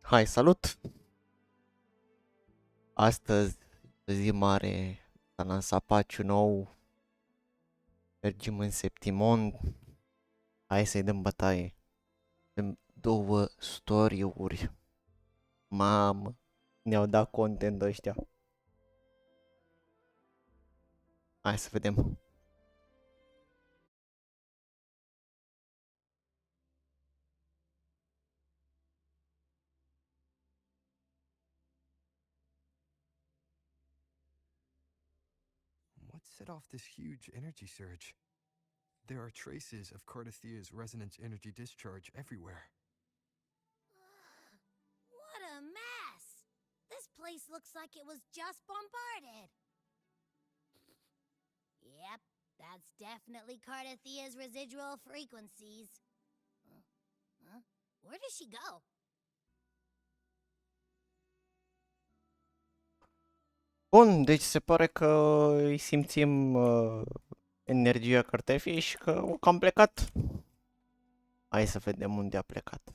Hai, salut! Astăzi, zi mare, s-a lansat patch nou, mergem în Septimont, hai să-i dăm bătaie. Avem două story-uri, mamă, ne-au dat content ăștia. Hai să vedem. What set off this huge energy surge? There are traces of Cardathia's resonance energy discharge everywhere. What a mess! This place looks like it was just bombarded. Yep, that's definitely Cardathia's residual frequencies. Huh? Where does she go? Bun, deci se pare că îi simțim energia cartefiei și că o cam plecat. Hai să vedem unde a plecat.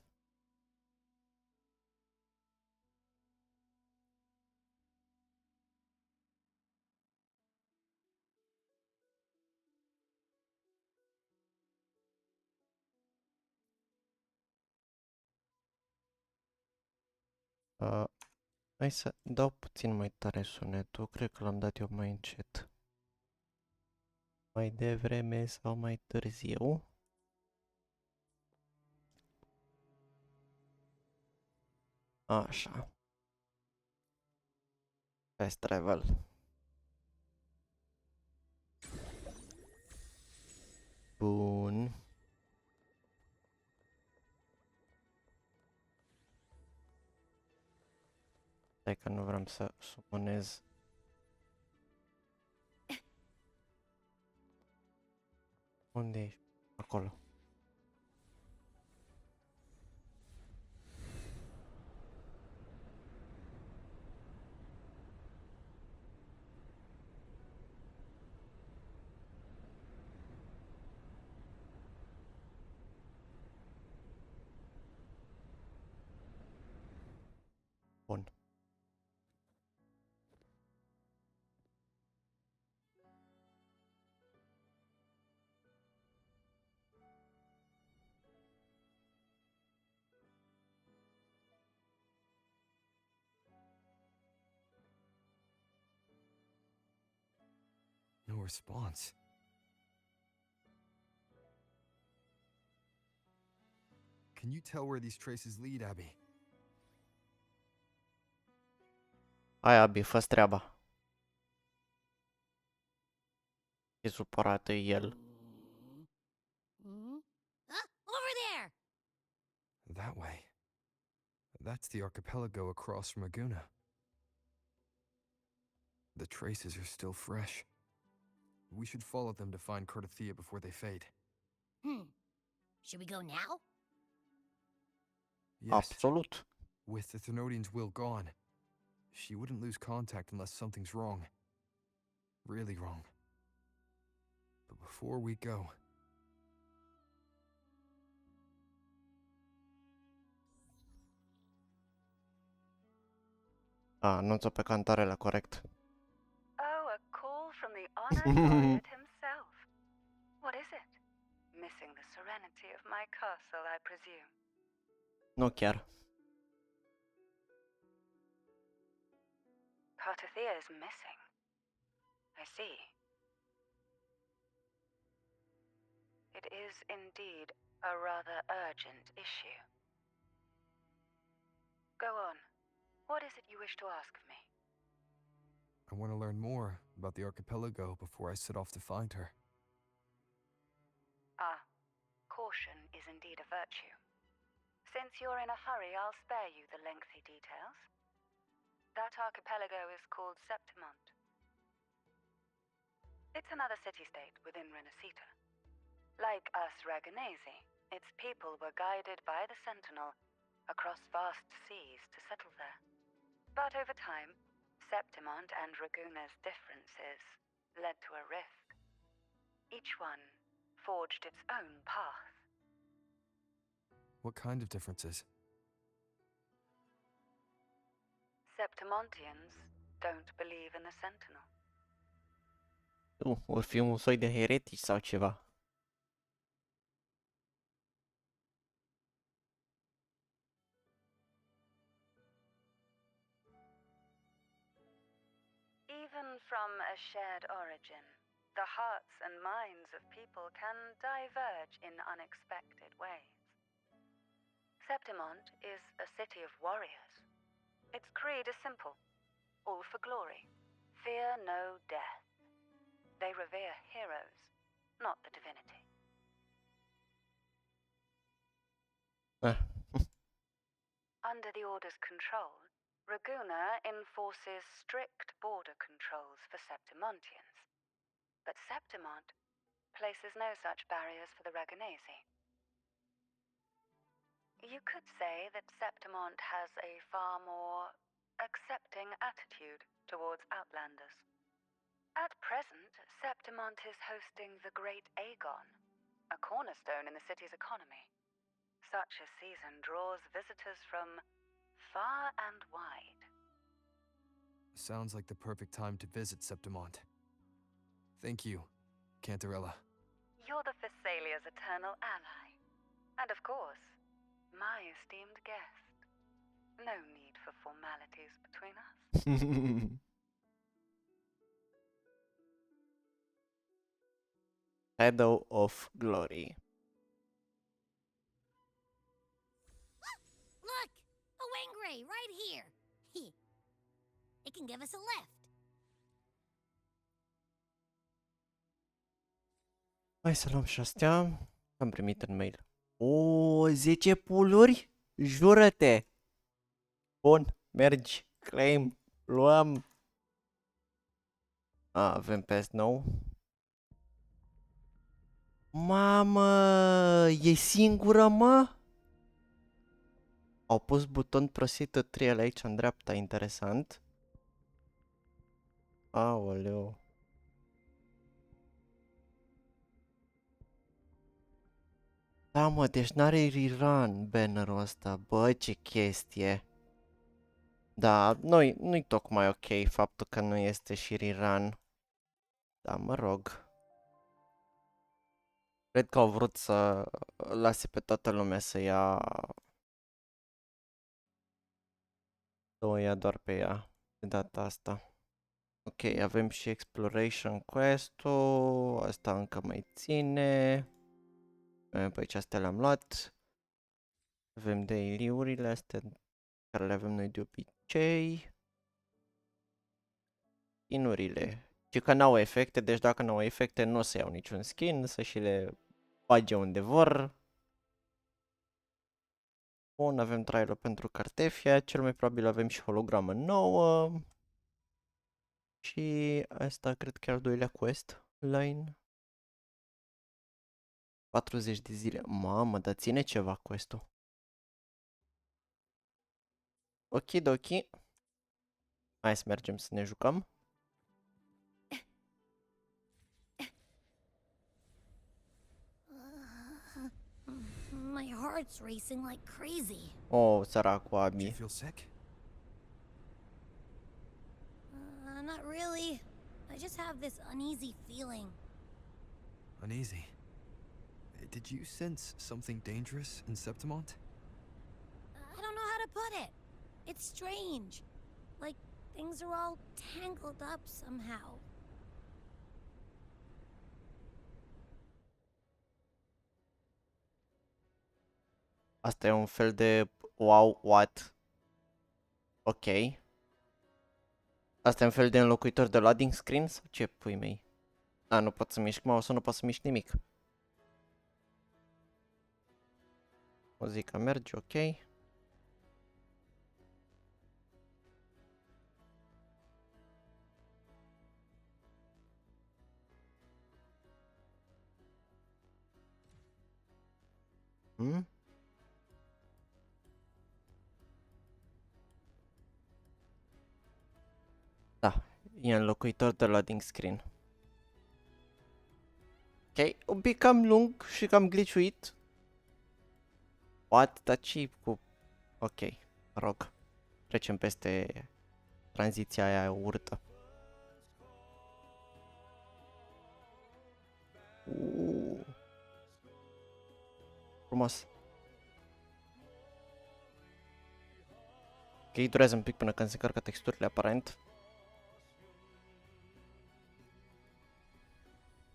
Hai să dau puțin mai tare sunetul, cred că l-am dat eu mai încet. Mai devreme sau mai târziu. Așa. Fast travel. Bun. Stai că nu vreau să sumonez. Unde ești? Acolo. Bun. No response. Can you tell where these traces lead, Abby? Hai, Abi, fă treaba. E supărat el. Over there! That way. That's the archipelago across from Aguna. The traces are still fresh. We should follow them to find Cardathia before they fade. Should we go now? Yes. Absolut. With the Thenodian's will gone, she wouldn't lose contact unless something's wrong. Really wrong. But before we go... Anunță pe cantarele, corect. Oh, a call from the honored laureate himself. What is it? Missing the serenity of my castle, I presume. Nu chiar. Cardathia is missing. I see. It is indeed a rather urgent issue. Go on. What is it you wish to ask of me? I want to learn more about the archipelago before I set off to find her. Caution is indeed a virtue. Since you're in a hurry, I'll spare you the lengthy details. That archipelago is called Septimont. It's another city-state within Renacita. Like us Raganesi, its people were guided by the Sentinel across vast seas to settle there. But over time, Septimont and Raguna's differences led to a rift. Each one forged its own path. What kind of differences? Septimontians don't believe in the Sentinel. Or fi un soi de heretici sau ceva. Even from a shared origin, the hearts and minds of people can diverge in unexpected ways. Septimont is a city of warriors. Its creed is simple: all for glory, fear no death. They revere heroes, not the divinity. Ah. Under the Order's control, Raguna enforces strict border controls for Septimontians. But Septimont places no such barriers for the Raganesi. You could say that Septimont has a far more accepting attitude towards outlanders. At present, Septimont is hosting the Great Aegon, a cornerstone in the city's economy. Such a season draws visitors from far and wide. Sounds like the perfect time to visit Septimont. Thank you, Cantarella. You're the Thessalia's eternal ally. And of course, my esteemed guest. No need for formalities between us. Shadow of Glory. Look! A Wangray right here! It can give us a lift. Hai să luăm și astea. Am primit în mail. O, 10 puluri? Jură-te! Bun, mergi, claim, luăm. Avem pest nou. Mamă, e singură, mă? Au pus buton proceed trial aici în dreapta, interesant. Aoleu. Da, mă, deci n-are rerun bannerul ăsta. Bă, ce chestie. Da, nu-i tocmai ok faptul că nu este și rerun. Da, mă rog. Cred că au vrut să lase pe toată lumea să ia... Să o ia doar pe ea de data asta. Ok, avem și Exploration Quest-ul. Asta încă mai ține. Păi aici astea le-am luat. Avem daily-urile astea care le avem noi de obicei. Skin-urile. Și că n-au efecte, deci dacă n-au efecte nu o să iau niciun skin, să și le bage unde vor. Bun, avem trailer pentru Cartefia, cel mai probabil avem și hologramă nouă. Și asta cred că e al doilea quest line. 40 de zile. Mamă, dar ține ceva quest-ul. Okidoki. Hai să mergem să ne jucăm. My heart's racing like crazy. Oh, săracul Do you Abi. feel sick? Not really. I just have this uneasy feeling. Uneasy. Did you sense something dangerous in Septimont? I don't know how to put it. It's strange. Like things are all tangled up somehow. Asta e un fel de wow, what? Ok. Asta e un fel de înlocuitor de loading screen sau ce pui mei? Nu pot să mișc mouse-ul, nu pot să mișc nimic. Muzica merge, ok. Hmm? Da, e înlocuitor de loading screen. Ok, un pic cam lung și cam glitchuit. What? Dar ce cu... Ok, mă rog. Trecem peste tranziția aia urâtă. Frumos. Ok, durează un pic până când se încarcă texturile aparent.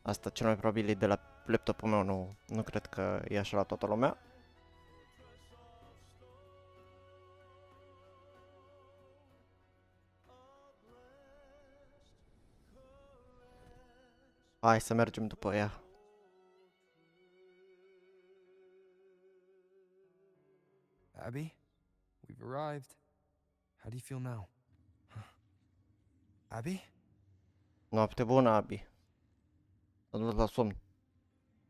Asta cel mai probabil e de la laptopul meu, nu cred că e așa la toată lumea. Hai să mergem după ea. Abby, we've arrived. How do you feel now? Abby? Noapte bună, Abi. S-a dus la somn.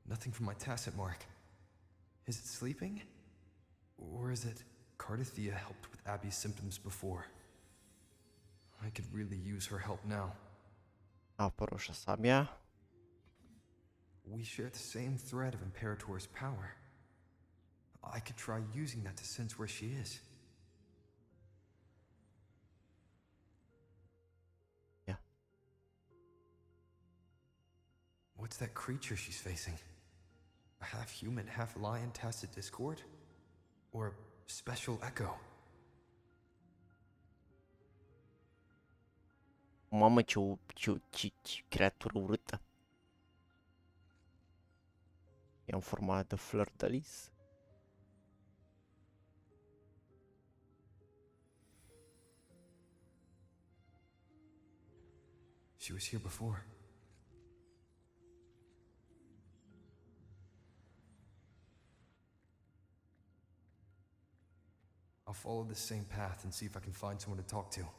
Nothing from my tacit mark. Is it sleeping? Or is it Cardathia helped with Abby's symptoms before? I could really use her help now. A apărut și sabia. We share the same thread of Imperator's power. I could try using that to sense where she is. Yeah. What's that creature she's facing? A half-human, half-lion tacit discord? Or a special echo? Mamă, ce creatură urâtă. E în forma de fleur de lis. She was here before. I'll follow the same path and see if I can find someone to talk to.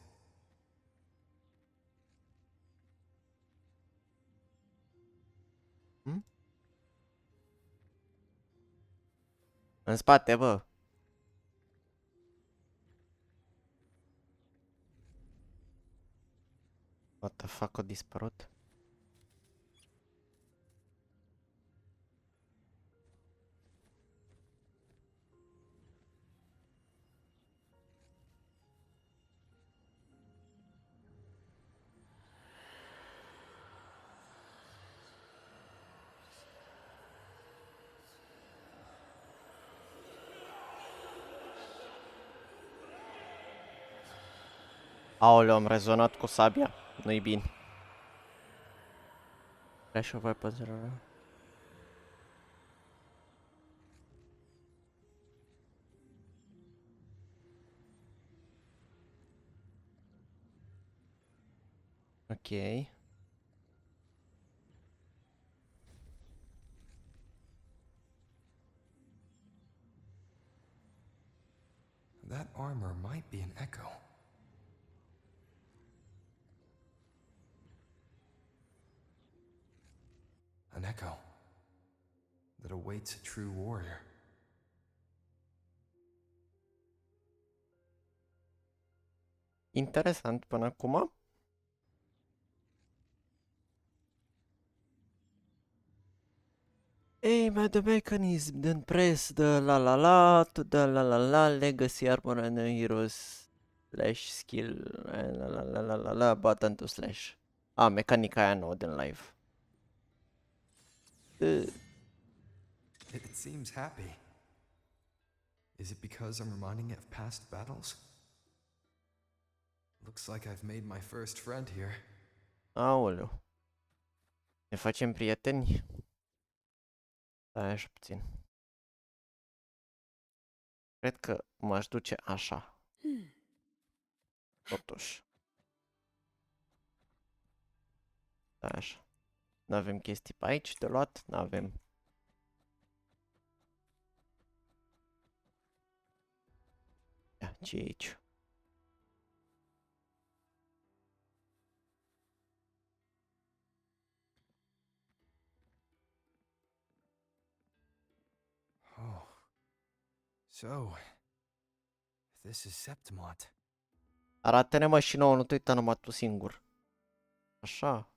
În spate, bă. What the fuck, a dispărut? Aoleu, am rezonat cu sabia. Nu-i bine. Flash of weapons. Ok. That armor might be an echo. An echo that awaits a true warrior. Interesant până acum. Aim at the mechanism, then press the la to the la legacy armor and the heroes slash skill la button to slash. A, mecanica aia nouă din live. It seems happy. Is it because I'm reminding it of past battles? Looks like I've made my first friend here. Aoleu. Ne facem prieteni? Stai așa puțin. Cred că m-aș duce așa. Totuși. Stai așa. N-avem chestii pe aici de luat? N-avem. Ia, ce e aici? Oh. So, this is Septimont. Arată-ne mă și nouă, nu te uita numai tu singur. Așa.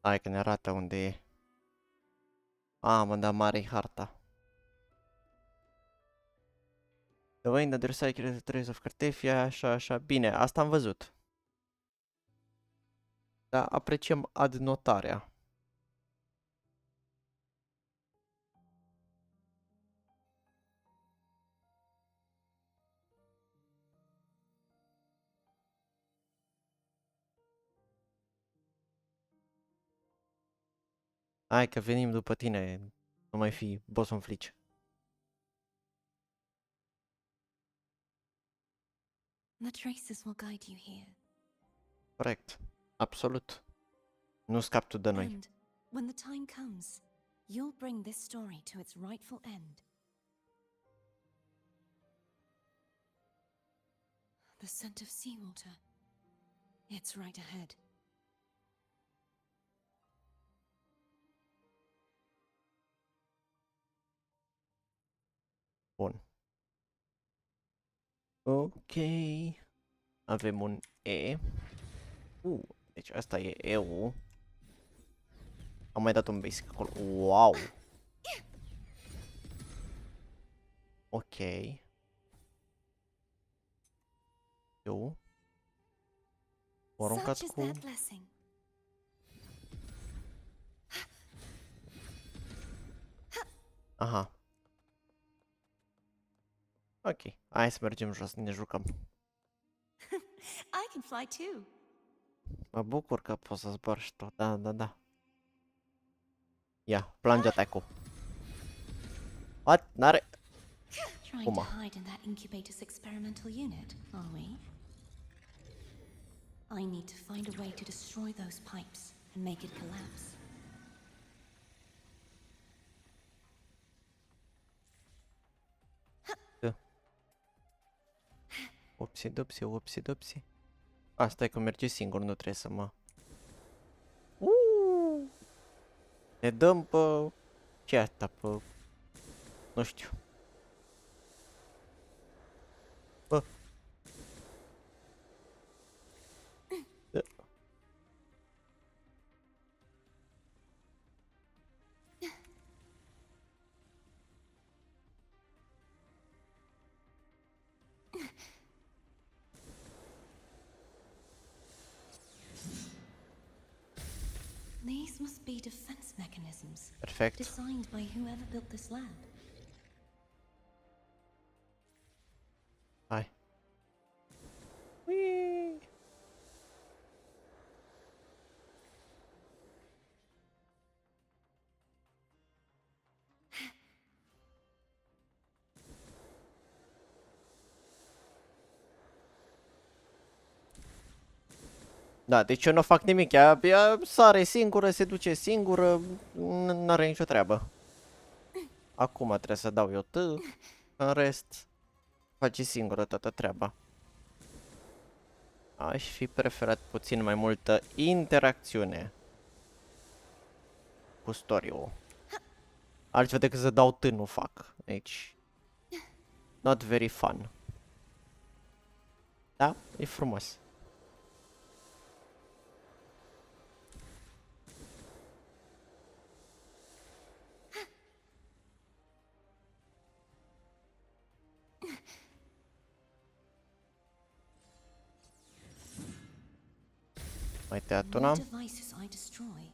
Hai că ne arată unde e. Mă, da, mare harta. The way in the side created the trace of Cartefia, așa. Bine, asta am văzut. Da, apreciem adnotarea. Hai că venim după tine, nu mai fi bosonflici. The traces will guide you here. Corect, absolut. Nu scap tu de noi. And when the time comes, you'll bring this story to its rightful end. The scent of seawater. It's right ahead. Bun. Ok. Avem un E. Deci asta e E-ul. Am mai dat un basic acolo. Wow. Ok. Eu. O aruncat Such is cu... that blessing. Aha. Ok. Hai să mergem jos, ne jucăm. I can fly too. Mă bucur că poți să zbori și tu. Da. Ia, plunge attack-ul. What? N-are... Trying to hide in that incubator's experimental unit, are we? I need to find a way to destroy those pipes and make it collapse. Upsi. Asta e că merge singur, nu trebuie să mă... Ne dăm pe... Ce asta, pe... Nu știu. Bă. Da. These must be defense mechanisms Perfect. designed by whoever built this lab. Hai. Ui. Da, deci eu nu fac nimic, ea sare singură, se duce singură, n-are nicio treabă. Acum trebuie să dau eu T, în rest face singură toată treaba. Aș fi preferat puțin mai multă interacțiune cu story-ul. Altfel decât să dau T nu fac, deci not very fun. Da, e frumos. Mai tăiat The una. more devices I destroy,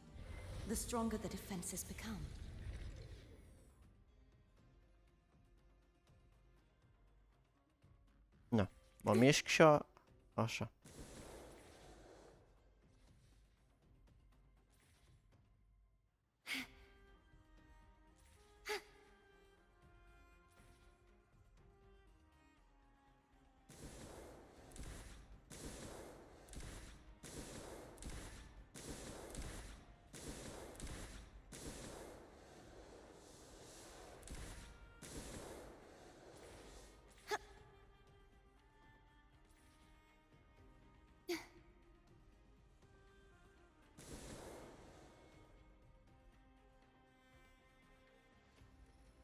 the stronger the defenses become. Na, mă mișc și așa.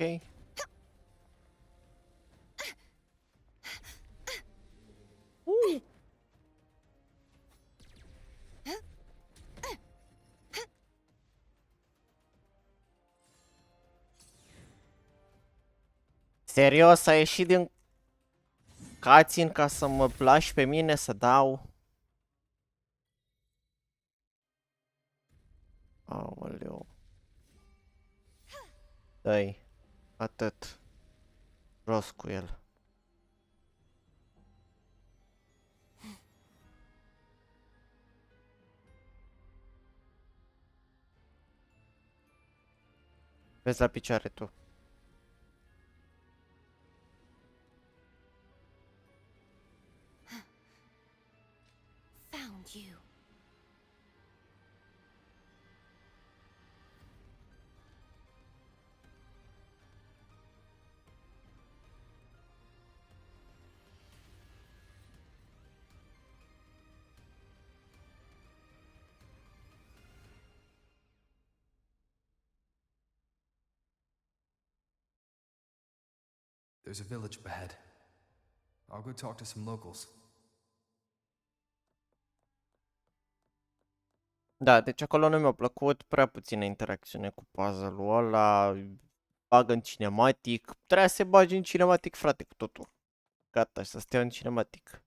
Ok. Serios, ai ieșit din cutscene ca să mă lași pe mine să dau? Aoleu. Dă-i. Atât. Jos cu el. Vezi la picioare tu. Found you. There's a village up ahead. I'll go talk to some locals. Da, deci acolo nu mi-a plăcut, prea puțină interacțiune cu puzzle-ul ăla, bagă în cinematic, trebuia să se bagi în cinematic, frate, cu totul. Gata, și să stea în cinematic.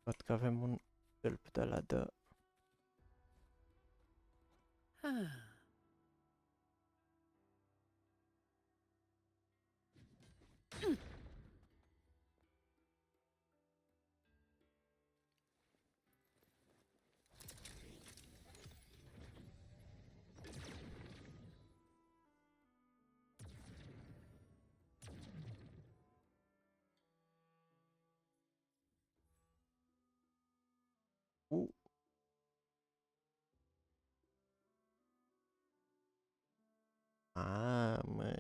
Văd că avem un help de la de... mă...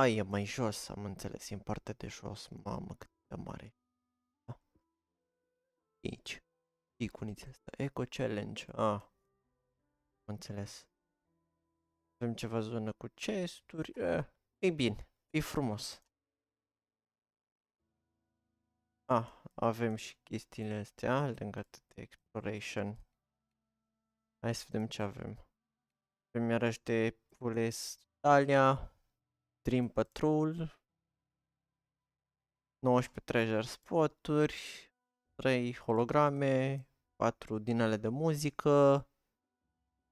E mai jos, am înțeles, e în partea de jos, mamă, cât de mare. Da. Aici. Icunița asta, Eco Challenge, am înțeles. Avem ceva zonă cu chesturi, e bine, e frumos. Avem și chestiile astea legate de exploration. Hai să vedem ce avem. Avem iarăși de Italia, Dream Patrol, 19 treasure spoturi, 3 holograme, 4 din ale de muzică,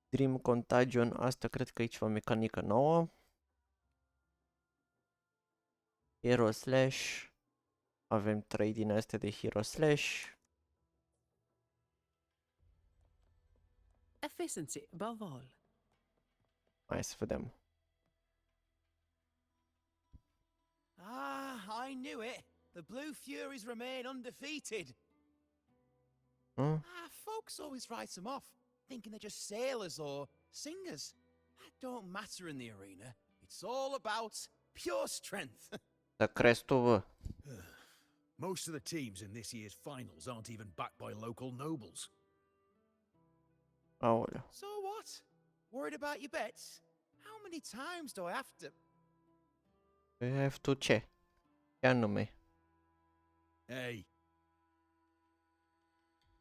Dream Contagion, asta cred că e ceva mecanică nouă. Hero Slash, avem 3 din astea de Hero Slash. Efficiency above all. Hai să vedem. I knew it. The Blue Furies remain undefeated. Folks always write them off, thinking they're just sailors or singers. That don't matter in the arena. It's all about pure strength. Să crezi tu, bă. Most of the teams in this year's finals aren't even backed by local nobles. Aoleu. So what? Worried about your bets? How many times do I have to... Have to ce? Ce anume? Hey.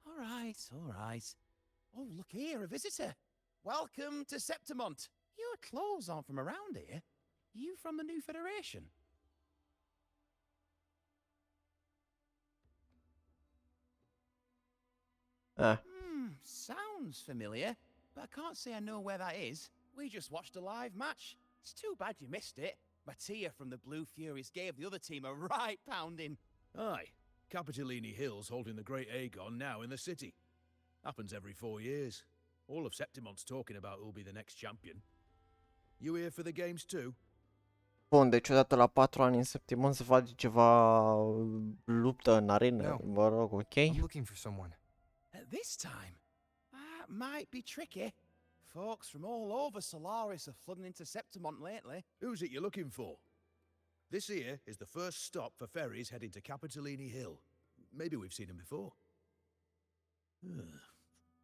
All right. Oh, look here, a visitor. Welcome to Septimont. Your clothes aren't from around here. You from the new Federation? Sounds familiar, but I can't say I know where that is. We just watched a live match. It's too bad you missed it. Mattia from the Blue Furies gave the other team a right pounding. Aye. Capitolini Hill's holding the Great Aegon now in the city. Happens every 4 years. All of Septimont's talking about who'll be the next champion. You here for the games too? Bun, deci odată la 4 ani în Septimont se face ceva luptă în arenă, No. mă rog, ok? I'm looking for someone. At this time? That might be tricky. Folks from all over Solaris are flooding into Septimont lately. Who's it you're looking for? This here is the first stop for ferries heading to Capitolini Hill. Maybe we've seen him before.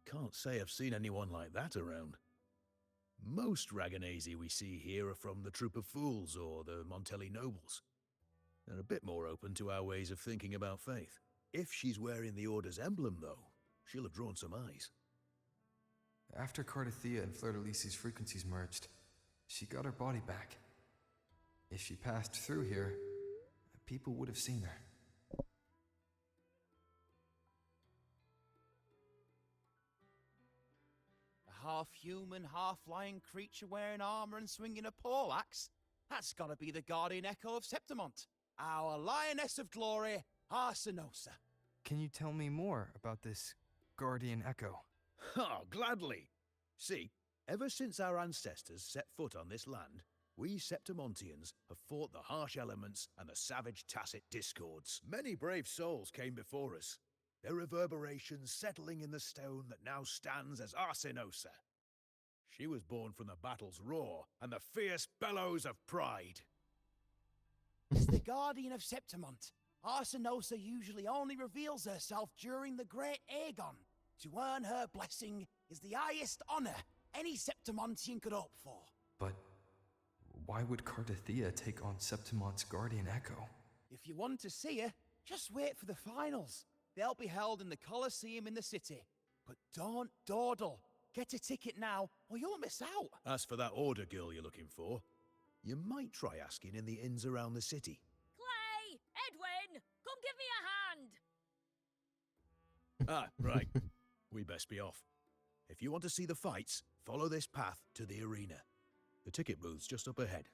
Can't say I've seen anyone like that around. Most Raganesi we see here are from the Troop of Fools or the Montelli Nobles. They're a bit more open to our ways of thinking about faith. If she's wearing the Order's emblem, though, She'll have drawn some eyes. After Cardathia and Fleur-de-Lis's frequencies merged, she got her body back. If she passed through here, people would have seen her. A half-human, half-lion creature wearing armor and swinging a poleaxe? That's gotta be the guardian echo of Septimont. Our lioness of glory, Arsinosa. Can you tell me more about this guardian echo? Oh, gladly. See, ever since our ancestors set foot on this land, we Septimontians have fought the harsh elements and the savage tacit discords. Many brave souls came before us, their reverberations settling in the stone that now stands as Arsinosa. She was born from the battle's roar and the fierce bellows of pride. As the guardian of Septimont, Arsinosa usually only reveals herself during the Great Aegon. To earn her blessing is the highest honor any Septimontian could hope for. But why would Cardathia take on Septimont's guardian echo? If you want to see her, just wait for the finals. They'll be held in the Colosseum in the city. But don't dawdle. Get a ticket now, or you'll miss out. As for that order girl you're looking for, you might try asking in the inns around the city. Clay! Edwin! Come give me a hand! Ah, right. We best be off. If you want to see the fights, follow this path to the arena. The ticket booth's just up ahead.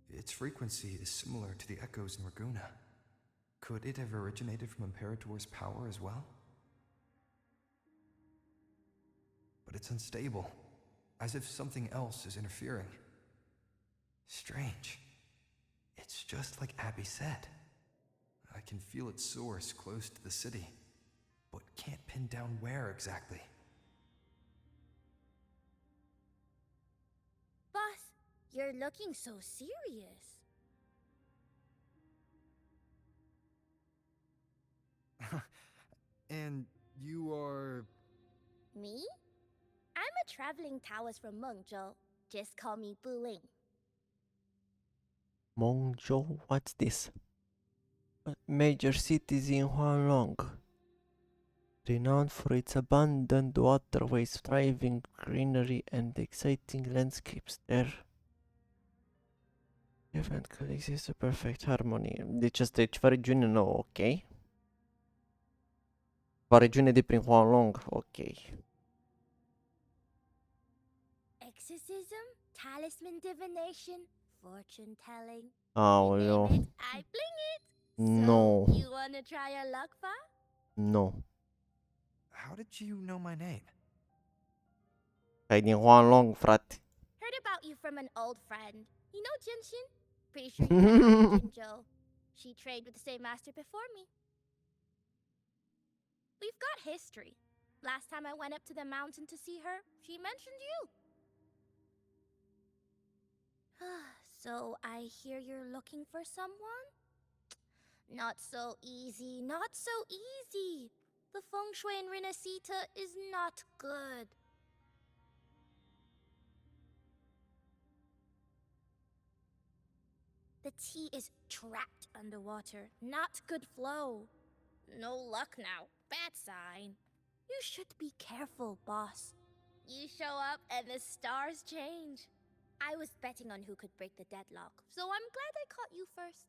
Its frequency is similar to the echoes in Raguna. Could it have originated from Imperator's power as well? But it's unstable, as if something else is interfering. Strange. It's just like Abby said. I can feel its source close to the city, but can't pin down where exactly. Boss, you're looking so serious. And you are... Me? I'm a traveling Taoist from Mengzhou. Just call me Bu Ling. Mengzhou, what's this? Major cities in Huanglong. Renowned for its abundant waterways, thriving greenery, and exciting landscapes there. Event coexists a perfect harmony. Deci asta e ceva regiune nouă, ok. O regiune de prin Huanglong, ok. Exorcism, talisman divination, fortune telling. Aoleu. You name it, I bling it. No. So, you wanna try your luck, Pa? No. How did you know my name? Ai din Huanglong, frate. Heard about you from an old friend. You know Jinshin? Pretty sure you know Jinzhou. She trained with the same master before me. We've got history. Last time I went up to the mountain to see her, she mentioned you. So I hear you're looking for someone? Not so easy, not so easy. The feng shui in Renacita is not good. The tea is trapped underwater, not good flow. No luck now, bad sign. You should be careful, boss. You show up and the stars change. I was betting on who could break the deadlock, so I'm glad I caught you first.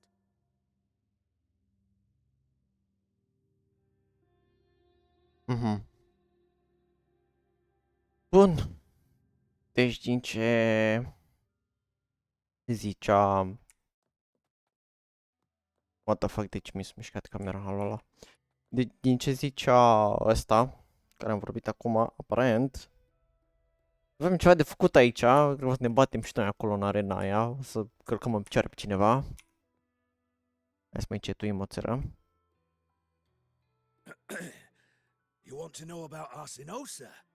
Bun. Deci din ce zicea... What the fuck, deci mi s-a mișcat camera, halala. Din ce zicea ăsta, care am vorbit acum, aparent, avem ceva de făcut aici, cred că o să ne batem și noi acolo în arena aia, o să călcăm în picioare pe cineva. Hai să mai cetuim o țără. You want to know about Arsinosa?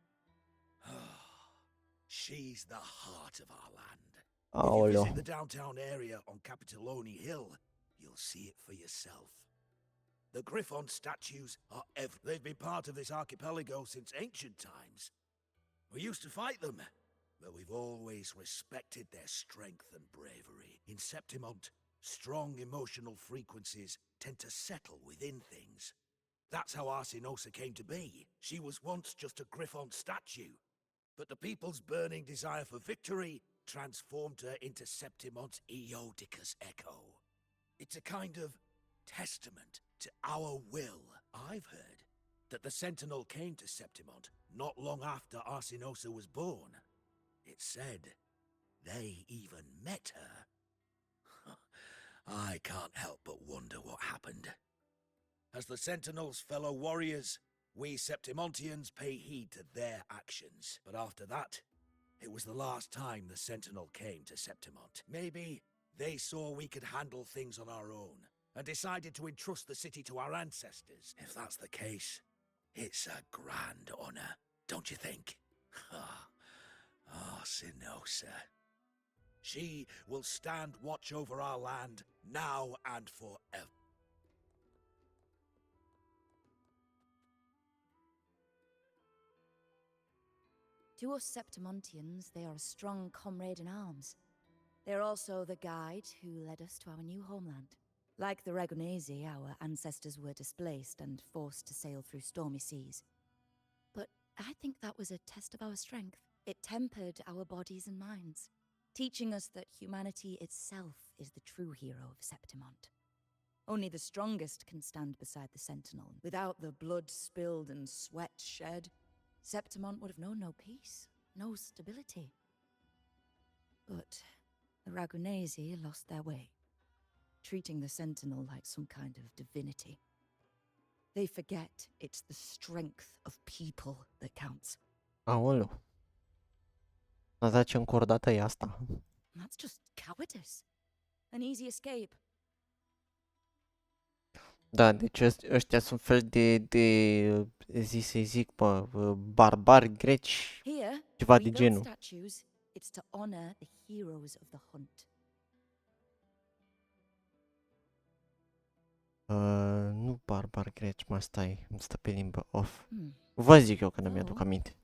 She's the heart of our land. If you Aoleu. visit the downtown area on Capitoloni Hill, you'll see it for yourself. The Griffon statues are they've been part of this archipelago since ancient times. We used to fight them, but we've always respected their strength and bravery. In Septimont, strong emotional frequencies tend to settle within things. That's how Arsinosa came to be. She was once just a Griffon statue, but the people's burning desire for victory transformed her into Septimont's Eodicus echo. It's a kind of testament to our will. I've heard that the Sentinel came to Septimont not long after Arsinosa was born. It's said they even met her. I can't help but wonder what happened. As the Sentinel's fellow warriors, we Septimontians pay heed to their actions. But after that, it was the last time the Sentinel came to Septimont. Maybe they saw we could handle things on our own, and decided to entrust the city to our ancestors. If that's the case, it's a grand honor, don't you think? Arsinosa. She will stand watch over our land now and forever. To us Septimontians, they are a strong comrade in arms. They are also the guide who led us to our new homeland. Like the Ragonesi, our ancestors were displaced and forced to sail through stormy seas. But I think that was a test of our strength. It tempered our bodies and minds, teaching us that humanity itself is the true hero of Septimont. Only the strongest can stand beside the Sentinel. Without the blood spilled and sweat shed, Septimont would have known no peace, no stability. But the Ragonesi lost their way, treating the Sentinel like some kind of divinity. They forget it's the strength of people that counts. Aoleu. A dat ce încordată e asta. That's just cowardice. An easy escape. Da, deci ăștia sunt fel să zic, barbari greci, Here, ceva de we build genul. statues. It's to honor the heroes of the hunt. Nu barbar greci, mă stai, îmi stă pe limbă off. Vă zic eu că nu mi-aduc aminte.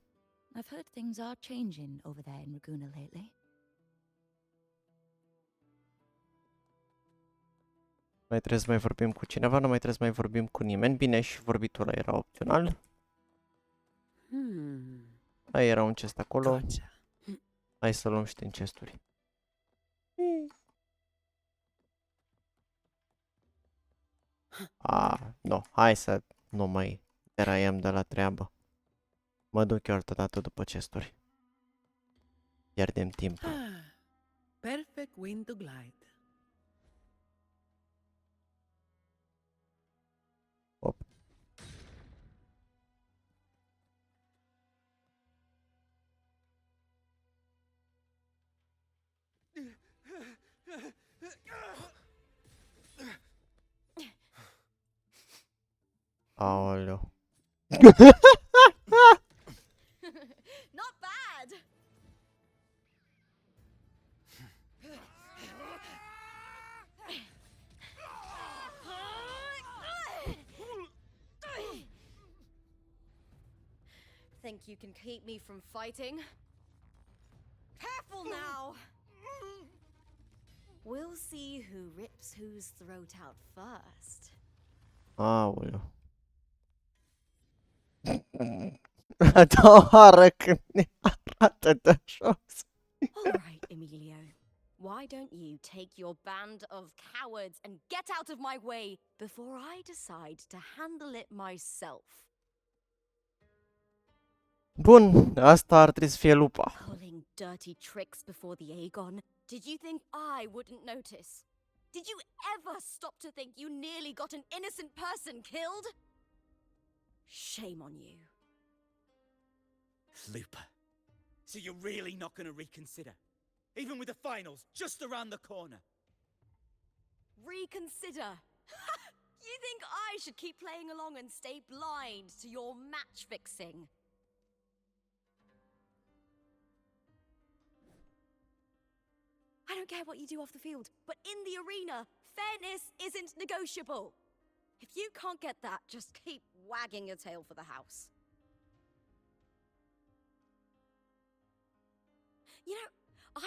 I've heard things are changing over there in Raguna lately. Mai trebuie să mai vorbim cu cineva, nu mai trebuie să mai vorbim cu nimeni. Bine, și vorbitura era opțional. Aia era un chest acolo. Hai să luăm și din chesturi. Nu, hai să nu mai deraiem de la treabă. Mă duc eu altă dată după chesturi. Pierdem timp. Perfect wind to glide. Hop. Aoleu. Not bad. Think you can keep me from fighting? Careful now! We'll see who rips whose throat out first. Aoleu. Doară când ne arată de jos. All right, Emilio. Why don't you take your band of cowards and get out of my way before I decide to handle it myself? Bun, asta ar trebui să fie lupa. Pulling dirty tricks before the Aegon. Did you think I wouldn't notice? Did you ever stop to think you nearly got an innocent person killed? Shame on you. Lupa, so you're really not going to reconsider? Even with the finals just around the corner? Reconsider? You think I should keep playing along and stay blind to your match fixing? I don't care what you do off the field, but in the arena, Fairness isn't negotiable. If you can't get that, just keep wagging your tail for the house. You know,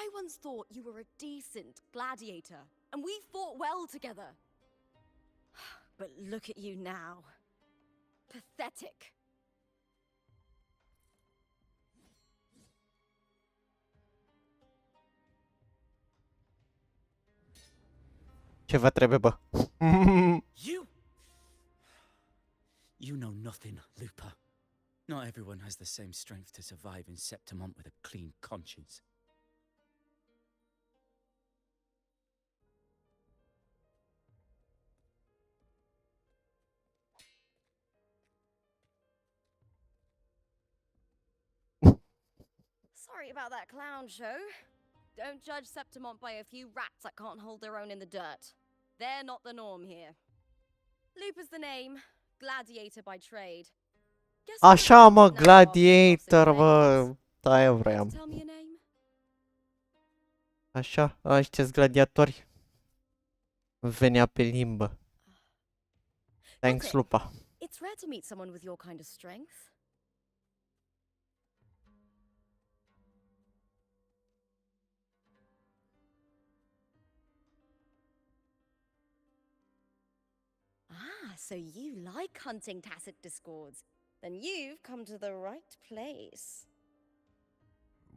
I once thought you were a decent gladiator, and we fought well together. But look at you now. Pathetic. Ce vă trebuie, bă? You? You know nothing, Lupa. Not everyone has the same strength to survive in Septimont with a clean conscience. Sorry about that clown show. Don't judge Septimont by a few rats that can't hold their own in the dirt. They're not the norm here. Lupa's the name, gladiator by trade. Așa, mă, gladiator, bă. Aia vreau. Tell me your name? Așa, ăștia-s gladiatori. Venea pe limbă. Thanks, Lupa. It's rare to meet someone with your kind of strength. Ah, so you like hunting tacit discords. Then you've come to the right place.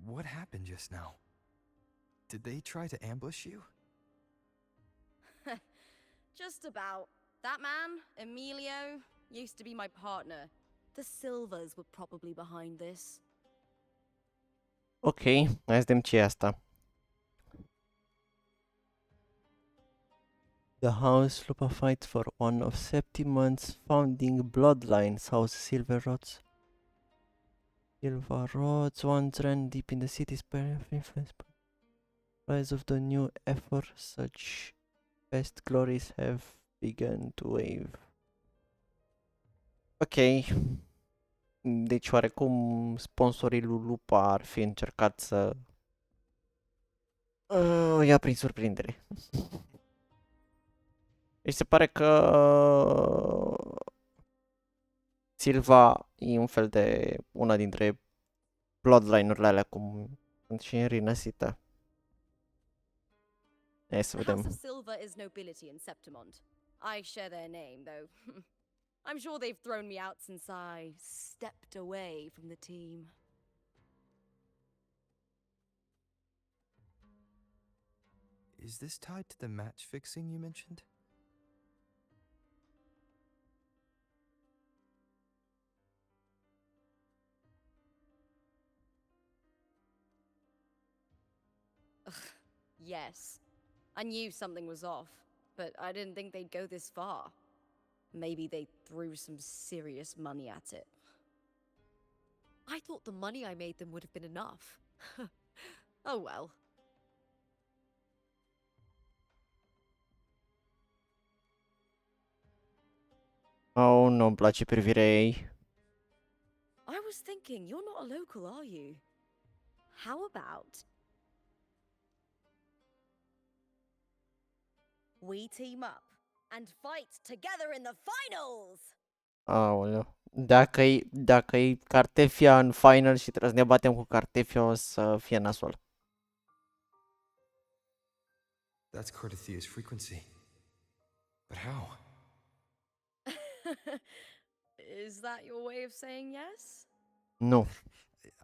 What happened just now? Did they try to ambush you? Just about. That man, Emilio, used to be my partner. The Silvers were probably behind this. Ok, hai să vedem ce e asta. The house Lupa fights for one of Septimont's founding bloodlines, House Silverrods. Silverrods once ran deep in the city, Sper of influence. Rise of the new effort, such past glories have begun to wave. Ok. Deci oarecum sponsorii lui Lupa ar fi încercat să o ia prin surprindere. Deci se pare că Silva e un fel de una dintre bloodline-urile alea cum sunt și în Rinăsită. Hai să The House vedem. of Silver is nobility in Septimont. I share their name, though. I'm sure they've thrown me out since I stepped away from the team. Is this tied to the match fixing you mentioned? Yes. I knew something was off, but I didn't think they'd go this far. Maybe they threw some serious money at it. I thought the money I made them would have been enough. Oh well. Oh, nu-mi place privirea ei. I was thinking, you're not a local, are you? How about we team up and fight together in the finals? Aoleu. Dacă-i Cartefia în final și trebuie să ne batem cu Cartefia, o să fie nasol. That's Cardathia's frequency. But how? Is that your way of saying yes? Nu.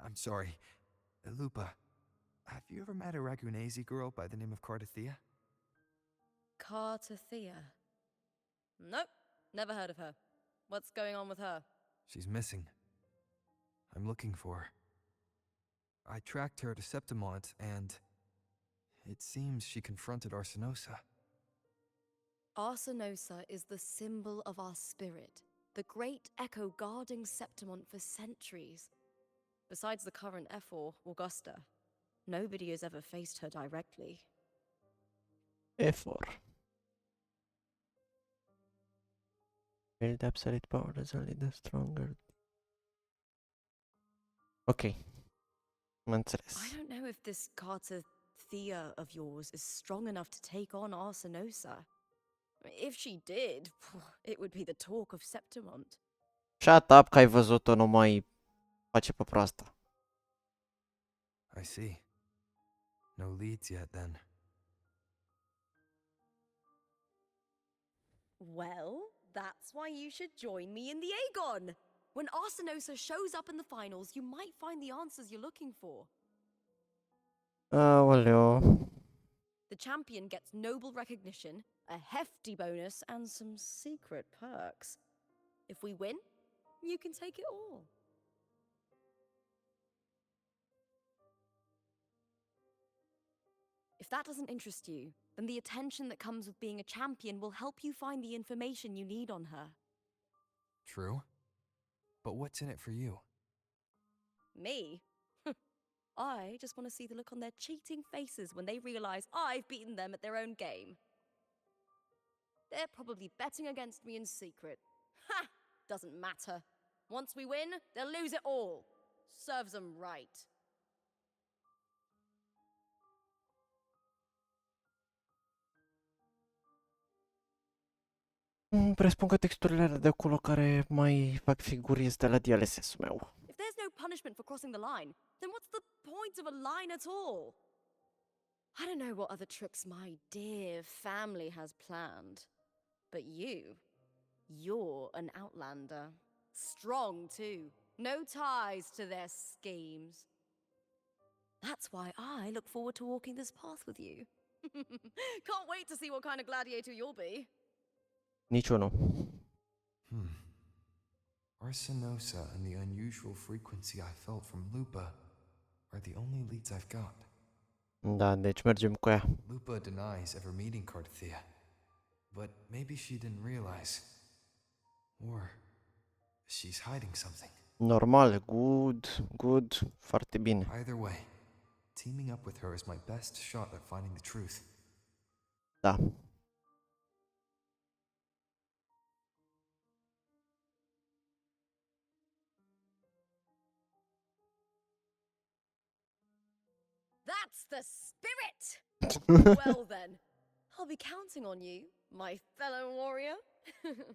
I'm sorry. Lupa, have you ever met a Ragunese girl by the name of Cardathia? Cartathea. Nope, never heard of her. What's going on with her? She's missing. I'm looking for her. I tracked her to Septimont, and it seems she confronted Arsenosa. Arsenosa is the symbol of our spirit, the great echo guarding Septimont for centuries. Besides the current F4, Augusta, nobody has ever faced her directly. F4. Build absolute power is only the stronger. Ok. Am înțeles. I don't know if this Cartathea of yours is strong enough to take on Arsenosa. If she did, it would be the talk of Septimont. Shut up că ai văzut-o, nu mai face pe proastă. I see. No leads yet, then. Well, that's why you should join me in the Aegon! When Arsenosa shows up in the finals, you might find the answers you're looking for. Aoleo. The champion gets noble recognition, a hefty bonus, and some secret perks. If we win, you can take it all. If that doesn't interest you, then the attention that comes with being a champion will help you find the information you need on her. True. But what's in it for you? Me? I just want to see the look on their cheating faces when they realize I've beaten them at their own game. They're probably betting against me in secret. Ha! Doesn't matter. Once we win, they'll lose it all. Serves them right. Presupun că texturile alea de acolo care mai fac figuri este la DLSS-ul meu. If there's no punishment for crossing the line, then what's the point of a line at all? I don't know what other tricks my dear family has planned. But you're an outlander. Strong, too. No ties to their schemes. That's why I look forward to walking this path with you. Can't wait to see what kind of gladiator you'll be. Niciunul. Arsenosa and the unusual frequency I felt from Lupa are the only leads I've got. Da, deci mergem cu ea. Lupa denies ever meeting Carthea, but maybe she didn't realize. Or she's hiding something. Normal, good, foarte bine. Either way, teaming up with her is my best shot at finding the truth. Da. That's the spirit! Well then, I'll be counting on you, my fellow warrior.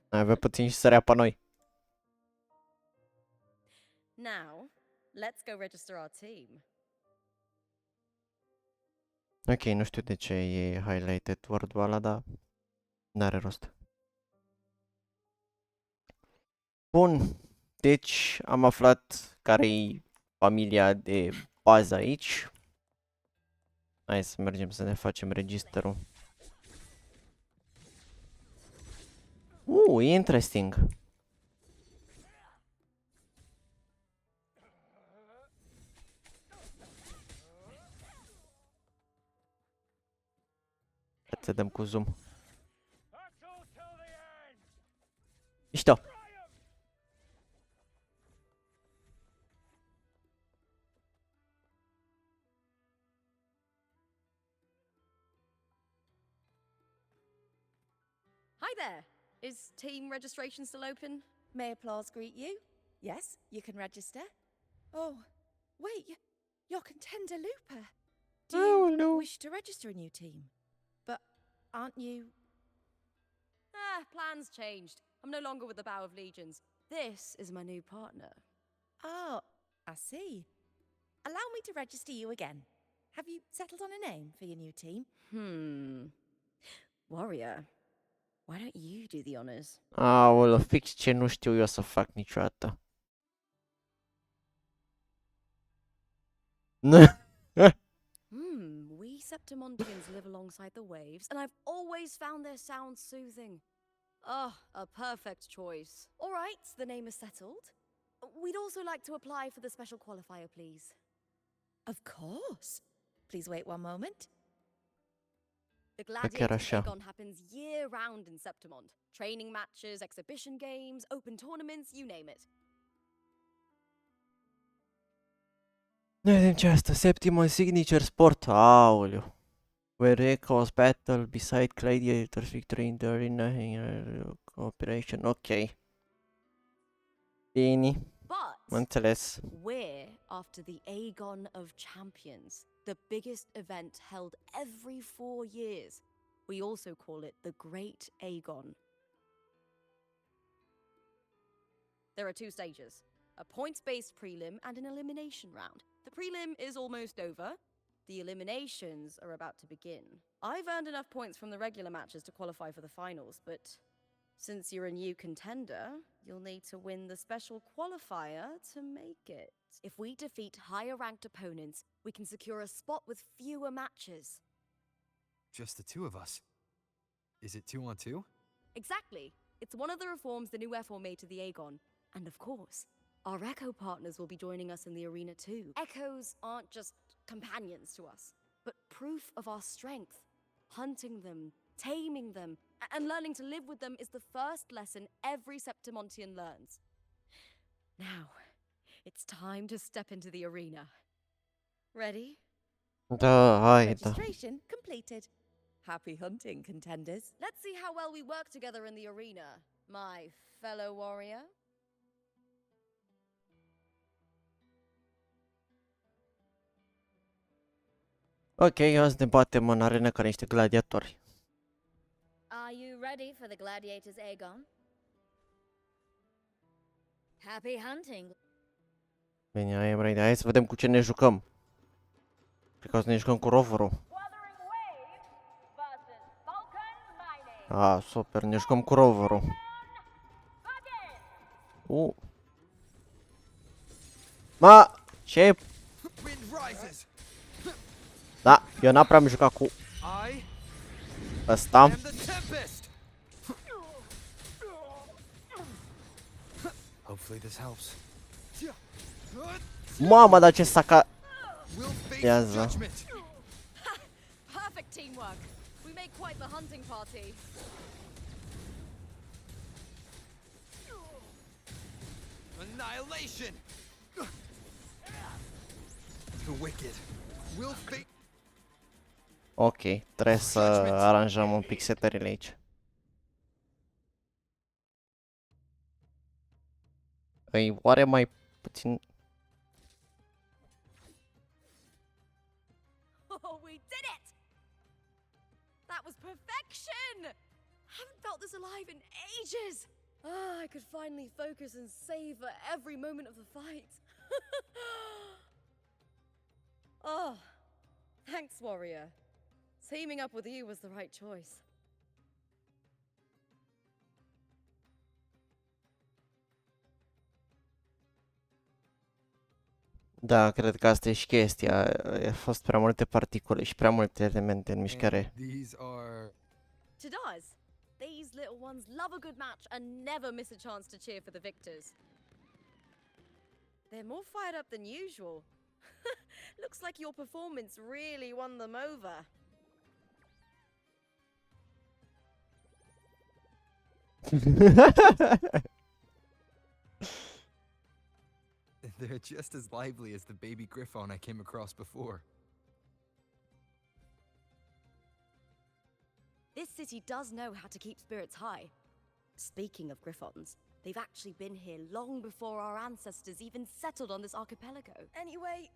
Avea puțin și sărea pe noi. Now, let's go register our team. Ok, nu știu de ce e highlighted word-ul ăla, dar n-are rost. Bun, deci am aflat care-i familia de bază aici. Hai să mergem să ne facem registerul. Interesting. Hai să dăm cu zoom. Mișto. Hi there! Is team registration still open? May applause greet you? Yes, you can register. Oh, wait, you're contender Lupa. Do you wish to register a new team? But aren't you... Plans changed. I'm no longer with the Bow of Legions. This is my new partner. Oh, I see. Allow me to register you again. Have you settled on a name for your new team? Warrior, why don't you do the honors? Aoleu, fix ce nu știu eu să fac niciodată. We Septimontians live alongside the waves, and I've always found their sound soothing. A perfect choice. All right, the name is settled. We'd also like to apply for the special qualifier, please. Of course. Please wait one moment. The Gladiators Aegon happens year-round in Septimont. Training matches, exhibition games, open tournaments, you name it. Noi vedem ce asta, Septimont Signature Sport, aoleu. Where echoes battle beside gladiators victory in the arena cooperation, ok. Bine, am înțeles. We're after the Aegon of Champions, the biggest event held every 4 years. We also call it the Great Aegon. There are 2 stages, a points-based prelim and an elimination round. The prelim is almost over. The eliminations are about to begin. I've earned enough points from the regular matches to qualify for the finals, but since you're a new contender, you'll need to win the special qualifier to make it. If we defeat higher-ranked opponents, we can secure a spot with fewer matches. Just the 2 of us. Is it 2-on-2? Exactly. It's one of the reforms the new F4 made to the Aegon. And of course, our Echo partners will be joining us in the arena too. Echoes aren't just companions to us, but proof of our strength. Hunting them, taming them, and learning to live with them is the first lesson every Septimontian learns. Now, it's time to step into the arena. Ready? Da, haide. Registration completed. Happy hunting, contenders. Let's see how well we work together in the arena, my fellow warrior. Ok, azi ne batem în arenă ca niște gladiatori. Are you ready for the gladiators, Aegon? Happy hunting. Bine, I am ready. Hai să vedem cu ce ne jucăm. Cred că o să ne jucăm cu roverul. Super, ne jucăm cu roverul. Ma, ce? Da, eu n-am prea jucat cu ăsta. Mamă, dar ce saca... Iază. Perfect teamwork. We make quite the hunting party. Annihilation. The wicked will fake. Ok, trebuie să aranjăm un pic setările aici. Îi oare mai puțin... Oh, we did it! That was perfection! Haven't felt this alive in ages. I could finally focus and savor every moment of the fight. Oh, thanks, warrior. Teaming up with you was the right choice. Da, cred că asta e și chestia. A fost prea multe particule și prea multe elemente în mișcare. To does. These little ones love a good match and never miss a chance to cheer for the victors. They're more fired up than usual. Looks like your performance really won them over. They're just as lively as the baby griffon I came across before. This city does know how to keep spirits high. Speaking of griffons, they've actually been here long before our ancestors even settled on this archipelago. Anyway,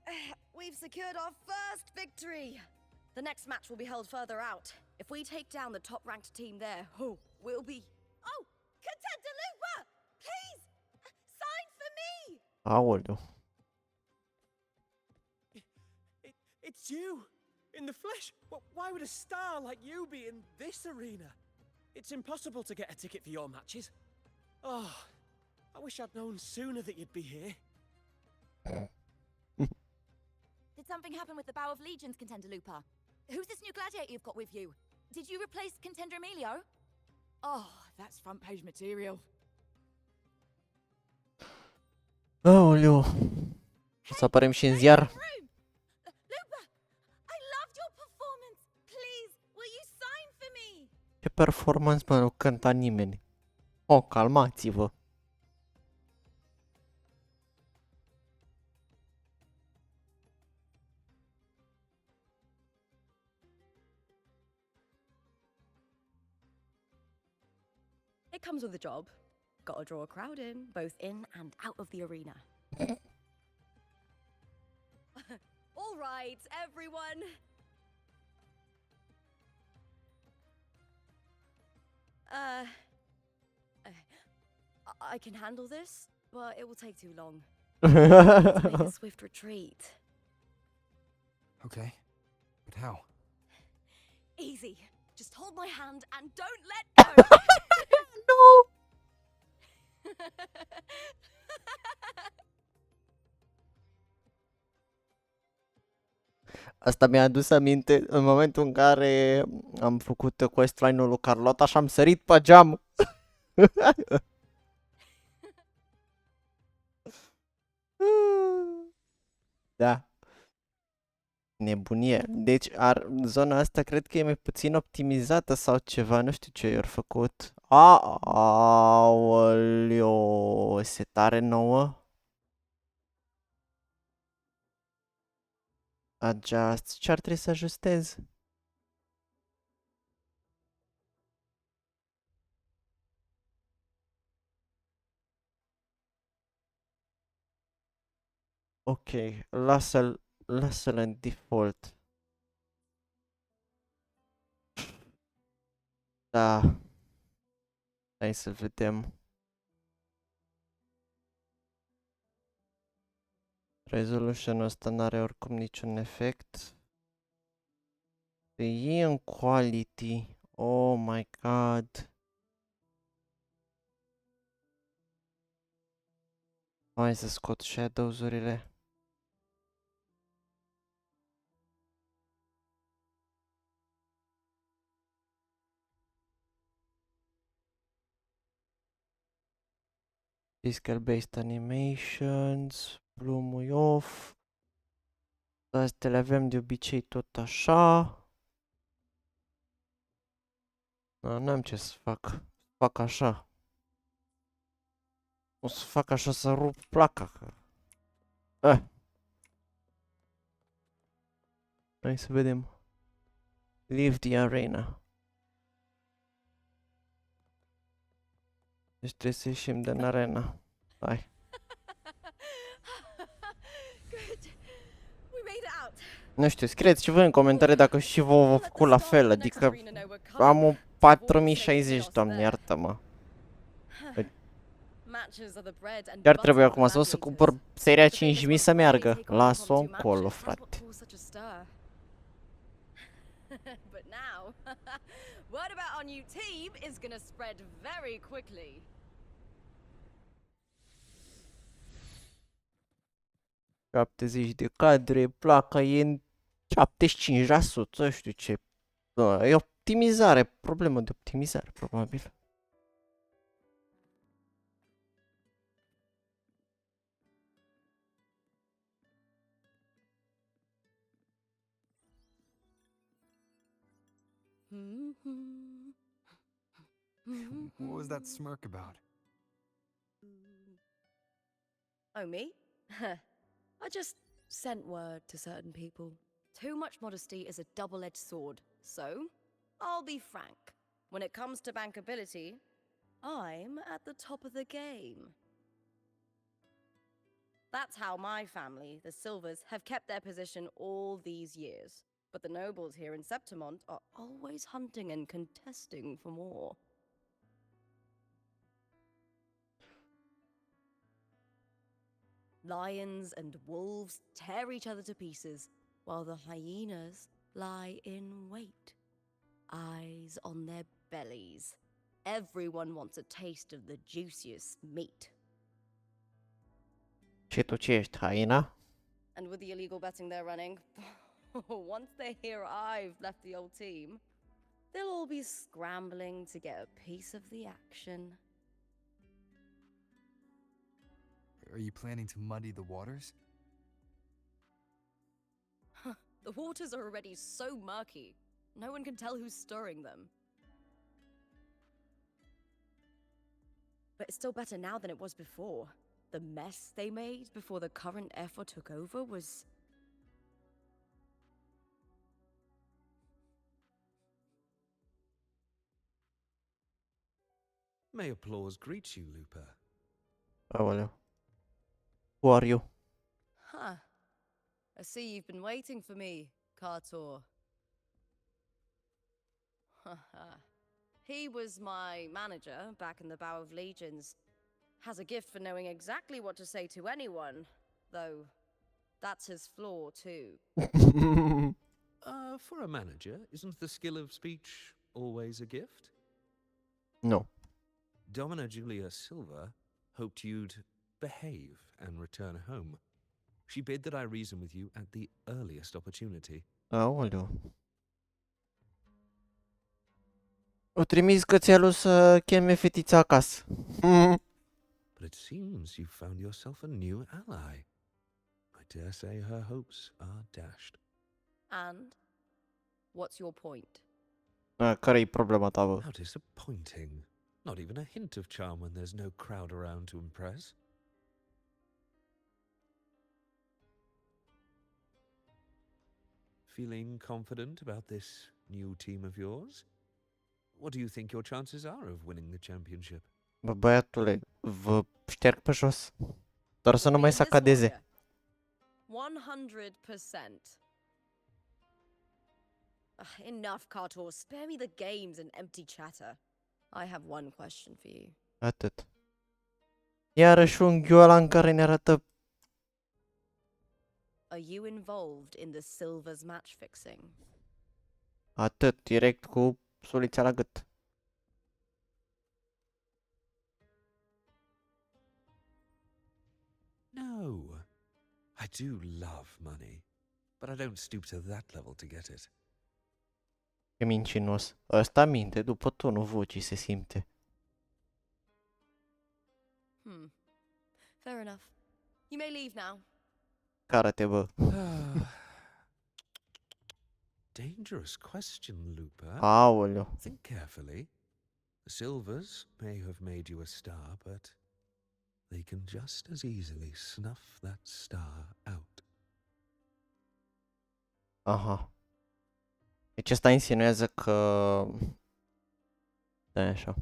we've secured our first victory. The next match will be held further out. If we take down the top-ranked team there, we'll be... Oh! Contender Lupa! Please! Sign for me! Aoleu. It's you! In the flesh! Why would a star like you be in this arena? It's impossible to get a ticket for your matches. Oh, I wish I'd known sooner that you'd be here. Did something happen with the Bow of Legions, Contender Lupa? Who's this new gladiator you've got with you? Did you replace Contender Emilio? Oh, that's front page material. Aoleu. O să apărem și în ziar. Lupa, I loved your performance. Please, will you sign for me? Ce performance, mă, nu cânta nimeni. Oh, calmați-vă. It comes with a job. Gotta draw a crowd in, both in and out of the arena. All right, everyone. I can handle this, but it will take too long. Let's make a swift retreat. Okay, but how? Easy. Just hold my hand and don't let go. No! Asta mi-a adus aminte în momentul în care am făcut questline-ul lui Carlota și am sărit pe geam. Da. Nebunie. Deci zona asta cred că e mai puțin optimizată sau ceva, nu știu ce i-au făcut. Aoleo, setare nouă. Adjust. Ce ar trebui să ajustez? Ok, lasă-l în default. Da. Hai să vedem. Resolution-ul ăsta n-are oricum niciun efect. E în quality. Oh my god. Hai să scot shadows-urile. Physical-based animations. Bloom-ul off. Astea le avem de obicei tot așa. N-am ce să fac. Fac așa. O să fac așa să rup placa. Hai să vedem. Leave the arena. Deci trebuie să ieșim din arena. Hai. Nu știu, scrieți și voi în comentarii dacă și vouă v-a făcut la fel, adică am un 4060, doamne, iartă-mă. Chiar trebuie acum să cumpăr seria 5000 să meargă. Las-o încolo, frate. But now, word about our new team is gonna spread very quickly. 70 de cadre, placa e în 75%, nu știu ce. E optimizare, problemă de optimizare, probabil. What was that smirk about? Oh, me? I just sent word to certain people. Too much modesty is a double-edged sword. So, I'll be frank. When it comes to bankability, I'm at the top of the game. That's how my family, the Silvers, have kept their position all these years. But the nobles here in Septimont are always hunting and contesting for more. Lions and wolves tear each other to pieces, while the hyenas lie in wait, eyes on their bellies. Everyone wants a taste of the juiciest meat. Și tu ce ești, haina? And with the illegal betting they're running, once they hear I've left the old team, they'll all be scrambling to get a piece of the action. Are you planning to muddy the waters? The waters are already so murky, no one can tell who's stirring them. But it's still better now than it was before. The mess they made before the current effort took over was... May applause greet you, Lupa. Aoleu. Who are you? Huh. I see you've been waiting for me, Cartor. Haha. He was my manager back in the Bow of Legions. Has a gift for knowing exactly what to say to anyone, though that's his flaw too. For a manager, isn't the skill of speech always a gift? No. Domina Julia Silva hoped you'd behave and return home. She bid that I reason with you at the earliest opportunity. Aoleu. O trimis cățelul să cheme fetița acasă. But it seems you've found yourself a new ally. I dare say her hopes are dashed. And? What's your point? Care-i problema ta, bă? How disappointing. Not even a hint of charm when there's no crowd around to impress. Feeling confident about this new team of yours? What do you think your chances are of winning the championship? Bă, băiatule, vă șterg pe jos. Doar să nu mai sacadeze. 100%. Enough, Cartor. Spare me the games and empty chatter. I have one question for you. Atât. Iarăși unghiul ăla în care ne arată. Are you involved in the Silver's match fixing? Atât, direct cu sulița la gât. No. I do love money, but I don't stoop to that level to get it. E mincinos. Ăsta minte, după tonul vocii se simte. Fair enough. You may leave now. Care-te, bă. Dangerous question, Lupa. Aoleu. Think carefully. The Silvers may have made you a star, but they can just as easily snuff that star out. Aha. Deci ăsta insinuează că... Da, așa.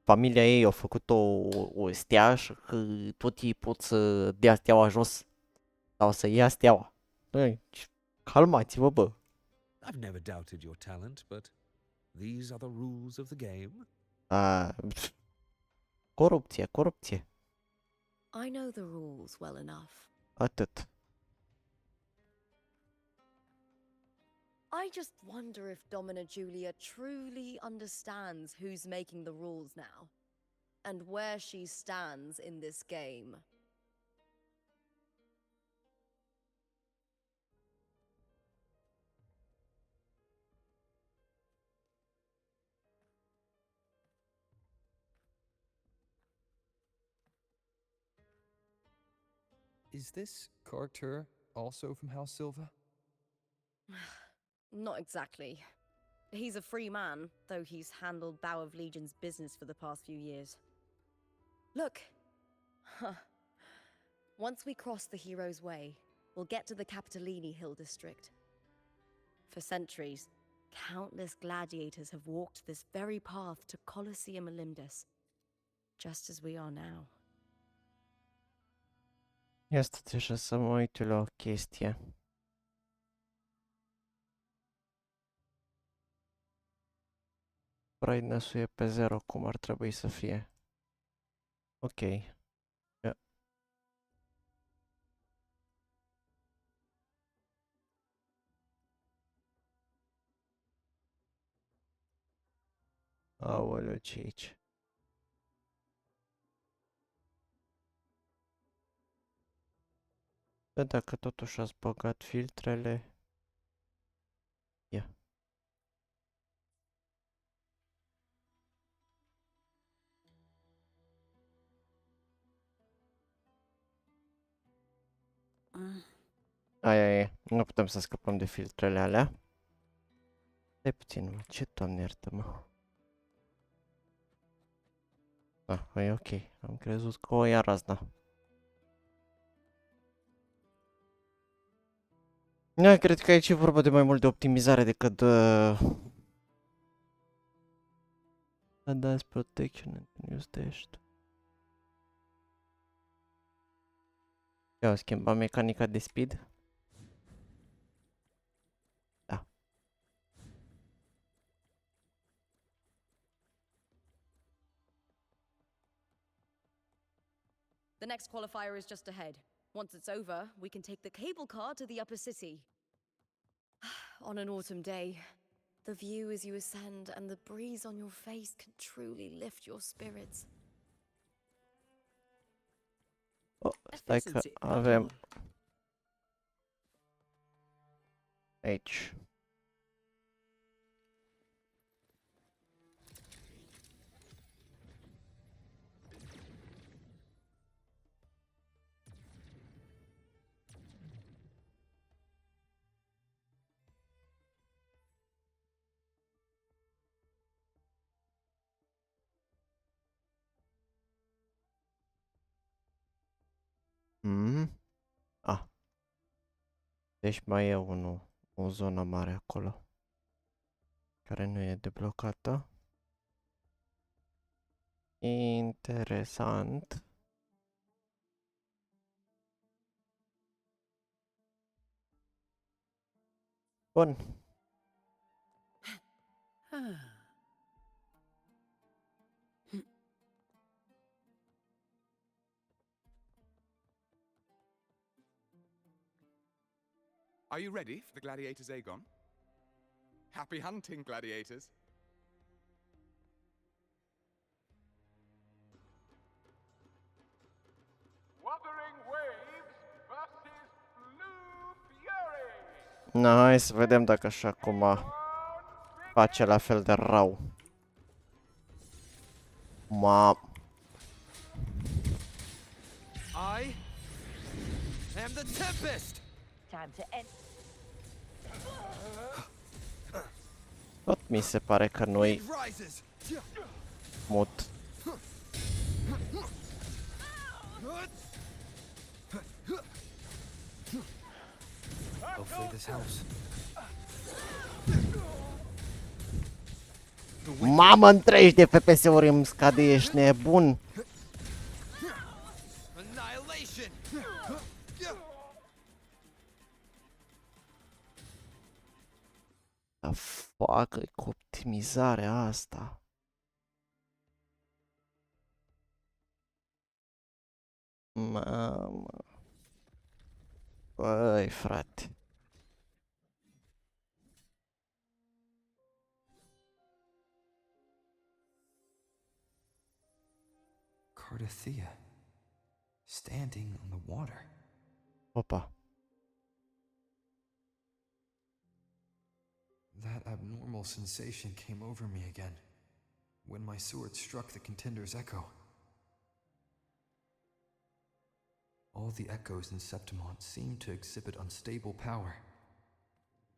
Familia ei a făcut o stea și că tot ei pot să dea steaua jos. Sau să ia steaua. Băi, calmați-vă, bă. I've never doubted your talent, but these are the rules of the game. Corupție, corupție. I know the rules well enough. Atât. I just wonder if Domina Julia truly understands who's making the rules now, and where she stands in this game. Is this character also from House Silva? Not exactly. He's a free man, though he's handled Bow of Legion's business for the past few years. Look! Once we cross the Hero's Way, we'll get to the Capitolini Hill district. For centuries, countless gladiators have walked this very path to Colosseum Olympus, just as we are now. Ia stați așa să mă uit la o chestie. Brightness-ul e pe 0, cum ar trebui să fie. Ok. Yeah. Aoleu, ce aici? Bă, dacă totuși ați băgat filtrele... Ia. Aia e, nu putem să scăpăm de filtrele alea. Stai puțin, mă, ce doamne iartă-mă. E ok, am crezut că o ia razna. Nu, cred că aici e vorba de mai mult de optimizare decât de... Advanced protection and use dash. Ia, schimba mecanica de speed. Da. The next qualifier is just ahead. Once it's over, we can take the cable car to the upper city. On an autumn day, the view as you ascend and the breeze on your face can truly lift your spirits. Oh, stai că avem aici. Ah. Deci mai e o zonă mare acolo. Care nu e deblocată. Interesant. Bun. Are you ready for the gladiators, Aegon? Happy hunting, gladiators. Wuthering Waves versus Blue Fury. Na, hai să vedem dacă așa acum face la fel de rău. I am the Tempest. Time to end. Tot mi se pare că nu-i mut. Hopefully this helps. Mamă, în 30 de FPS-uri îmi scade, ești nebun. Annihilation. Da, facă cu optimizarea asta. Mamă. Băi, frate. Cardothea, standing on the water. Opa. That abnormal sensation came over me again when my sword struck the contender's echo. All the echoes in Septimont seem to exhibit unstable power.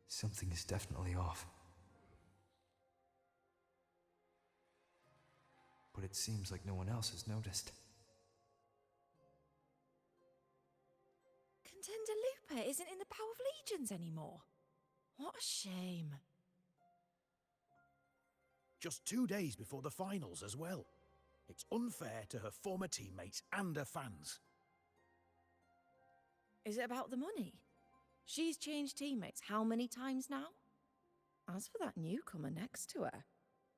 Something is definitely off. But it seems like no one else has noticed. Contender Lupa isn't in the power of legions anymore. What a shame. Just 2 days before the finals as well. It's unfair to her former teammates and her fans. Is it about the money? She's changed teammates how many times now? As for that newcomer next to her...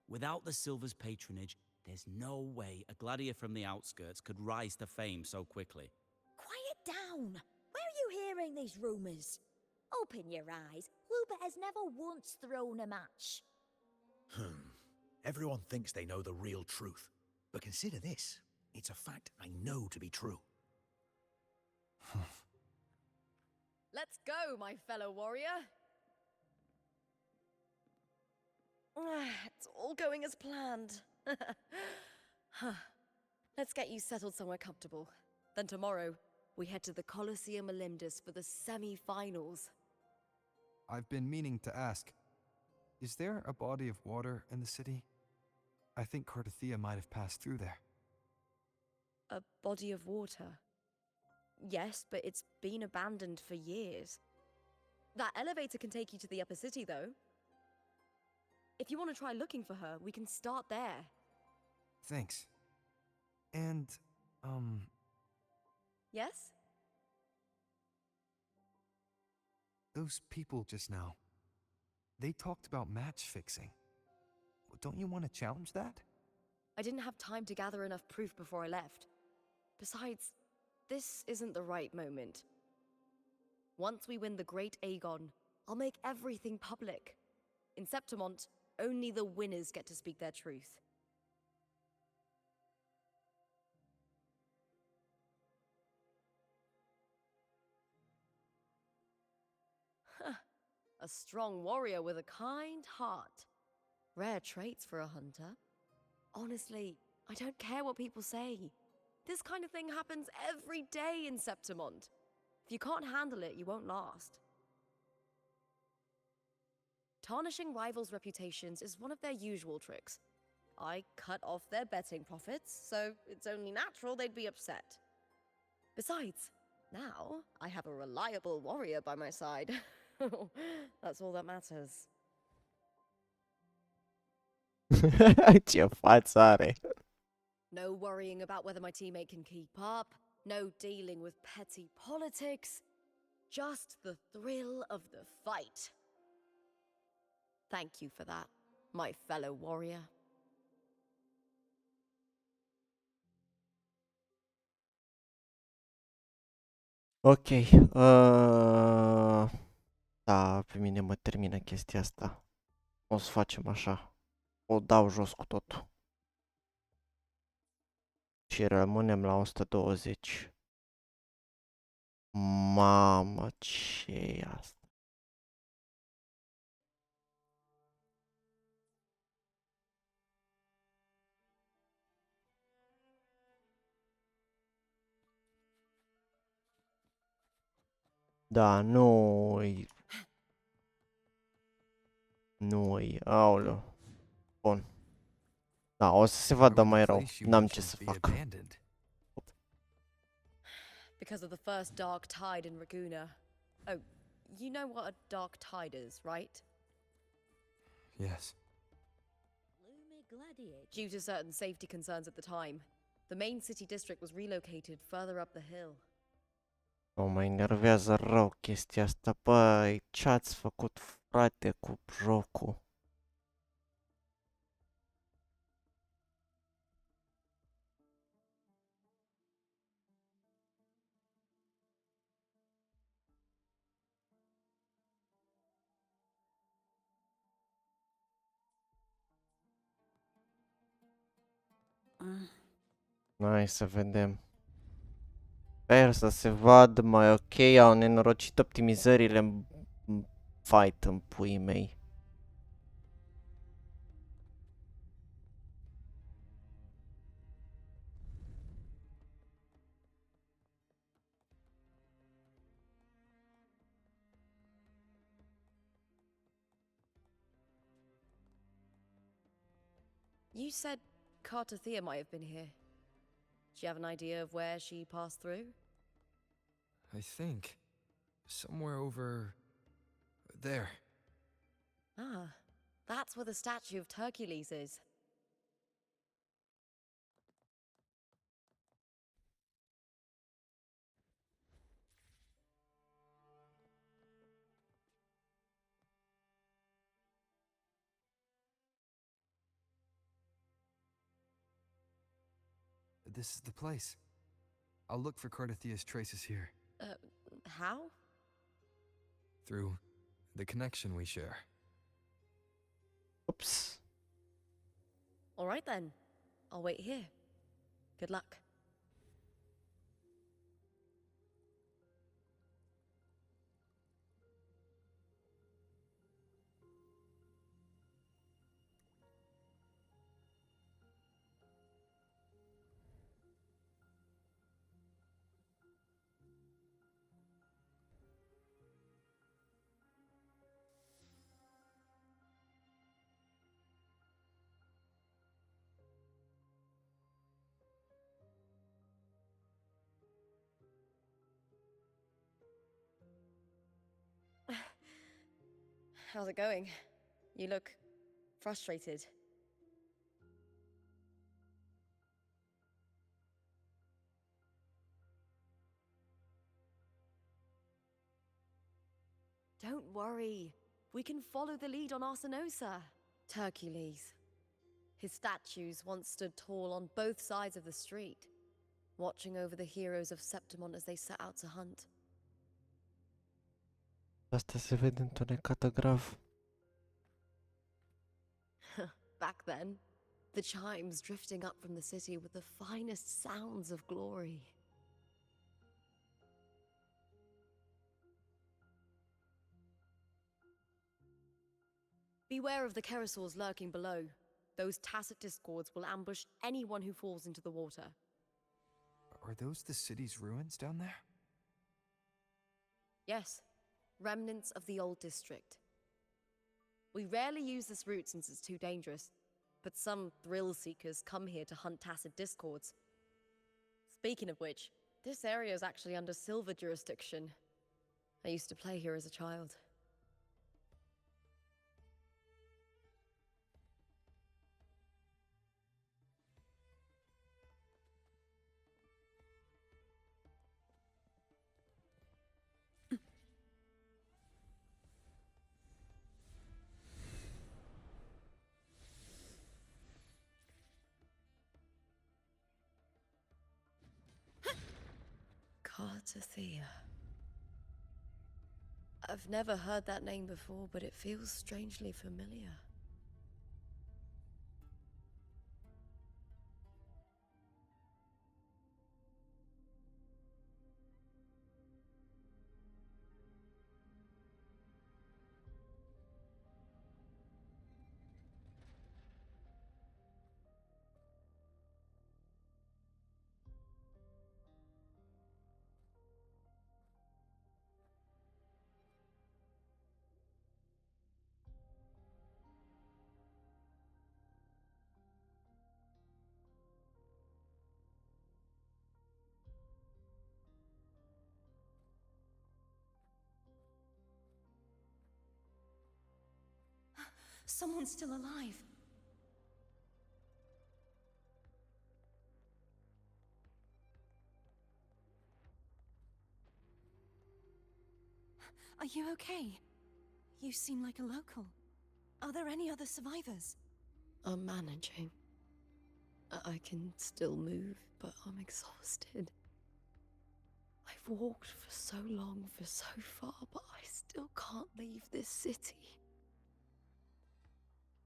Without the Silver's patronage, there's no way a gladiator from the outskirts could rise to fame so quickly. Quiet down! Where are you hearing these rumours? Open your eyes. Lupa has never once thrown a match. Everyone thinks they know the real truth. But consider this. It's a fact I know to be true. Let's go, my fellow warrior. It's all going as planned. Let's get you settled somewhere comfortable. Then tomorrow, we head to the Colosseum Olympus for the semi-finals. I've been meaning to ask, is there a body of water in the city? I think Cardothea might have passed through there. A body of water? Yes, but it's been abandoned for years. That elevator can take you to the upper city, though. If you want to try looking for her, we can start there. Thanks. And, Yes? those people just now, they talked about match fixing. Don't you want to challenge that? I didn't have time to gather enough proof before I left. Besides, this isn't the right moment. Once we win the Great Aegon, I'll make everything public. In Septimont, only the winners get to speak their truth. A strong warrior with a kind heart. Rare traits for a hunter. Honestly, I don't care what people say. This kind of thing happens every day in Septimont. If you can't handle it, you won't last. Tarnishing rivals' reputations is one of their usual tricks. I cut off their betting profits, so it's only natural they'd be upset. Besides, now I have a reliable warrior by my side. That's all that matters. Ce față are. No worrying about whether my teammate can keep up. No dealing with petty politics. Just the thrill of the fight. Thank you for that, my fellow warrior. Ok. Da, pe mine mă termină chestia asta. O să facem așa. O dau jos cu totul. Și rămânem la 120. Mamă, ce e asta? Da, nu-i... Nu-i... Aoleu. Bun. Da, o să se vadă mai rău. N-am ce să fac. Because of the first dark tide in Raguna. Oh, you know what a dark tide is, right? Yes. Due to certain safety concerns at the time, the main city district was relocated further up the hill. Mă enervează rău chestia asta. Băi, ce-ați făcut, frate, cu jocul? Hai să vedem. Sper să se vadă mai ok. Au nenorocit optimizările în fight în puii mei. You said Cartathea might have been here. Do you have an idea of where she passed through? I think. Somewhere over... there. Ah, that's where the statue of Hercules is. This is the place. I'll look for Cartathea's traces here. How? Through the connection we share. Oops. All right then. I'll wait here. Good luck. How's it going? You look frustrated. Don't worry. We can follow the lead on Arsinosa. Hercules. His statues once stood tall on both sides of the street. watching over the heroes of Septimont as they set out to hunt. Asta se vede întunecată grav. Back then, the chimes drifting up from the city were the finest sounds of glory. Beware of the Keresaurs lurking below. Those tacit discords will ambush anyone who falls into the water. Are those the city's ruins down there? Yes, remnants of the old district. We rarely use this route since it's too dangerous, but some thrill-seekers come here to hunt tacit discords. Speaking of which, this area is actually under Silver jurisdiction. I used to play here as a child. Cartathea. I've never heard that name before, but it feels strangely familiar. Someone's still alive. Are you okay? You seem like a local. Are there any other survivors? I'm managing. I can still move, but I'm exhausted. I've walked for so long, for so far, but I still can't leave this city.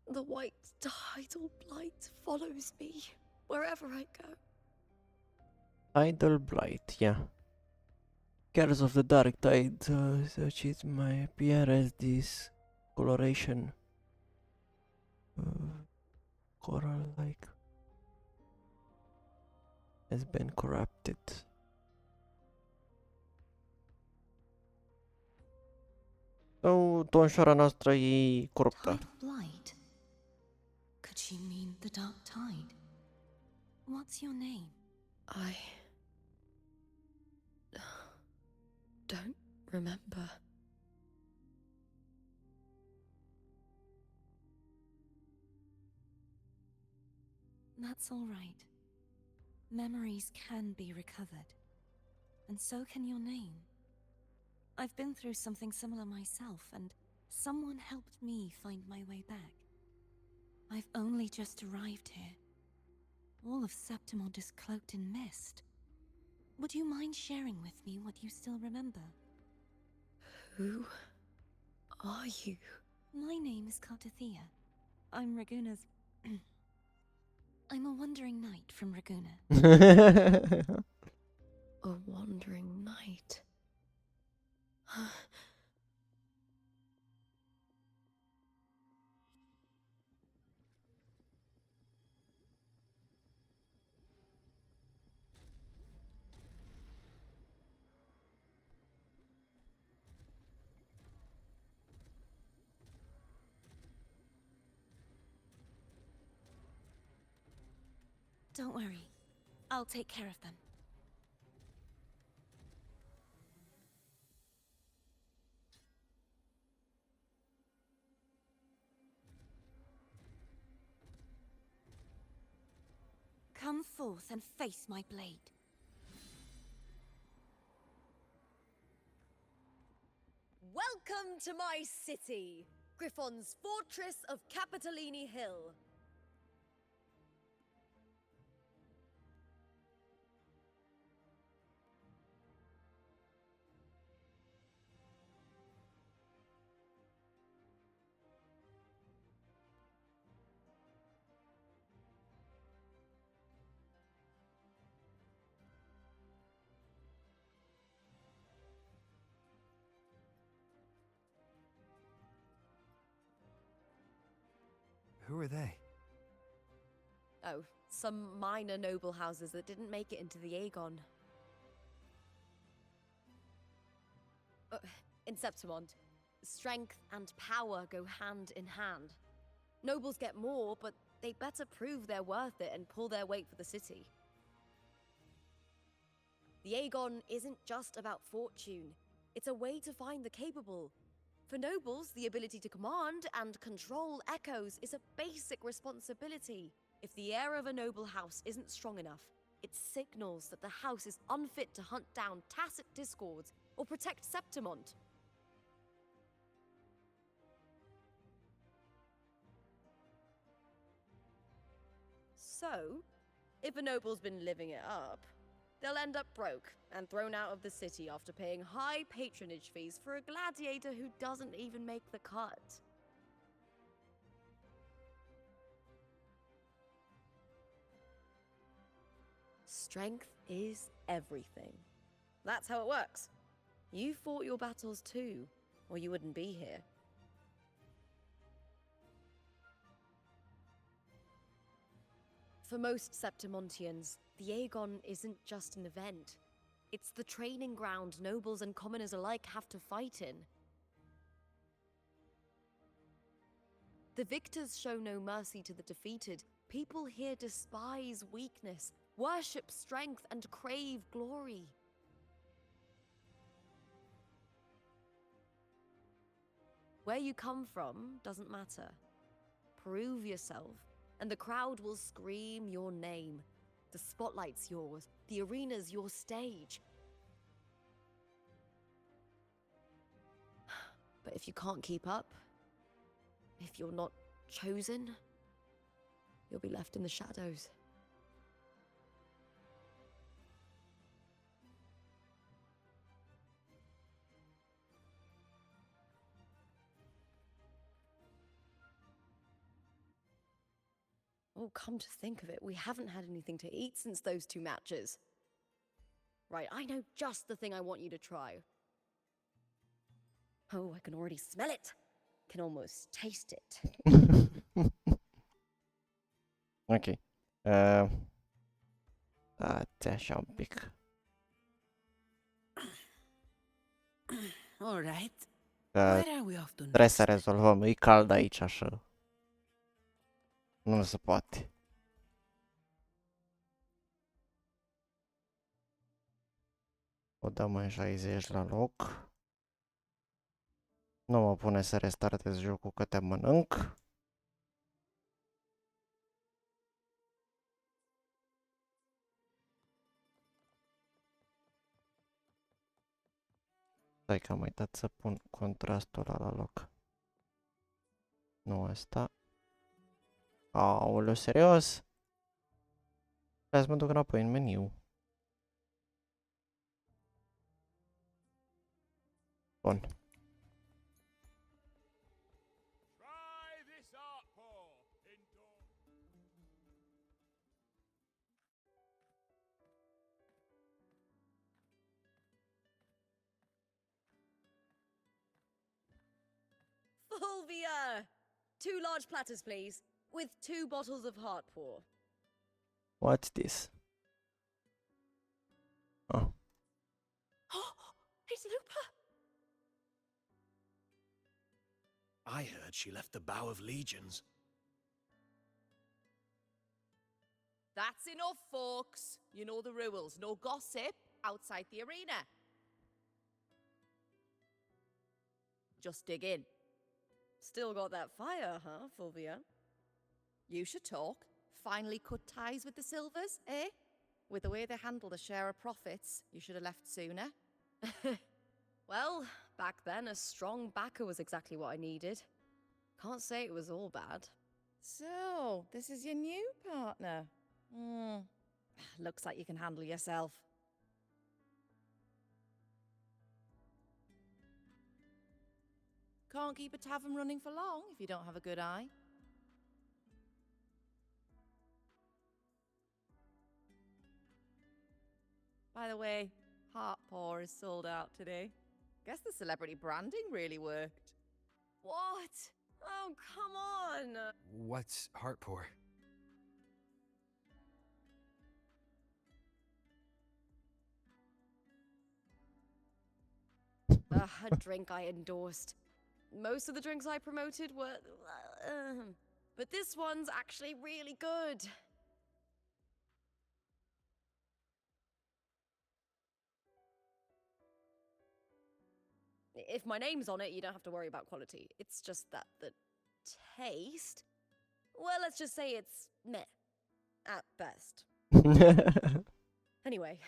The white tidal blight follows me wherever I go. Tidal blight, yeah. Cares of the dark tide, such is my appear as this coloration. Coral-like. Has been corrupted. So, tonșoara noastră e coruptă. Tidal blight? Could she mean the dark tide? What's your name? I don't remember. That's all right. Memories can be recovered. And so can your name. I've been through something similar myself, and someone helped me find my way back. I've only just arrived here. All of Septimont is cloaked in mist. Would you mind sharing with me what you still remember? Who are you? My name is Cartathea. I'm Raguna's... I'm a wandering knight from Raguna. A wandering knight. Don't worry. I'll take care of them. Come forth and face my blade. Welcome to my city, Griffon's fortress of Capitolini Hill. Who are they? Oh, some minor noble houses that didn't make it into the Aegon. In Septimont, strength and power go hand in hand. Nobles get more, but they better prove they're worth it and pull their weight for the city. The Aegon isn't just about fortune. It's a way to find the capable. For nobles, the ability to command and control echoes is a basic responsibility. If the heir of a noble house isn't strong enough, it signals that the house is unfit to hunt down tacit discords or protect Septimont. So, if a noble's been living it up, they'll end up broke and thrown out of the city after paying high patronage fees for a gladiator who doesn't even make the cut. Strength is everything. That's how it works. You fought your battles too, or you wouldn't be here. For most Septimontians, the Aegon isn't just an event. It's the training ground nobles and commoners alike have to fight in. The victors show no mercy to the defeated. People here despise weakness, worship strength, and crave glory. Where you come from doesn't matter. Prove yourself, and the crowd will scream your name. The spotlight's yours, the arena's your stage. But if you can't keep up, if you're not chosen, you'll be left in the shadows. Oh, come to think of it, we haven't had anything to eat since those 2 matches. Right, I know just the thing I want you to try. Oh, I can already smell it. Can almost taste it. Ok. Stați așa un pic. All right. Că Where are we off to trebuie next? să rezolvăm. E cald aici așa. Nu se poate. O dăm în 60 la loc. Nu mă pune să restartez jocul că te mănânc. Stai că am uitat să pun contrastul ăla la loc. Nu ăsta. Aoleu, serios? Trebuie să mă duc înapoi în meniu. Bun. Fulvia! 2 large platters, please, with 2 bottles of heart pour. What's this? Oh. It's Lupa! I heard she left the Bow of Legions. That's enough, folks. You know the rules. No gossip outside the arena. Just dig in. Still got that fire, huh, Fulvia? You should talk. Finally cut ties with the Silvers, eh? With the way they handle the share of profits, you should have left sooner. Well, back then, a strong backer was exactly what I needed. Can't say it was all bad. So, this is your new partner. Looks like you can handle yourself. Can't keep a tavern running for long if you don't have a good eye. By the way, heart pour is sold out today. Guess the celebrity branding really worked. What? Oh, come on! What's heart pour? A drink I endorsed. Most of the drinks I promoted were... but this one's actually really good. If my name's on it, you don't have to worry about quality. It's just that the taste... Well, let's just say it's meh. At best. Anyway,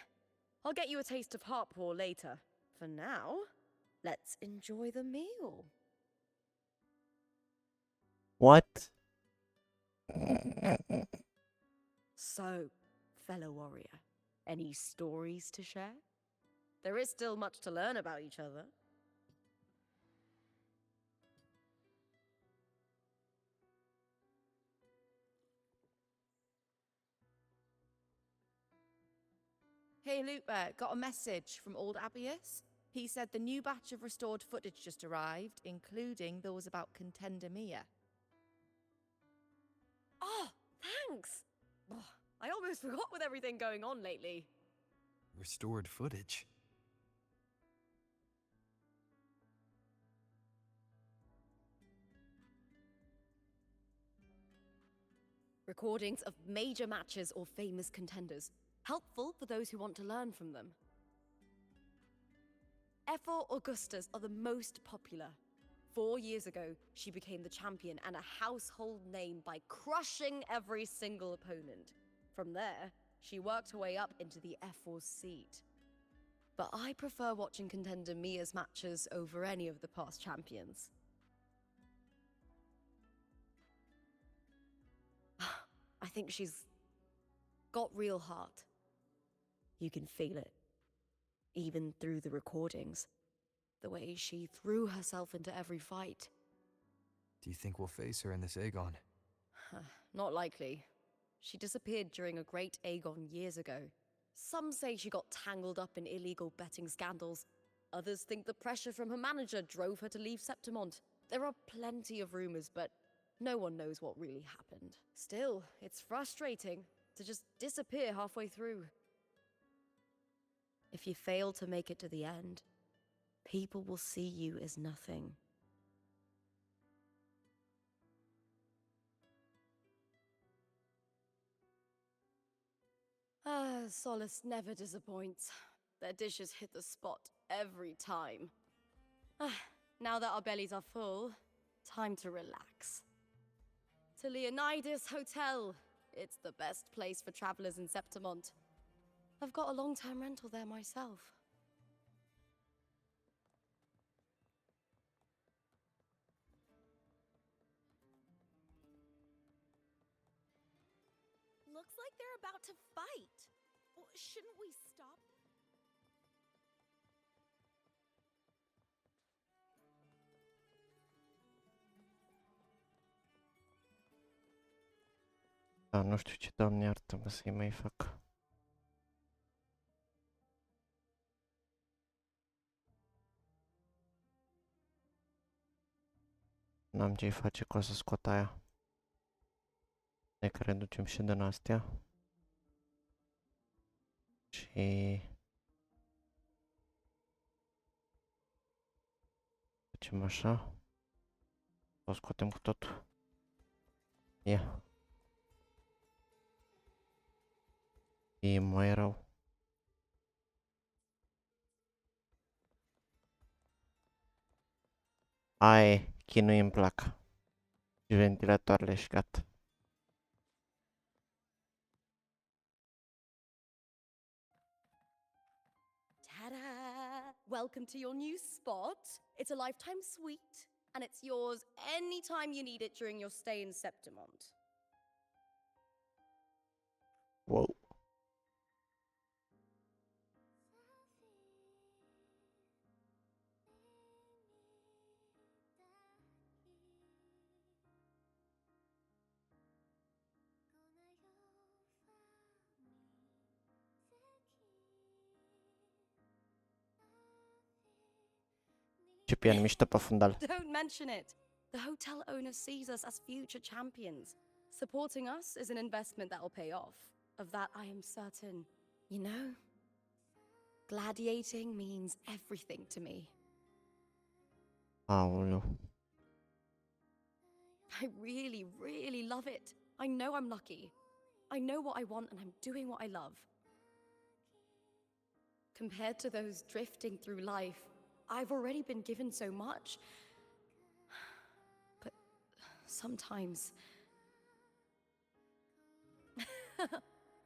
I'll get you a taste of heart pour later. For now, let's enjoy the meal. What? So, fellow warrior, any stories to share? There is still much to learn about each other. Hey, Lupa, got a message from old Abius. He said the new batch of restored footage just arrived, including those about contender Mia. Oh, thanks! Oh, I almost forgot with everything going on lately. Restored footage. Recordings of major matches or famous contenders. Helpful for those who want to learn from them. F4 Augustas are the most popular. 4 years ago, she became the champion and a household name by crushing every single opponent. From there, she worked her way up into the F4 seat. But I prefer watching contender Mia's matches over any of the past champions. I think she's got real heart. You can feel it, even through the recordings. The way she threw herself into every fight. Do you think we'll face her in this Aegon? Not likely. She disappeared during a great Aegon years ago. Some say she got tangled up in illegal betting scandals. Others think the pressure from her manager drove her to leave Septimont. There are plenty of rumors, but no one knows what really happened. Still, it's frustrating to just disappear halfway through. If you fail to make it to the end, people will see you as nothing. Solace never disappoints. Their dishes hit the spot every time. Now that our bellies are full, time to relax. To Leonidas Hotel. It's the best place for travelers in Septimont. I've got a long-term rental there myself. Looks like they're about to fight. Shouldn't we stop? Da, nu știu ce, Doamne iartă-mă, să-i mai fac. N-am ce-i face cu o să scot aia. De că reducem și din astea. Și... facem așa. O scoatem cu totul. Ia. E mai rău. Aia e, chinui în placa. Și ventilatoarele și gata. Ta-da! Welcome to your new spot. It's a lifetime suite, and it's yours anytime you need it during your stay in Septimont. Wow. Ce pian mișto pe fundal. Don't mention it. The hotel owner sees us as future champions. Supporting us is an investment that will pay off. Of that, I am certain. You know, gladiating means everything to me. Aoleu. I really, really love it. I know I'm lucky. I know what I want and I'm doing what I love. Compared to those drifting through life, I've already been given so much. But sometimes...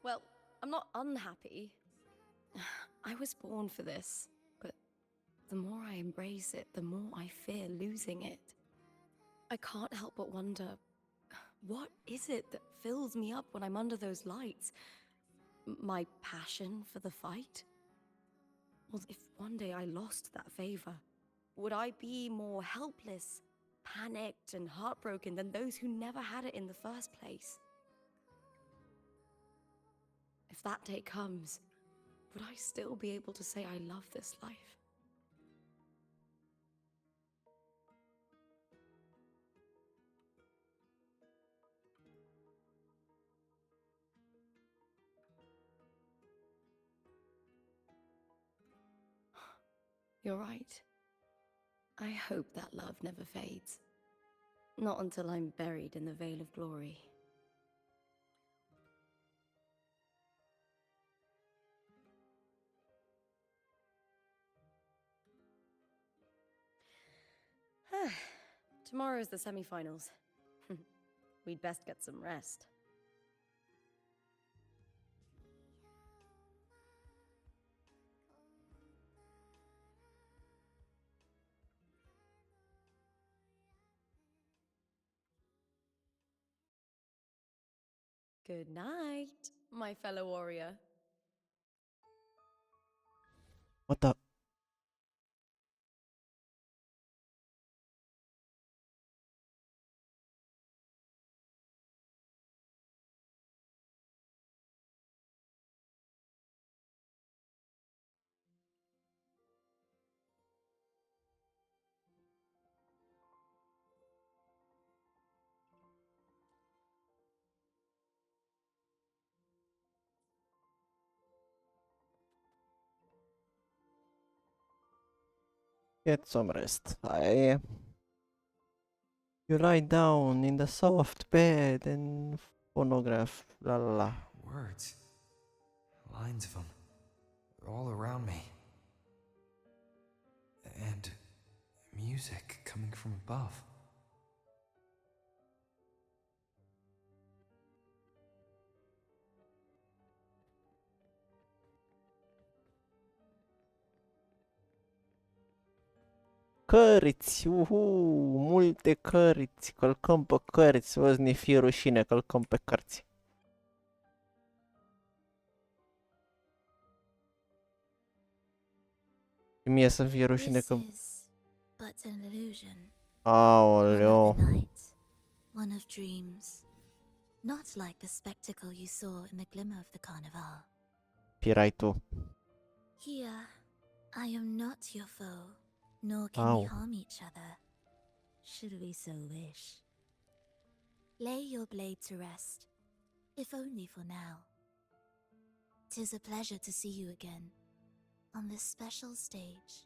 Well, I'm not unhappy. I was born for this, but the more I embrace it, the more I fear losing it. I can't help but wonder, what is it that fills me up when I'm under those lights? My passion for the fight? Well, if one day I lost that favor, would I be more helpless, panicked, and heartbroken than those who never had it in the first place? If that day comes, would I still be able to say I love this life? You're right. I hope that love never fades. Not until I'm buried in the veil of glory. Tomorrow's the semi-finals. We'd best get some rest. Good night, my fellow warrior. What the? Get some rest. You lie down in the soft bed and phonograph. La la la. Words. Lines of them. They're all around me. And music coming from above. Cărți, multe cărți, călcăm pe cărți, vă ne fie rușine, călcăm pe cărți. Și mie să fie rușine că... But an illusion. Aoleo. One of dreams. Not like the spectacle you saw in the glimmer of the carnival. Pirai tu. Here, I am not your foe, nor can we harm each other, should we so wish. Lay your blade to rest, if only for now. 'Tis a pleasure to see you again, on this special stage.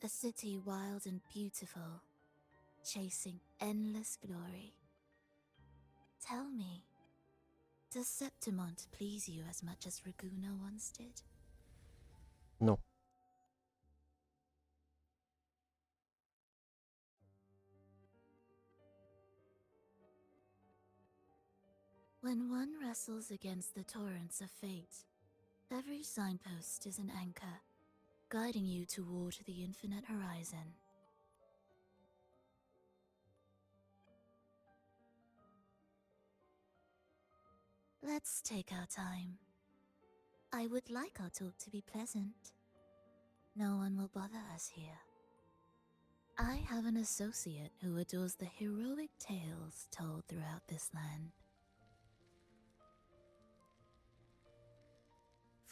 A city wild and beautiful, chasing endless glory. Tell me, does Septimont please you as much as Raguna once did? Nu. When one wrestles against the torrents of fate, every signpost is an anchor, guiding you toward the infinite horizon. Let's take our time. I would like our talk to be pleasant. No one will bother us here. I have an associate who adores the heroic tales told throughout this land.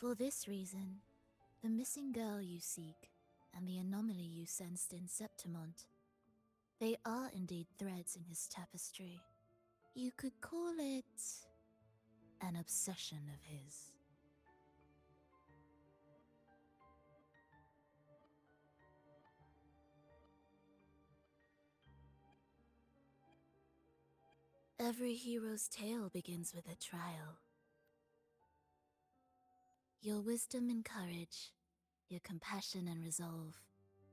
For this reason, the missing girl you seek and the anomaly you sensed in Septimont They are indeed threads in his tapestry. You could call it an obsession of his. Every hero's tale begins with a trial. Your wisdom and courage, your compassion and resolve,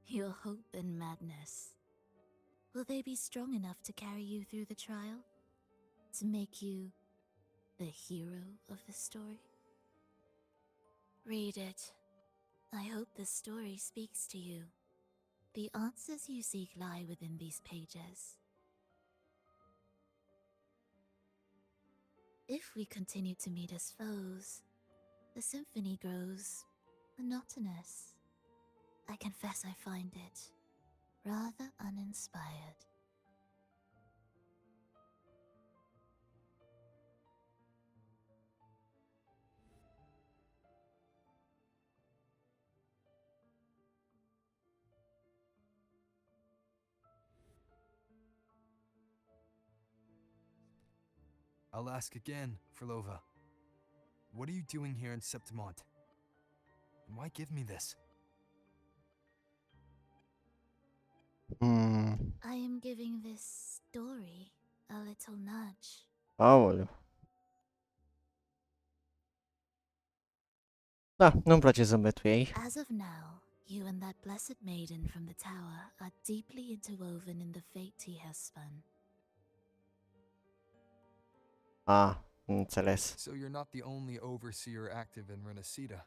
your hope and madness. Will they be strong enough to carry you through the trial? To make you the hero of the story? Read it. I hope the story speaks to you. The answers you seek lie within these pages. If we continue to meet as foes, the symphony grows monotonous. I confess I find it rather uninspired. I'll ask again, Frolova. What are you doing here in Septimont? And why give me this? I am giving this story a little nudge. Aoleu. Da, nu-mi place zâmbetul ei. As of now, you and that blessed maiden from the tower are deeply interwoven in the fate he has spun. Ah, înțeles. So you're not the only overseer active in Renacita.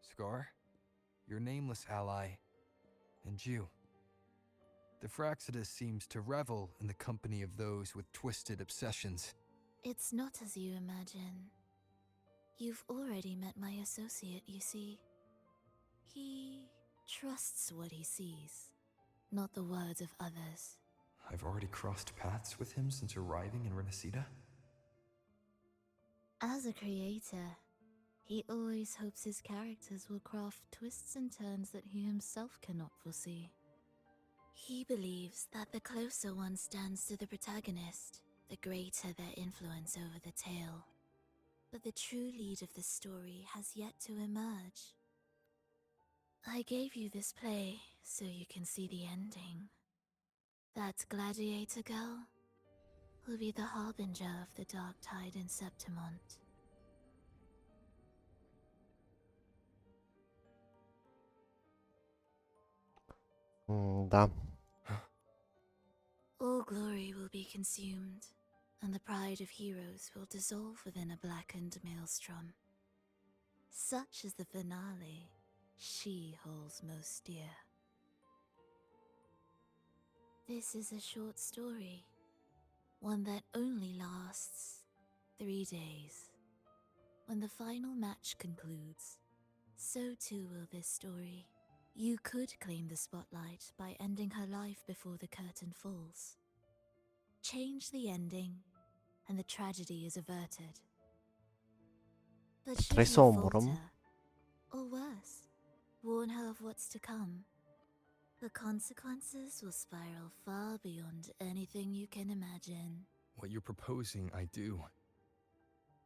Scar, your nameless ally, and you. The Fraxidus seems to revel in the company of those with twisted obsessions. It's not as you imagine. You've already met my associate, you see. He trusts what he sees, not the words of others. I've already crossed paths with him since arriving in Renacita? As a creator, he always hopes his characters will craft twists and turns that he himself cannot foresee. He believes that the closer one stands to the protagonist, the greater their influence over the tale. But the true lead of the story has yet to emerge. I gave you this play so you can see the ending. That gladiator girl will be the harbinger of the dark tide in Septimont. Da. All glory will be consumed, and the pride of heroes will dissolve within a blackened maelstrom. Such is the finale she holds most dear. This is a short story, one that only lasts 3 days. When the final match concludes, so too will this story. You could claim the spotlight by ending her life before the curtain falls. Change the ending, and the tragedy is averted. But should Trebuie să you o omorâm. falter, or worse, warn her of what's to come, the consequences will spiral far beyond anything you can imagine. What you're proposing, I do.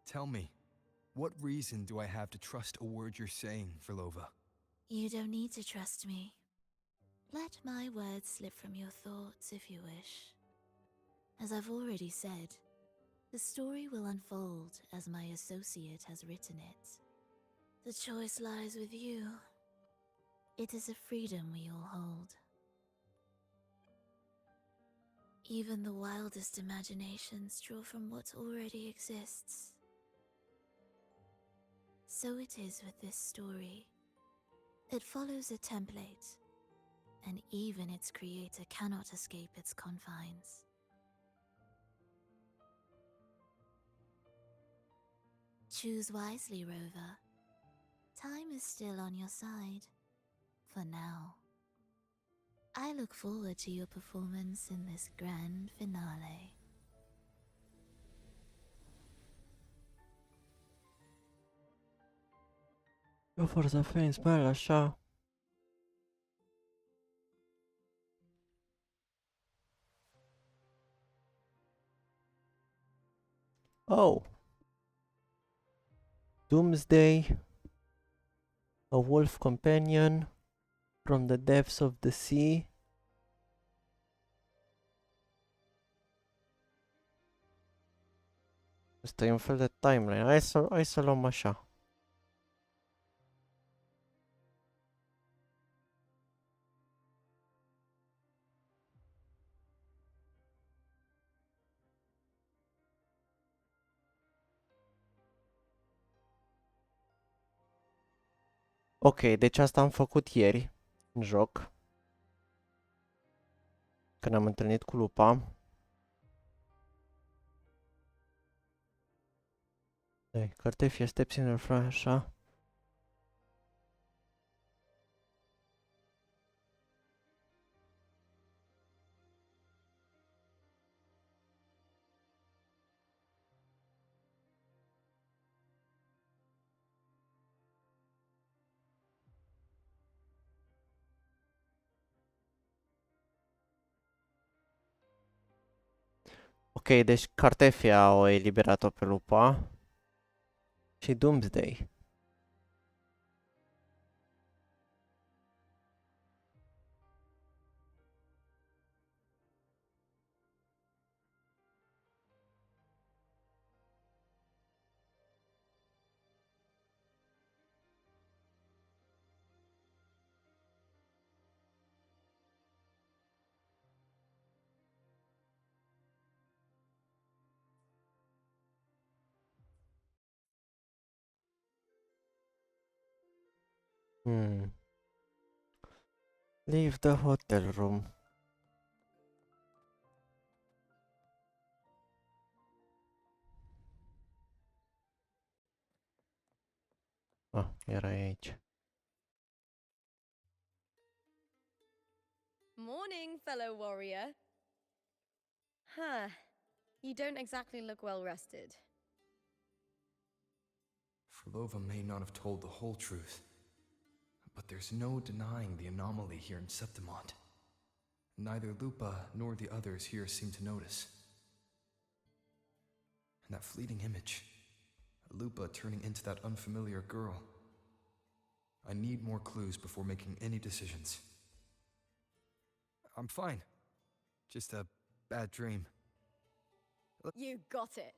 Tell me, what reason do I have to trust a word you're saying, Frolova? You don't need to trust me. Let my words slip from your thoughts if you wish. As I've already said, the story will unfold as my associate has written it. The choice lies with you. It is a freedom we all hold. Even the wildest imaginations draw from what already exists. So it is with this story. It follows a template, and even its creator cannot escape its confines. Choose wisely, Rover. Time is still on your side, for now. I look forward to your performance in this grand finale. O forță fain, smile așa. Oh. Doomsday. A wolf companion from the depths of the sea. Ăsta e un fel de timeline. Hai să luăm așa. Ok, deci asta am făcut ieri în joc. Când am întâlnit cu lupa. Cartefia steps in her front, așa. Ok, deci Cartefia o eliberat-o pe lupa. Și Doomsday. Leave the hotel room. Ah, era aici. Morning, fellow warrior. Huh. You don't exactly look well rested. Frolova may not have told the whole truth, but there's no denying the anomaly here in Septimont. Neither Lupa nor the others here seem to notice. And that fleeting image, Lupa turning into that unfamiliar girl. I need more clues before making any decisions. I'm fine. Just a bad dream. You got it.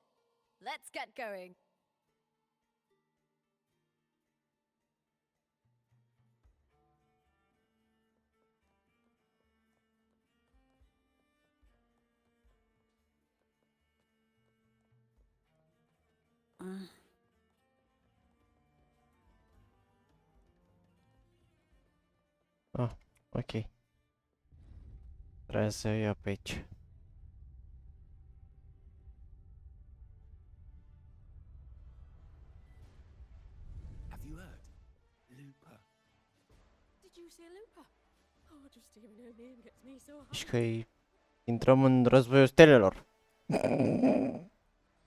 Let's get going. Ah, ok. Trebuie să ia pe aici. Have you heard? Lupa. Did you say Lupa? Oh, just hearing her name gets me so happy. Deci că intrăm în războiul stelelor.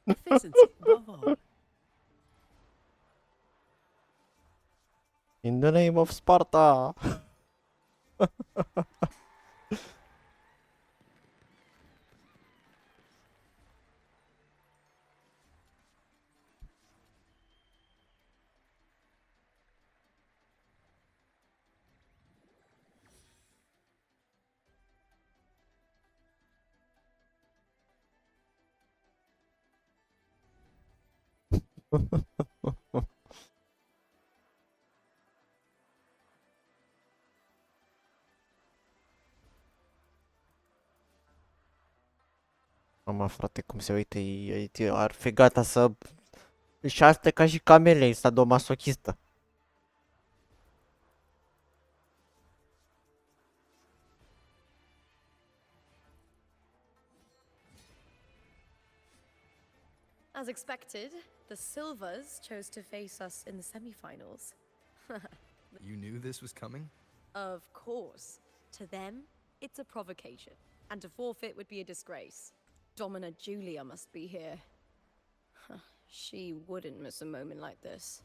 Efficiency above all. In the name of Sparta! Mama, frate, cum se uită, ar fi gata să își aste ca și camelei, sadomasochistă. As expected, the Silvers chose to face us in the semi-finals. You knew this was coming? Of course. To them, it's a provocation. And to forfeit would be a disgrace. Domina Julia must be here. She wouldn't miss a moment like this.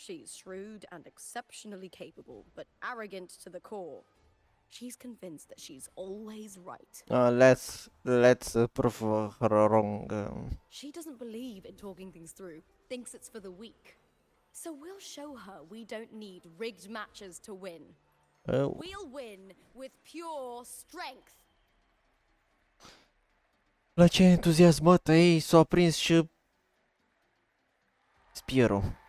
She's shrewd and exceptionally capable, but arrogant to the core. She's convinced that she's always right. Let's prove her wrong. She doesn't believe in talking things through, thinks it's for the weak. So we'll show her we don't need rigged matches to win. We'll win with pure strength. La ce entuziasmată ei s-a prins și Spierul.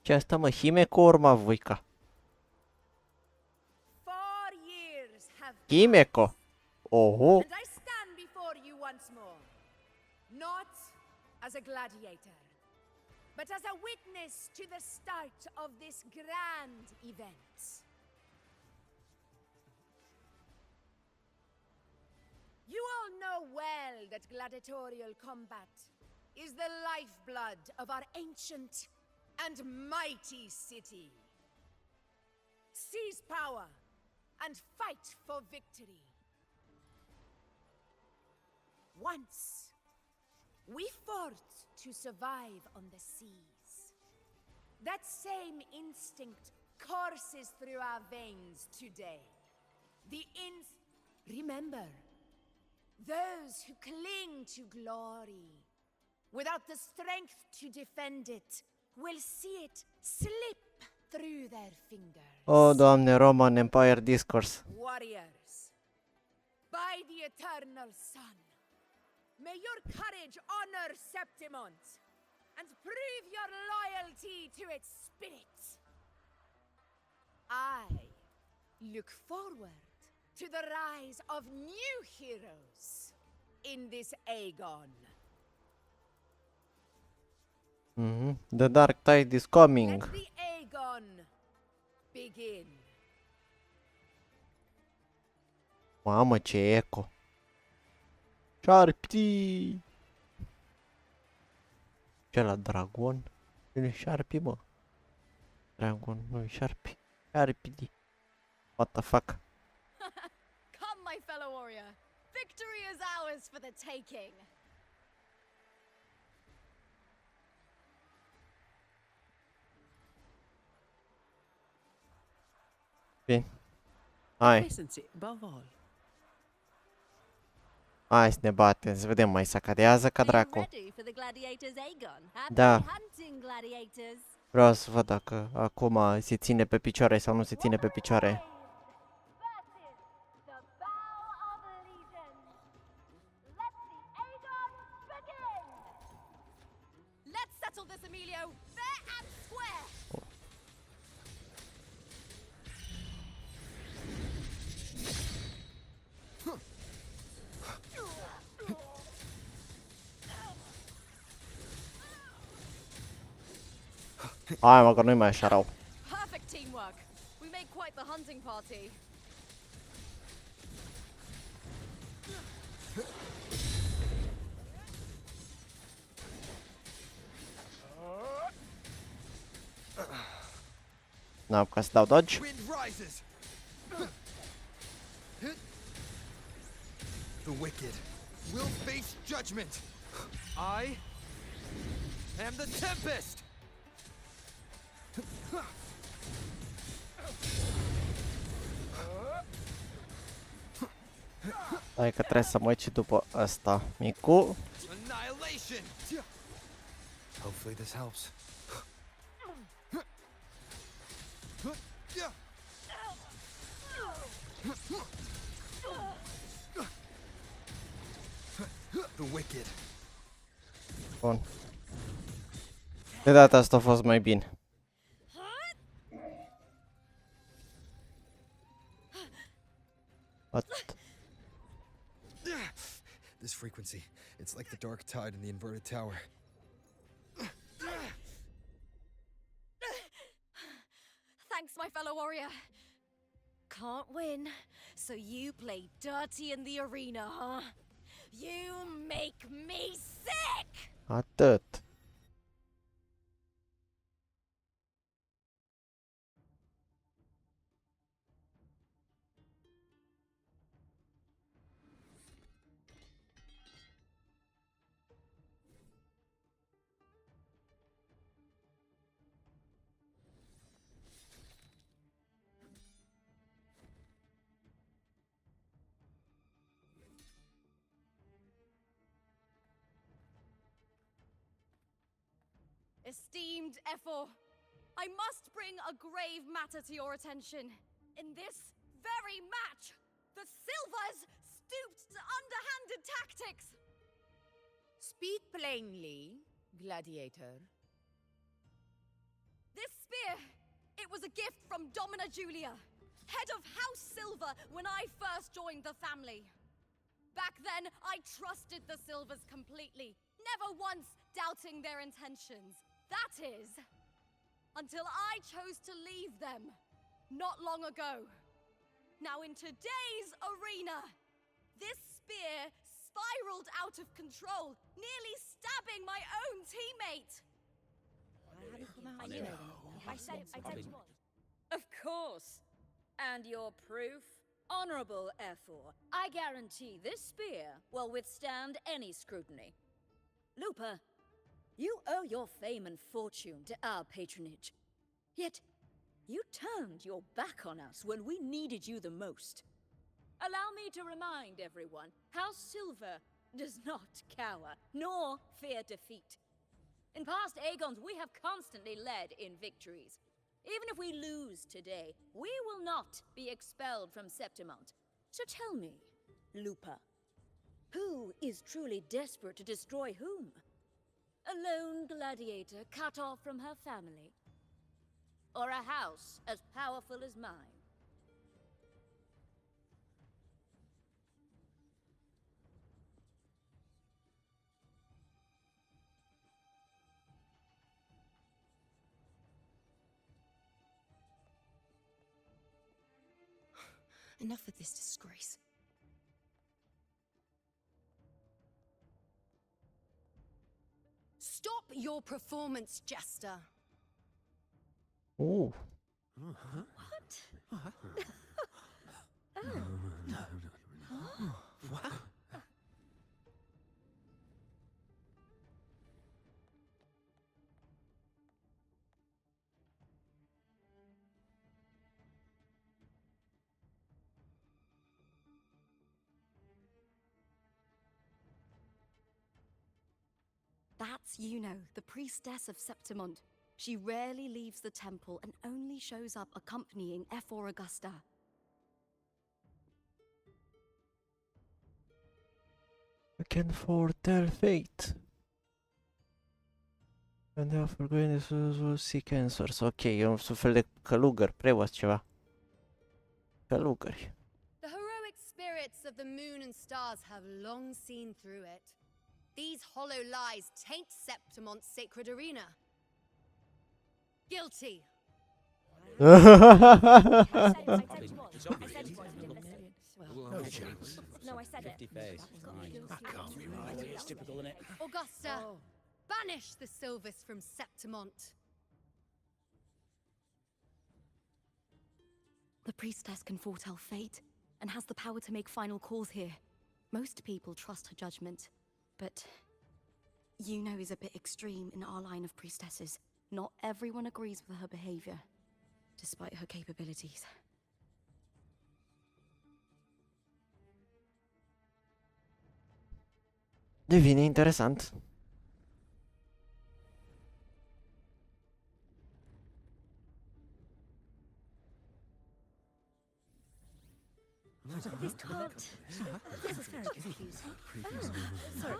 Ce asta, mă, Hime cu urma voica? Himeko. Oho. And I stand before you once more, not as a gladiator, but as a witness to the start of this grand event. You all know well that gladiatorial combat is the lifeblood of our ancient and mighty city. Seize power and fight for victory. Once, we fought to survive on the seas. That same instinct courses through our veins today. Remember, those who cling to glory, without the strength to defend it, will see it slip through their fingers. Oh, Doamne, Roman Empire Discourse. Warriors, by the eternal sun, may your courage honor Septimont and prove your loyalty to its spirit. I look forward to the rise of new heroes in this Aegon. The dark tide is coming. Let the Aegon begin. Mamă, ce eco. Șarpi! Ce la dragon? Nu-i șarpi, mă. Dragon, nu-i șarpi. Șarpi. What the fuck? Come, my fellow warrior. Victory is ours for the taking. Bine. Hai. Hai să ne batem, să vedem, mai sacadează ca dracu. Da. Vreau să văd dacă acum se ține pe picioare sau nu se ține pe picioare. Hai, mă, că nu-i mai așa rău. Perfect teamwork. We make quite the hunting party. N-am ca să dau dodge. The wicked will face judgment. I am the Tempest. Hai că trebuie să mă uit și după ăsta micu. Annihilation. Hopefully this helps. The wicked. Bun. De data asta a fost mai bine. What? This frequency, it's like the dark tide in the inverted tower. Thanks, my fellow warrior. Can't win, so you play dirty in the arena, huh? You make me sick! Atât. Esteemed Ephor, I must bring a grave matter to your attention. In this very match, the Silvers stooped to underhanded tactics. Speak plainly, gladiator. This spear, it was a gift from Domina Julia, head of House Silver when I first joined the family. Back then, I trusted the Silvers completely, never once doubting their intentions. That is, until I chose to leave them, not long ago. Now in today's arena, this spear spiraled out of control, nearly stabbing my own teammate. I said it was. Of course. And your proof? Honorable Ephor, I guarantee this spear will withstand any scrutiny. Lupa, you owe your fame and fortune to our patronage. Yet, you turned your back on us when we needed you the most. Allow me to remind everyone, House Silver does not cower, nor fear defeat. In past Aegons, we have constantly led in victories. Even if we lose today, we will not be expelled from Septimont. So tell me, Lupa, who is truly desperate to destroy whom? A lone gladiator cut off from her family? Or a house as powerful as mine? Enough of this disgrace. Stop your performance, Jester. Oh. What? What? That's Yuno, the priestess of Septimont. She rarely leaves the temple and only shows up accompanying Ephor Augusta. I can foretell fate. And they are going to seek answers. Ok, e un fel de călugăr, preoți ceva. Călugări. The heroic spirits of the moon and stars have long seen through it. These hollow lies taint Septimont's sacred arena. Guilty. No, I said it. 50 face. It's typical, isn't it? Augusta, banish the Silvers from Septimont. The priestess can foretell fate and has the power to make final calls here. Most people trust her judgment, but Yuno is a bit extreme in our line of priestesses. Not everyone agrees with her behavior, despite her capabilities. Devine interesant. This can't. This is very confusing. Sorry.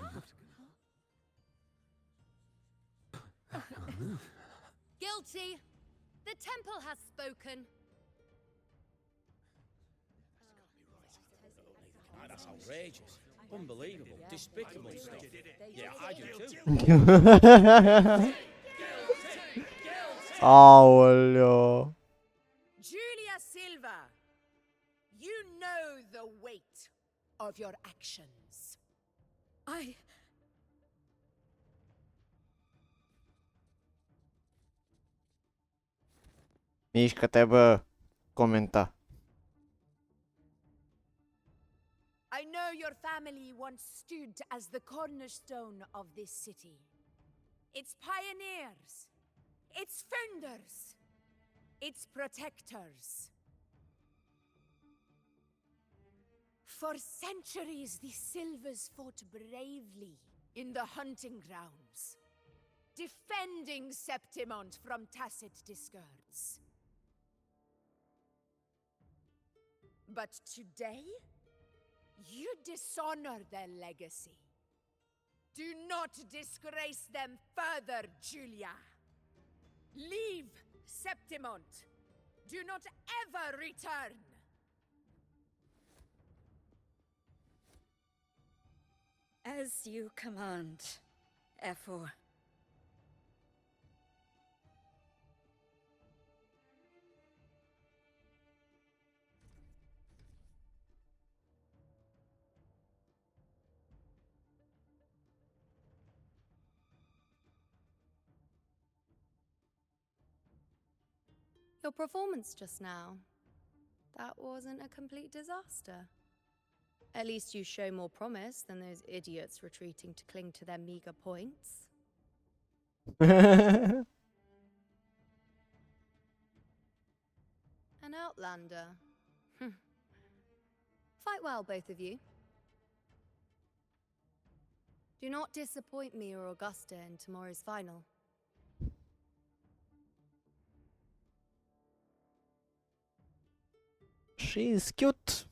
Guilty. The temple has spoken. That's outrageous. Unbelievable. Despicable stuff. Yeah, I do too. Aoleo. Julia Silva, you know the weight of your actions. I... Mișcă-te, bă! Comenta. I know your family once stood as the cornerstone of this city. Its pioneers, its founders, its protectors. For centuries, the Silvers fought bravely in the hunting grounds, defending Septimont from tacit discards. But today, you dishonor their legacy. Do not disgrace them further, Julia. Leave Septimont. Do not ever return. As you command, F4. Your performance just now. That wasn't a complete disaster. At least you show more promise than those idiots retreating to cling to their meager points. An outlander. Fight well, both of you. Do not disappoint me or Augusta in tomorrow's final. She's cute.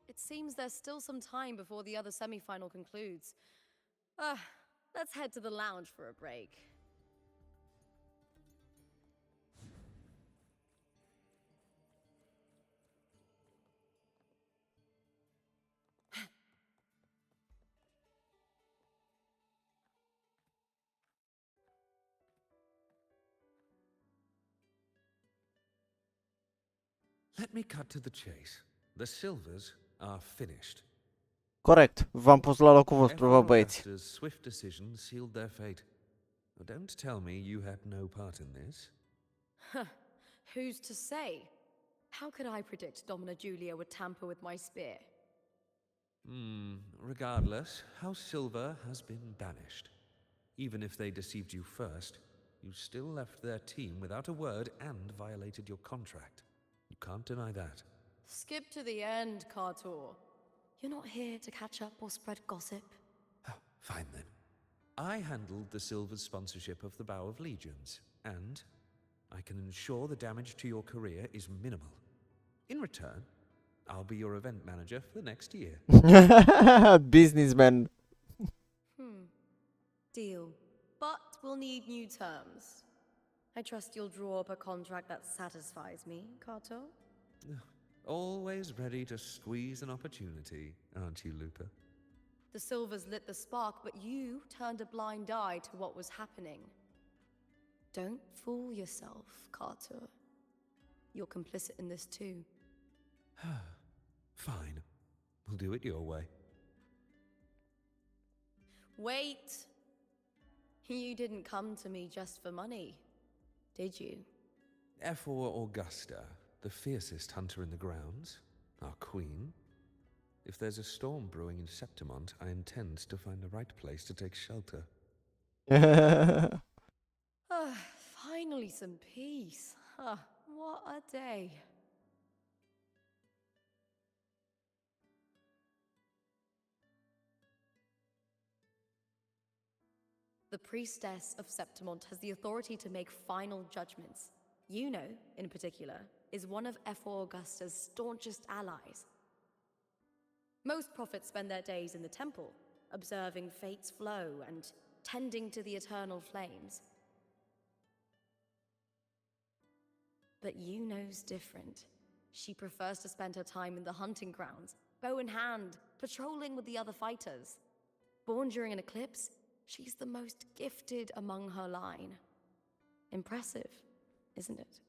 It seems there's still some time before the other semi-final concludes. Let's head to the lounge for a break. Let me cut to the chase. The Silvers are finished. Corect. V-am pus la locul vostru, vă băieți. Augusta's swift decision sealed their fate. Don't tell me you had no part in this. Who's to say? How could I predict Domina Julia would tamper with my spear? Regardless, House Silver has been banished. Even if they deceived you first, you still left their team without a word and violated your contract. You can't deny that. Skip to the end, Cartor. You're not here to catch up or spread gossip. Fine then. I handled the Silver's sponsorship of the Bow of Legions, and I can ensure the damage to your career is minimal. In return, I'll be your event manager for the next year. Businessman. Deal. But we'll need new terms. I trust you'll draw up a contract that satisfies me, Carto? Always ready to squeeze an opportunity, aren't you, Lupa? The Silvers lit the spark, but you turned a blind eye to what was happening. Don't fool yourself, Carter. You're complicit in this too. Fine. We'll do it your way. Wait! You didn't come to me just for money, did you? F4 Augusta, the fiercest hunter in the grounds, our queen. If there's a storm brewing in Septimont, I intend to find the right place to take shelter. Finally some peace. What a day. The priestess of Septimont has the authority to make final judgments. Juno, in particular, is one of F4 Augusta's staunchest allies. Most prophets spend their days in the temple, observing fate's flow and tending to the eternal flames. But Juno's different. She prefers to spend her time in the hunting grounds, bow in hand, patrolling with the other fighters. Born during an eclipse, she's the most gifted among her line. Impressive, isn't it?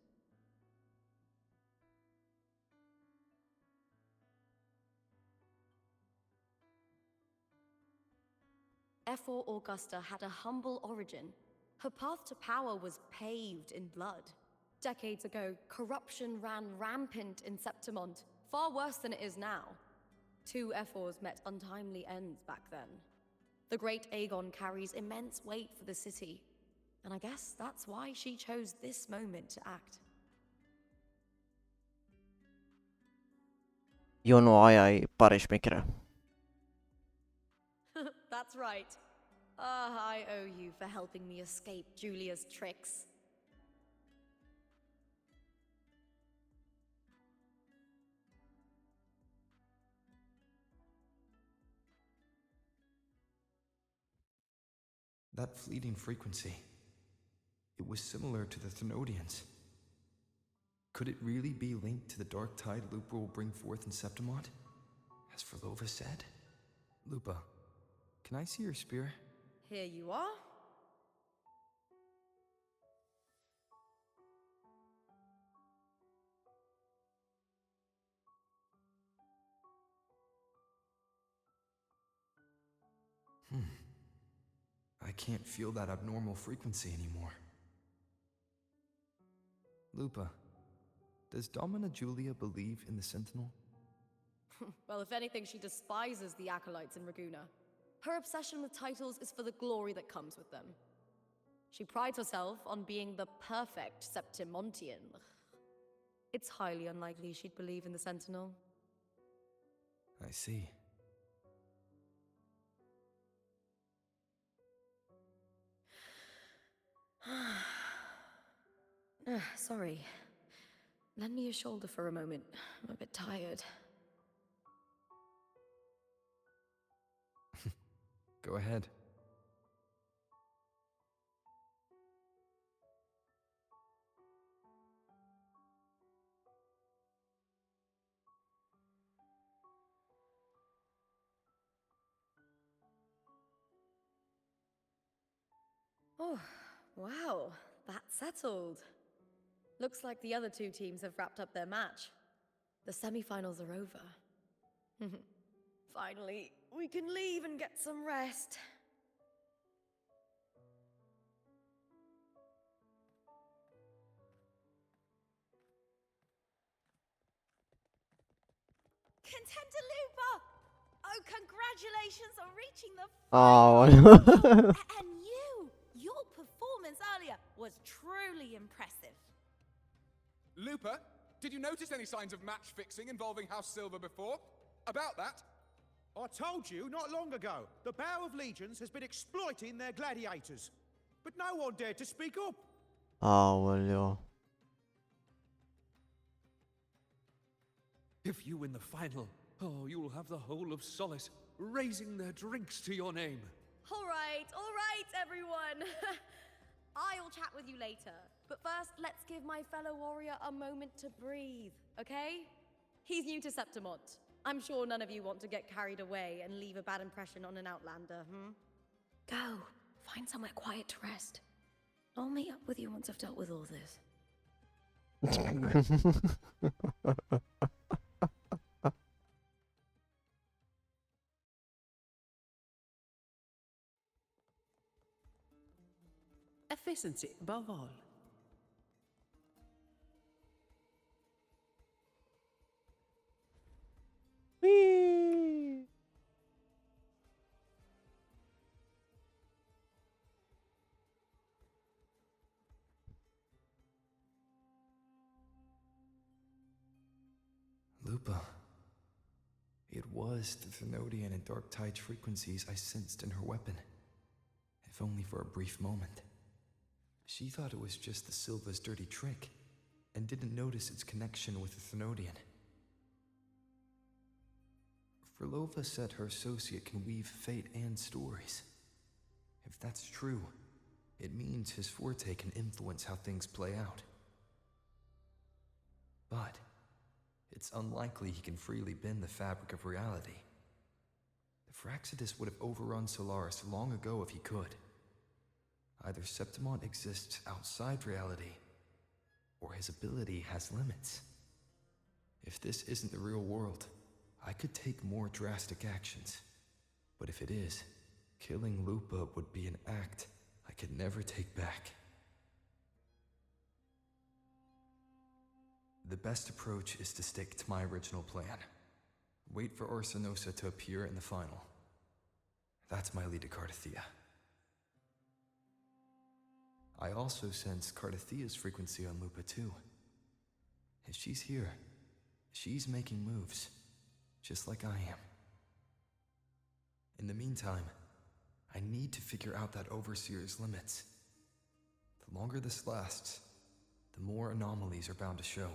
F4 Augusta had a humble origin. Her path to power was paved in blood. Decades ago, corruption ran rampant in Septimont, far worse than it is now. 2 F4s met untimely ends back then. The great Aegon carries immense weight for the city, and I guess that's why she chose this moment to act. Eu nu aia e pare șmecheră. That's right. I owe you for helping me escape Julia's tricks. That fleeting frequency, it was similar to the Thenodians. Could it really be linked to the dark tide Lupa will bring forth in Septimont, as Frolova said? Lupa, can I see your spear? Here you are. I can't feel that abnormal frequency anymore. Lupa, does Domina Julia believe in the Sentinel? Well, if anything, she despises the acolytes in Raguna. Her obsession with titles is for the glory that comes with them. She prides herself on being the perfect Septimontian. It's highly unlikely she'd believe in the Sentinel. I see. Sorry. Lend me your shoulder for a moment. I'm a bit tired. Go ahead. Oh, wow. That's settled. Looks like the other 2 teams have wrapped up their match. The semi-finals are over. Finally, we can leave and get some rest. Contender Lupa! Oh, congratulations on reaching the Oh. And your performance earlier was truly impressive. Lupa, did you notice any signs of match fixing involving House Silver before? About that? I told you not long ago, the Bow of Legions has been exploiting their gladiators. But no one dared to speak up. Aoleu. If you win the final, oh, you'll have the whole of Solace raising their drinks to your name. All right, everyone. I'll chat with you later. But first, let's give my fellow warrior a moment to breathe, okay? He's new to Septimont. I'm sure none of you want to get carried away and leave a bad impression on an outlander, Go, find somewhere quiet to rest. I'll meet up with you once I've dealt with all this. Efficiency above all. Whee! Lupa. It was the Thenodian and Dark Tide frequencies I sensed in her weapon. If only for a brief moment. She thought it was just the Silva's dirty trick, and didn't notice its connection with the Thenodian. Frolova said her associate can weave fate and stories. If that's true, it means his forte can influence how things play out. But it's unlikely he can freely bend the fabric of reality. The Fraxidus would have overrun Solaris long ago if he could. Either Septimont exists outside reality, or his ability has limits. If this isn't the real world, I could take more drastic actions. But if it is, Killing Lupa would be an act I could never take back. The best approach is to stick to my original plan. Wait for Orsinosa to appear in the final. That's my lead to Cardathia. I also sense Cardathia's frequency on Lupa too. If she's here, she's making moves, just like I am. In the meantime, I need to figure out that Overseer's limits. The longer this lasts, the more anomalies are bound to show.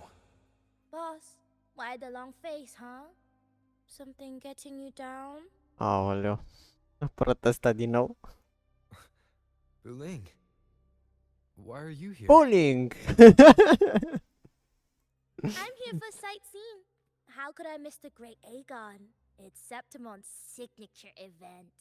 Boss, why the long face, huh? Something getting you down? Aoleu. Protesta din nou. Buling, why are you here? Bowling! I'm here for sightseeing. How could I miss the Great Aegon? It's Septimont's signature event.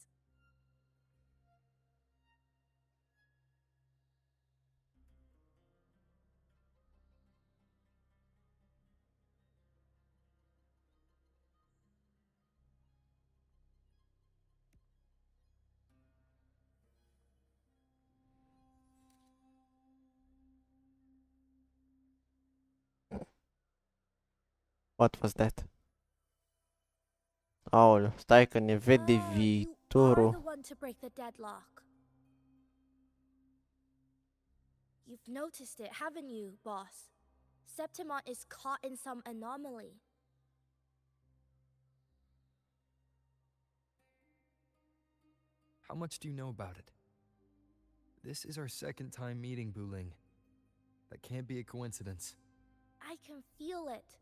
What was that? Aoleu, stai că ne vede You are the viitorul. one to break the deadlock. You've noticed it, haven't you, boss? Septimont is caught in some anomaly. How much do you know about it? This is our second time meeting, Buling. That can't be a coincidence. I can feel it,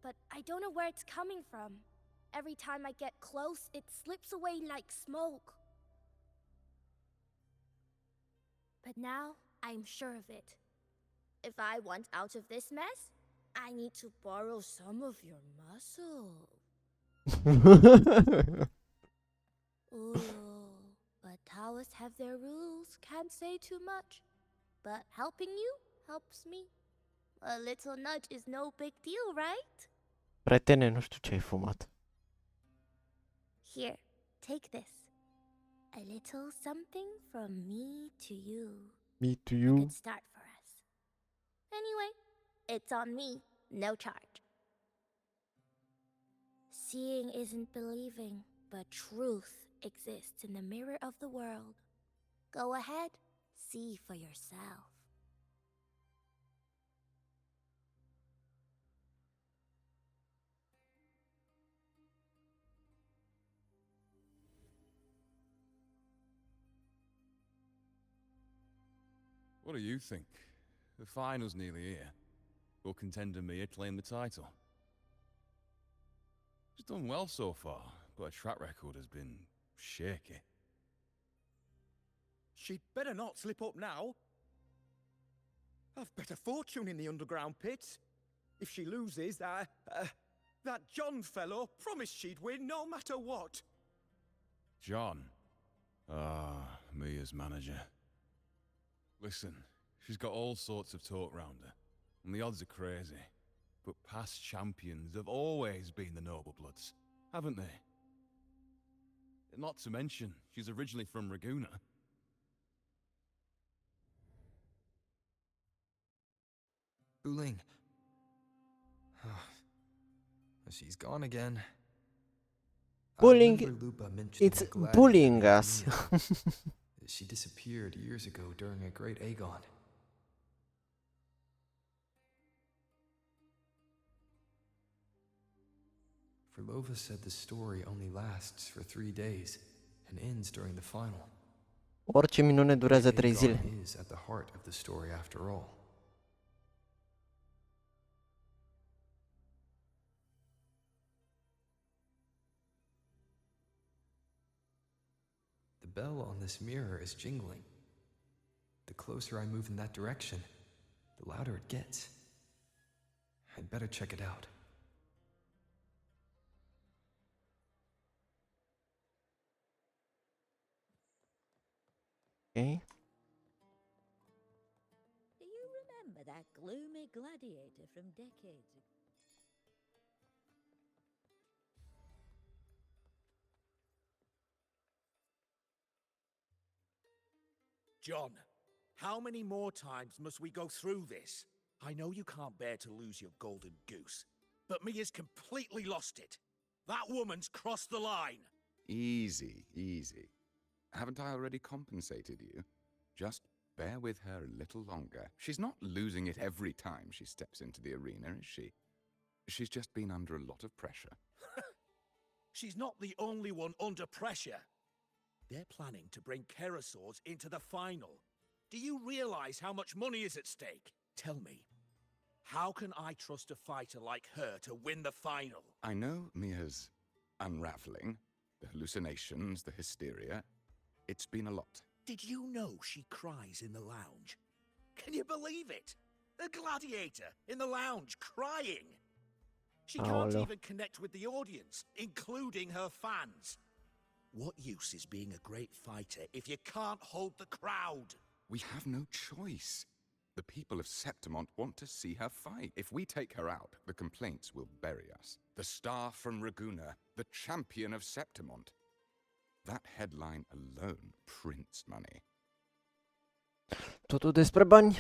but I don't know where it's coming from. Every time I get close, it slips away like smoke. But now, I'm sure of it. If I want out of this mess, I need to borrow some of your muscle. Ooh, but Taoists have their rules, can't say too much. But helping you helps me. A little nudge is no big deal, right? Prietene, nu știu ce ai fumat. Here, take this. A little something from me to you. Me to A you. good start for us. Anyway, it's on me, no charge. Seeing isn't believing, but truth exists in the mirror of the world. Go ahead, see for yourself. What do you think? The final's nearly here. Will contender Mia claim the title? She's done well so far, but her track record has been shaky. She'd better not slip up now. I've bet a fortune in the underground pits. If she loses, that John fellow promised she'd win no matter what. John? Ah, Mia's manager. Listen, she's got all sorts of talk round her, and the odds are crazy. But past champions have always been the noble bloods, haven't they? Not to mention, she's originally from Raguna. Buling. She's gone again. Bullying. It's bullying us. She disappeared years ago during a great Aegon. Verlova said the story only lasts for 3 days and ends during the final. Orice minune durează 3 zile. Aegon is at the heart of the story after all. The bell on this mirror is jingling. The closer I move in that direction, the louder it gets. I'd better check it out. Okay. Do you remember that gloomy gladiator from decades ago? John, how many more times must we go through this? I know you can't bear to lose your golden goose, but Mia's completely lost it. That woman's crossed the line. Easy, easy. Haven't I already compensated you? Just bear with her a little longer. She's not losing it every time she steps into the arena, is she? She's just been under a lot of pressure. She's not the only one under pressure. They're planning to bring Kerasaurs into the final. Do you realize how much money is at stake? Tell me, how can I trust a fighter like her to win the final? I know Mia's unraveling, the hallucinations, the hysteria. It's been a lot. Did you know she cries in the lounge? Can you believe it? A gladiator in the lounge crying. She can't even connect with the audience, including her fans. What use is being a great fighter if you can't hold the crowd? We have no choice. The people of Septimont want to see her fight. If we take her out, the complaints will bury us. The star from Raguna, the champion of Septimont. That headline alone prints money. Totul despre bani.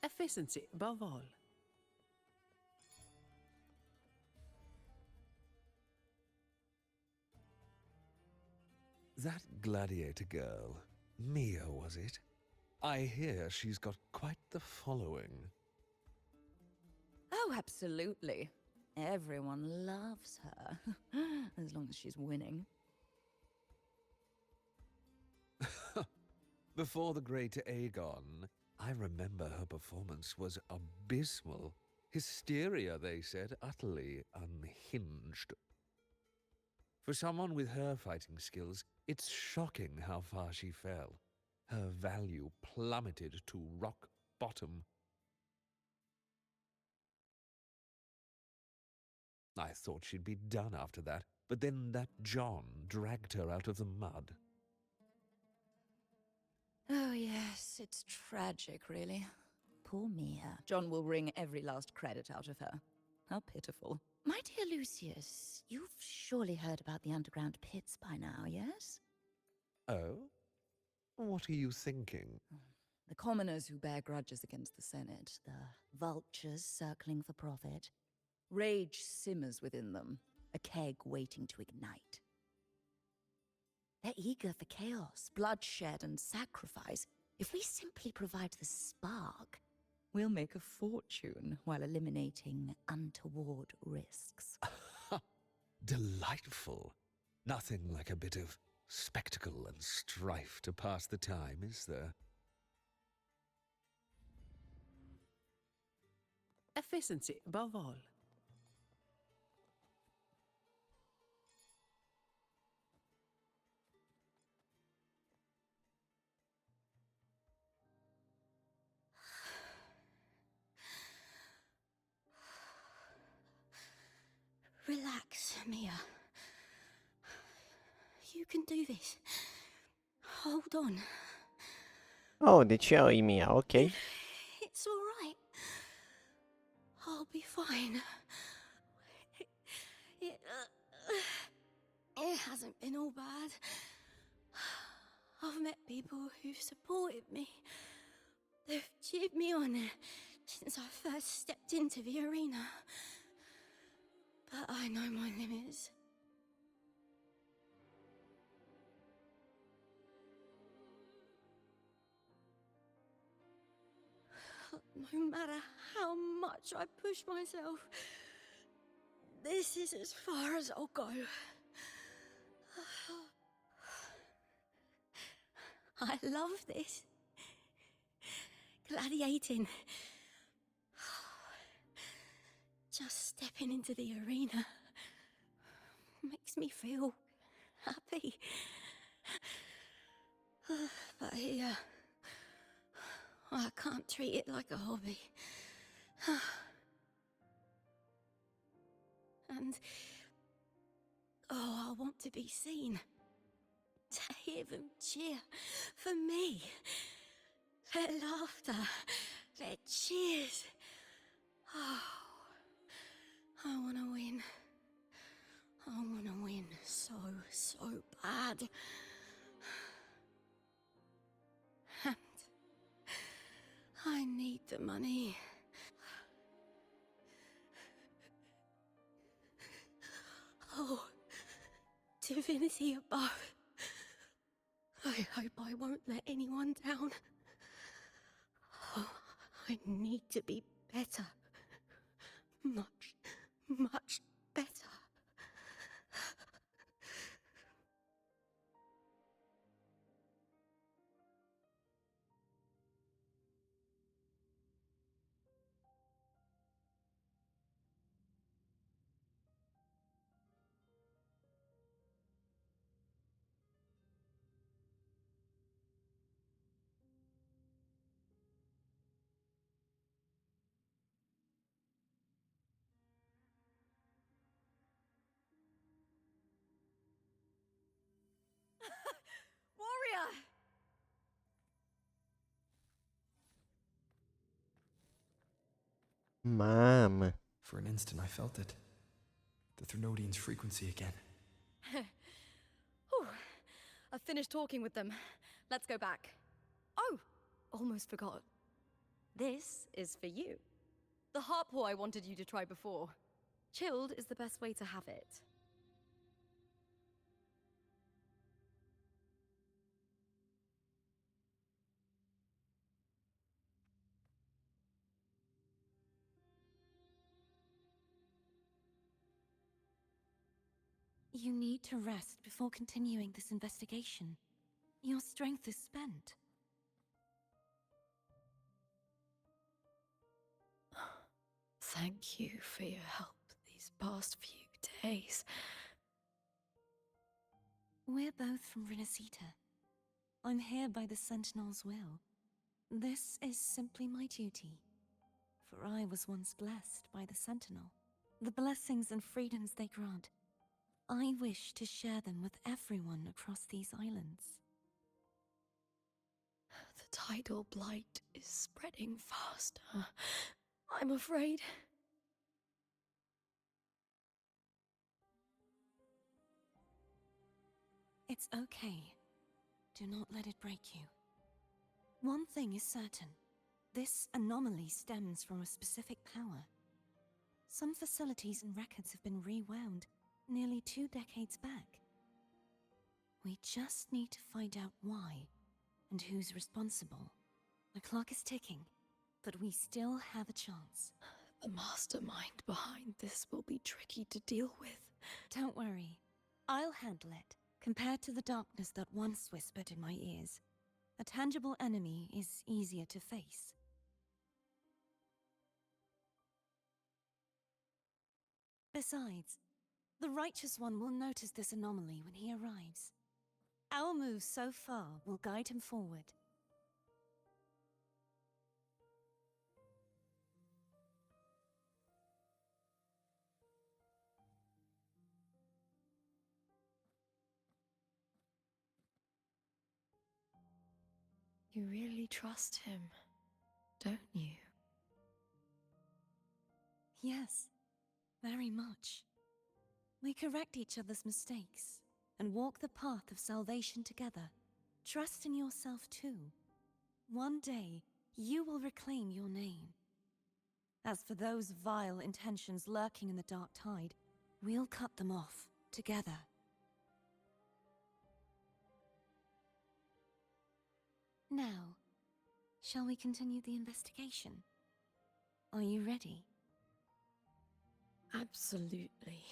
Efficiency above all. That gladiator girl, Mia, was it? I hear she's got quite the following. Oh, absolutely. Everyone loves her, as long as she's winning. Before the great Aegon, I remember her performance was abysmal. Hysteria, they said, utterly unhinged. For someone with her fighting skills, it's shocking how far she fell. Her value plummeted to rock bottom. I thought she'd be done after that, but then that John dragged her out of the mud. Oh, yes, it's tragic, really. Poor Mia. John will wring every last credit out of her. How pitiful. My dear Lucius, you've surely heard about the underground pits by now, yes? Oh? What are you thinking? The commoners who bear grudges against the Senate, the vultures circling for profit. Rage simmers within them, a keg waiting to ignite. They're eager for chaos, bloodshed, and sacrifice. If we simply provide the spark, we'll make a fortune while eliminating untoward risks. Delightful. Nothing like a bit of spectacle and strife to pass the time, is there? Efficiency above all. Relax, Mia. You can do this. Hold on. Oh, deci ea e Mia, ok. It's all right. I'll be fine. It hasn't been all bad. I've met people who've supported me. They've cheered me on since I first stepped into the arena. But I know my limits. No matter how much I push myself, this is as far as I'll go. I love this. Gladiating. Just stepping into the arena makes me feel happy. But here, I can't treat it like a hobby. And, I want to be seen. To hear them cheer for me. Their laughter, their cheers. Oh, I want to win. I want to win. so bad. And I need the money. Oh, divinity above. I hope I won't let anyone down. Oh, I need to be better. Much, much better. Warrior! Mom. For an instant, I felt it. The Threnodian's frequency again. Whew. I've finished talking with them. Let's go back. Oh, almost forgot. This is for you. The harpor I wanted you to try before. Chilled is the best way to have it. You need to rest before continuing this investigation. Your strength is spent. Thank you for your help these past few days. We're both from Renacita. I'm here by the Sentinel's will. This is simply my duty. For I was once blessed by the Sentinel. The blessings and freedoms they grant, I wish to share them with everyone across these islands. The tidal blight is spreading faster. I'm afraid. It's okay. Do not let it break you. One thing is certain. This anomaly stems from a specific power. Some facilities and records have been rewound nearly 2 decades back. We just need to find out why and who's responsible. The clock is ticking, but we still have a chance. The mastermind behind this will be tricky to deal with. Don't worry. I'll handle it. Compared to the darkness that once whispered in my ears, a tangible enemy is easier to face. Besides, the Righteous One will notice this anomaly when he arrives. Our moves so far will guide him forward. You really trust him, don't you? Yes, very much. We correct each other's mistakes and walk the path of salvation together. Trust in yourself too. One day, you will reclaim your name. As for those vile intentions lurking in the dark tide, we'll cut them off together. Now, shall we continue the investigation? Are you ready? Absolutely.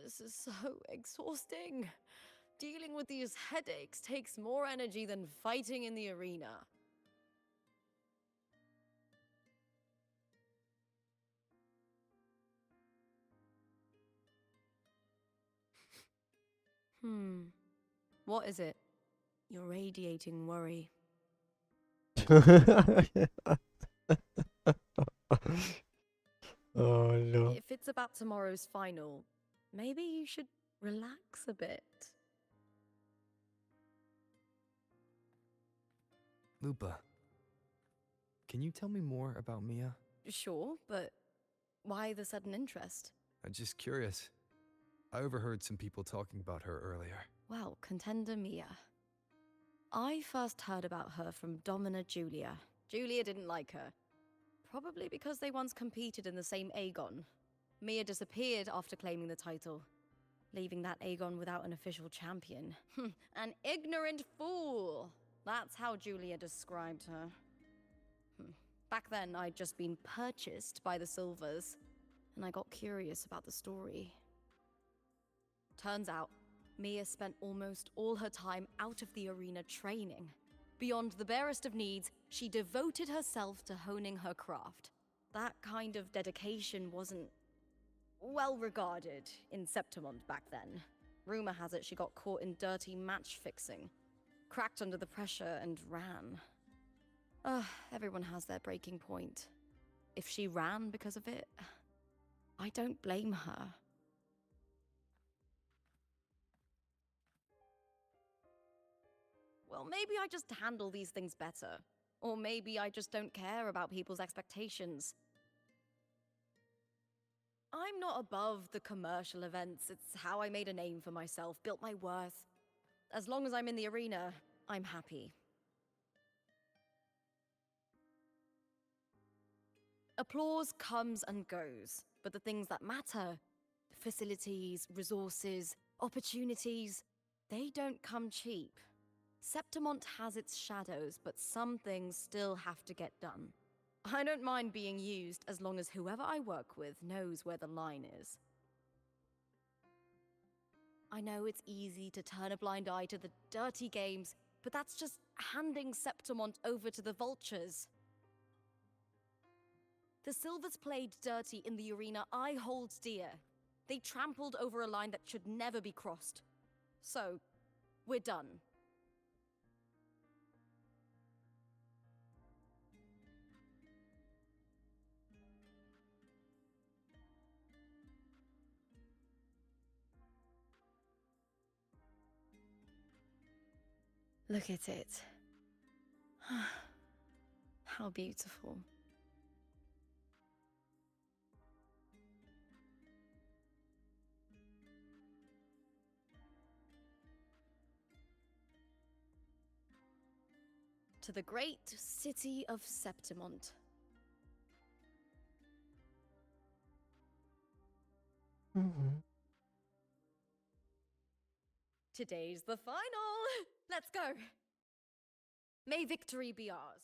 This is so exhausting. Dealing with these headaches takes more energy than fighting in the arena. What is it? You're radiating worry. Oh no. If it's about tomorrow's final, maybe you should relax a bit. Lupa, can you tell me more about Mia? Sure, but why the sudden interest? I'm just curious. I overheard some people talking about her earlier. Well, contender Mia. I first heard about her from Domina Julia. Julia didn't like her. Probably because they once competed in the same Aegon. Mia disappeared after claiming the title, leaving that Aegon without an official champion. An ignorant fool! That's how Julia described her. Back then, I'd just been purchased by the Silvers, and I got curious about the story. Turns out, Mia spent almost all her time out of the arena training. Beyond the barest of needs, she devoted herself to honing her craft. That kind of dedication wasn't well regarded in Septimont back then. Rumor has it she got caught in dirty match fixing, cracked under the pressure, and ran. Everyone has their breaking point. If she ran because of it, I don't blame her. Well, maybe I just handle these things better. Or maybe I just don't care about people's expectations. I'm not above the commercial events. It's how I made a name for myself, built my worth. As long as I'm in the arena, I'm happy. Applause comes and goes, but the things that matter, facilities, resources, opportunities, they don't come cheap. Septimont has its shadows, but some things still have to get done. I don't mind being used as long as whoever I work with knows where the line is. I know it's easy to turn a blind eye to the dirty games, but that's just handing Septimont over to the vultures. The Silvers played dirty in the arena I hold dear. They trampled over a line that should never be crossed. So, we're done. Look at it. How beautiful. To the great city of Septimont. Today's the final! Let's go! May victory be ours.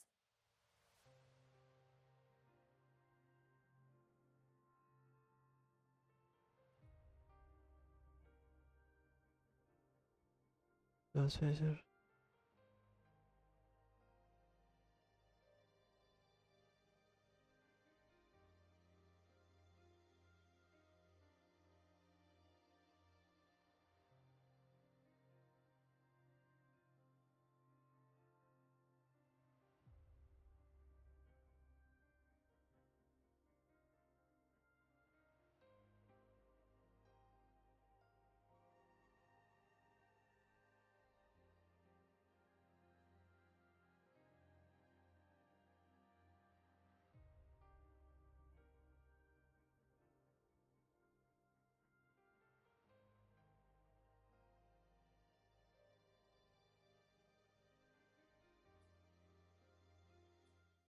Dos veces.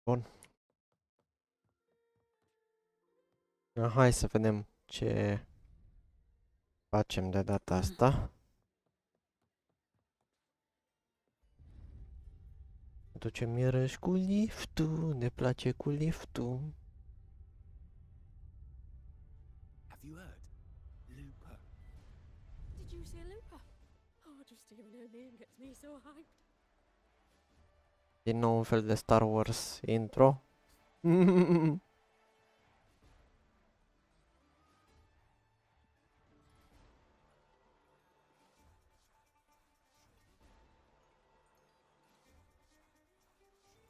Bun. Hai să vedem ce facem de data asta. Ducem iarăși cu liftul, ne place cu liftul. Have you heard? Lupa. Did you see Lupa? Oh, just hearing her name gets me so hyped. Din nou un fel de Star Wars intro.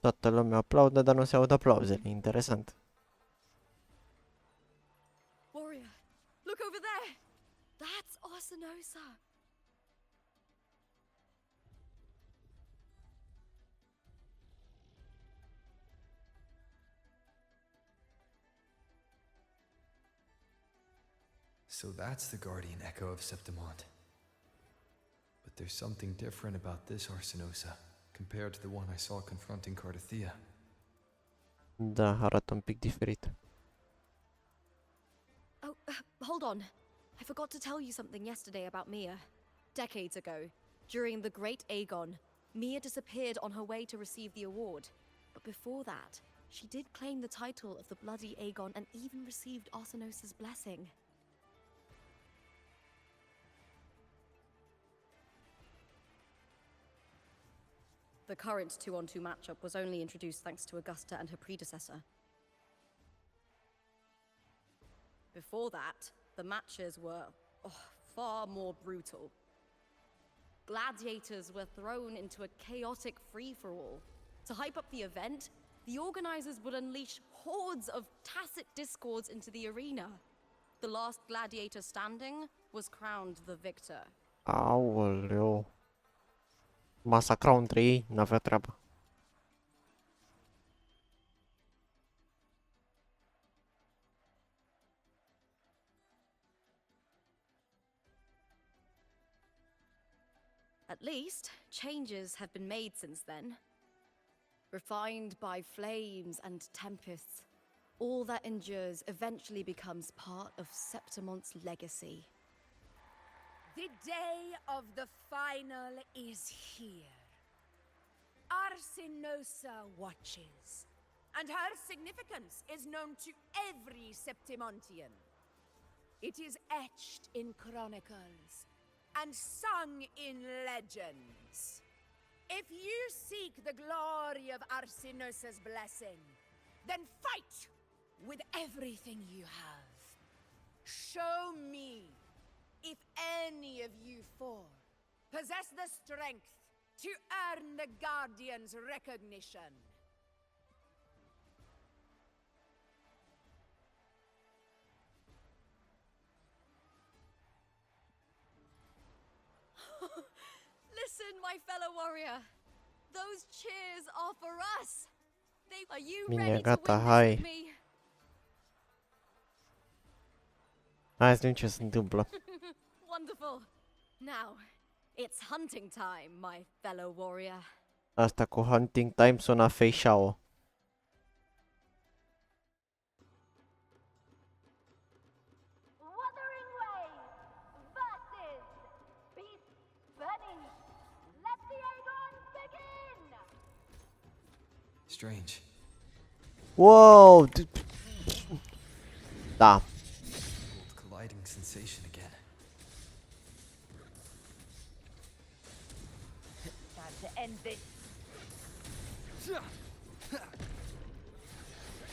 Toată lumea aplaudă, dar nu se aud aplauzele. Interesant. Warrior, look over there! That's Arsinosa! So that's the guardian echo of Septimont. But there's something different about this Arsinosa compared to the one I saw confronting Cardathia. Da, arată un pic diferit. Oh, hold on. I forgot to tell you something yesterday about Mia. Decades ago, during the Great Aegon, Mia disappeared on her way to receive the award. But before that, she did claim the title of the Bloody Aegon and even received Arsinosa's blessing. The current 2-on-2 matchup was only introduced thanks to Augusta and her predecessor. Before that, the matches were far more brutal. Gladiators were thrown into a chaotic free-for-all. To hype up the event, the organizers would unleash hordes of tacit discords into the arena. The last gladiator standing was crowned the victor. Aoleu. Masacrau între ei, n-avea treabă. At least, changes have been made since then. Refined by flames and tempests, all that endures eventually becomes part of Septimont's legacy. The day of the final is here. Arsinosa watches, and her significance is known to every Septimontian. It is etched in chronicles and sung in legends. If you seek the glory of Arsinosa's blessing, then fight with everything you have. Show me if any of you four possess the strength to earn the Guardian's recognition. Listen, my fellow warrior. Those cheers are for us. Are you Bine, ready to gata, win this hai. with me? Hai să vedem ce se întâmplă. Wonderful. Now, it's hunting time, my fellow warrior. Asta cu hunting time sună feșao. Wuthering Waves versus Beast Bunny. Let the Aegon begin! Strange. Wow! Da. Colliding sensation again. Time to end this.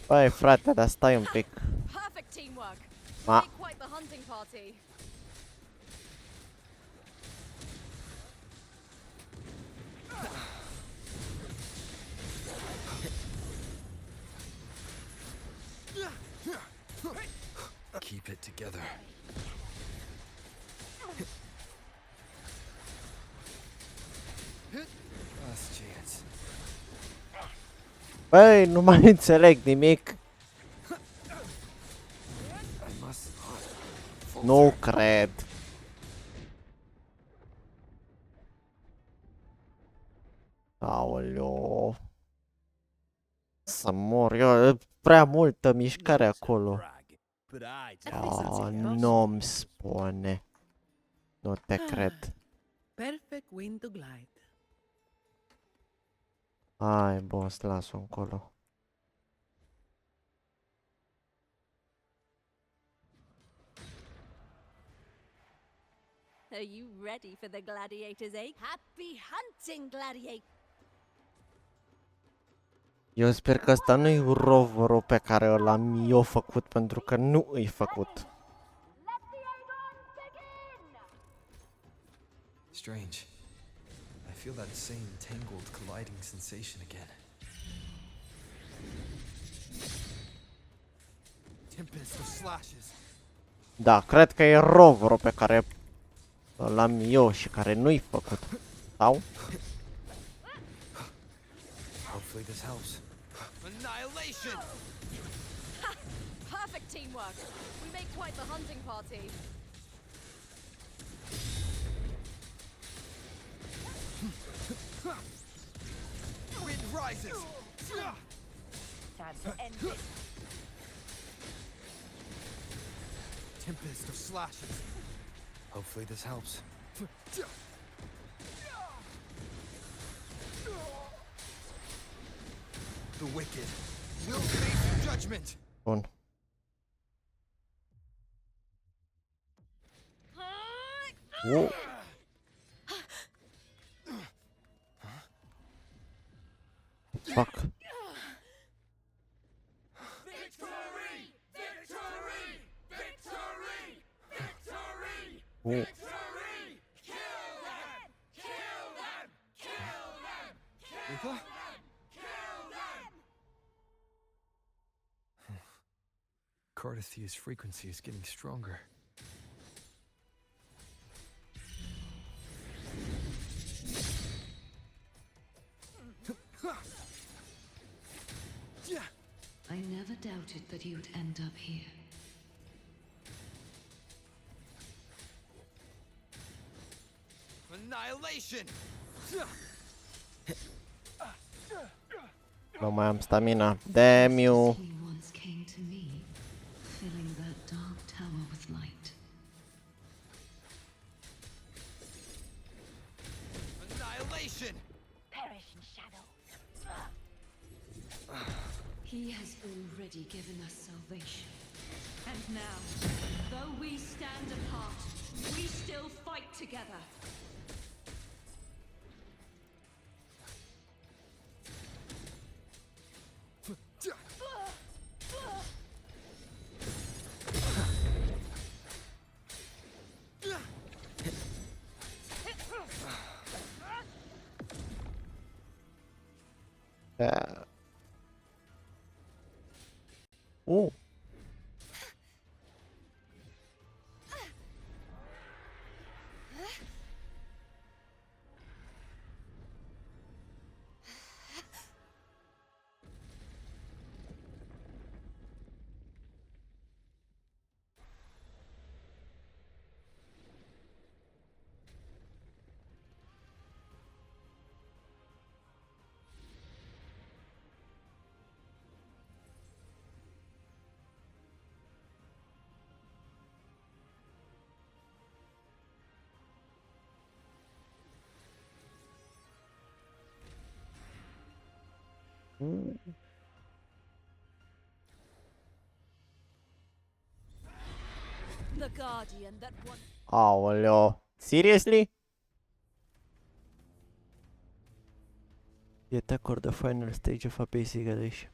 Băi, frate, dar stai un pic. Perfect teamwork. Ma. Make quite the hunting party. Keep it together. Last chance. Băi, nu mai înțeleg nimic. I must not. Nu cred. Aoleu. Să mor eu. Prea multă mișcare acolo. Oh, nu-mi spune. Nu te cred. Perfect wind to glide. Hai, boss, las-o încolo. Are you ready for the gladiators, eh? Happy hunting, gladiator! Eu sper că ăsta nu-i roverul pe care l-am eu făcut, pentru că nu îi făcut. Strange. I feel that same tangled colliding sensation again. Da, cred că e roverul pe care l-am eu și care nu-i făcut. Sau? Hopefully this helps. Annihilation! Ha! Perfect teamwork. We make quite the hunting party. Wind rises! Time to end this. Tempest of slashes. Hopefully this helps. The wicked will face judgment. Bun. Fuck. Oh. Cardithia's frequency is getting stronger. I never doubted that you'd end up here. Annihilation! Nu mai am stamina. Damn you. He once came to me, filling that dark tower with light. Annihilation! Perish in shadow. He has already given us salvation. And now, though we stand apart, we still fight together. Oh. The guardian that one. Aoleo. Seriously? Yet accord the final stage of a basic addition.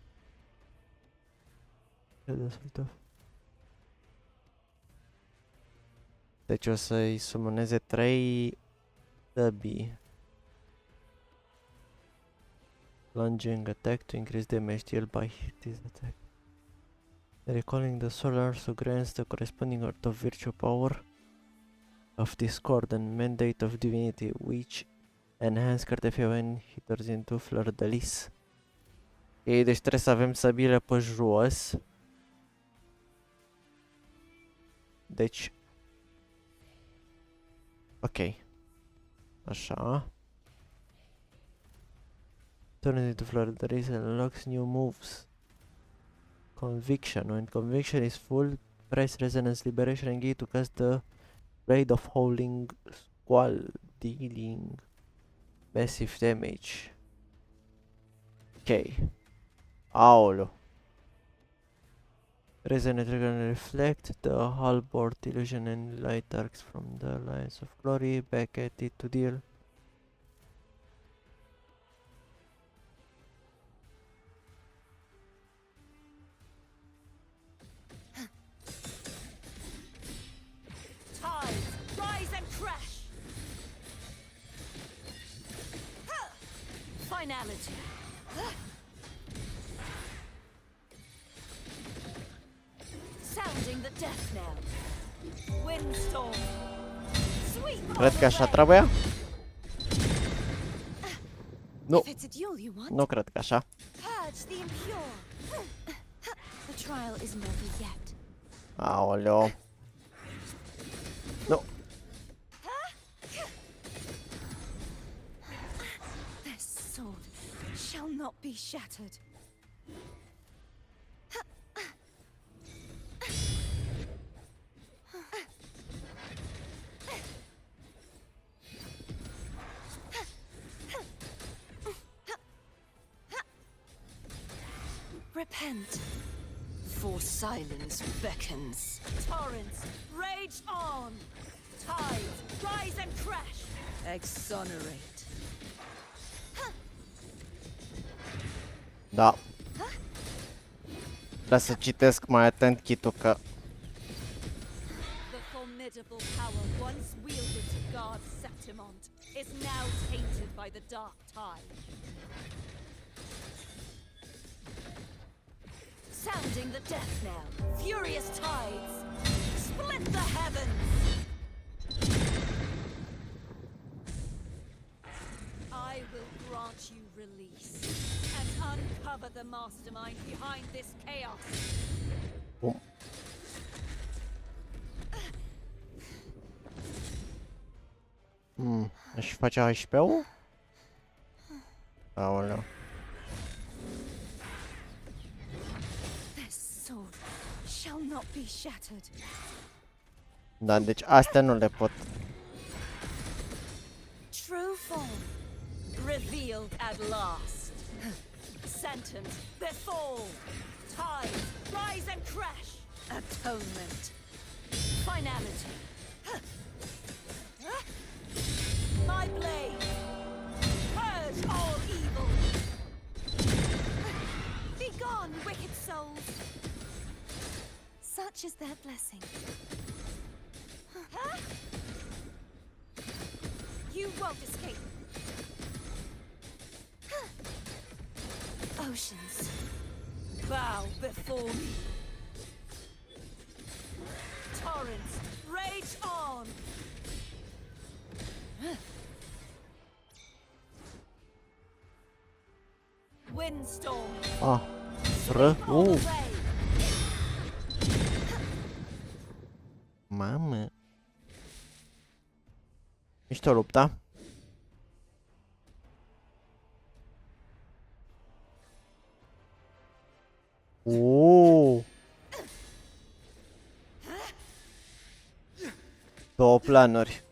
Deci o să-i summoneze 3 dăbii. Plunging attack to increase damage dealt by this attack. Recalling the solar so grants the corresponding earth of virtue power of discord and mandate of divinity, which enhance cartefia when he turns into fleur de lis. Ei, deci trebuie să avem săbile pe jos. Deci... Ok. Așa. Turn it into fleur de lis and unlocks new moves. Conviction. When conviction is full, press resonance liberation and gate to cast the blade of howling squall, dealing massive damage. Ok. Aoleu. Resonate trigger and reflect the halberd illusion and light arcs from the lines of glory back at it to deal. Rise and crash! Finality. Sounding the death knell. Windstorm. Sweep. Cred că așa trebuie. Nu. If it's a duel you want, Nu cred că așa. purge the impure. The trial isn't over yet. Aoleo. Nu. This sword shall not be shattered. Repent, for silence beckons. Torrents, rage on. Tides, rise and crash. Exonerate. Da. Trebuie să citesc mai atent kit-ul că... The formidable power once wielded to guard Septimont is now tainted by the dark tide. Sounding the death knell. Furious tides. Split the heavens. I will grant you release and uncover the mastermind behind this chaos. Bum. Aș face 11-ul? Aoleu. Sword shall not be shattered. Da, deci astea nu le pot. True form revealed at last. Sentence befall. Tides rise and crash. Atonement. Finality. My blade. Purge all evil. Be gone, wicked souls. Such is their blessing. Huh? You won't escape. Oceans, bow before me. Torrents, rage on. Windstorm. Ah. Mamă. Mișto lupta. Două planuri.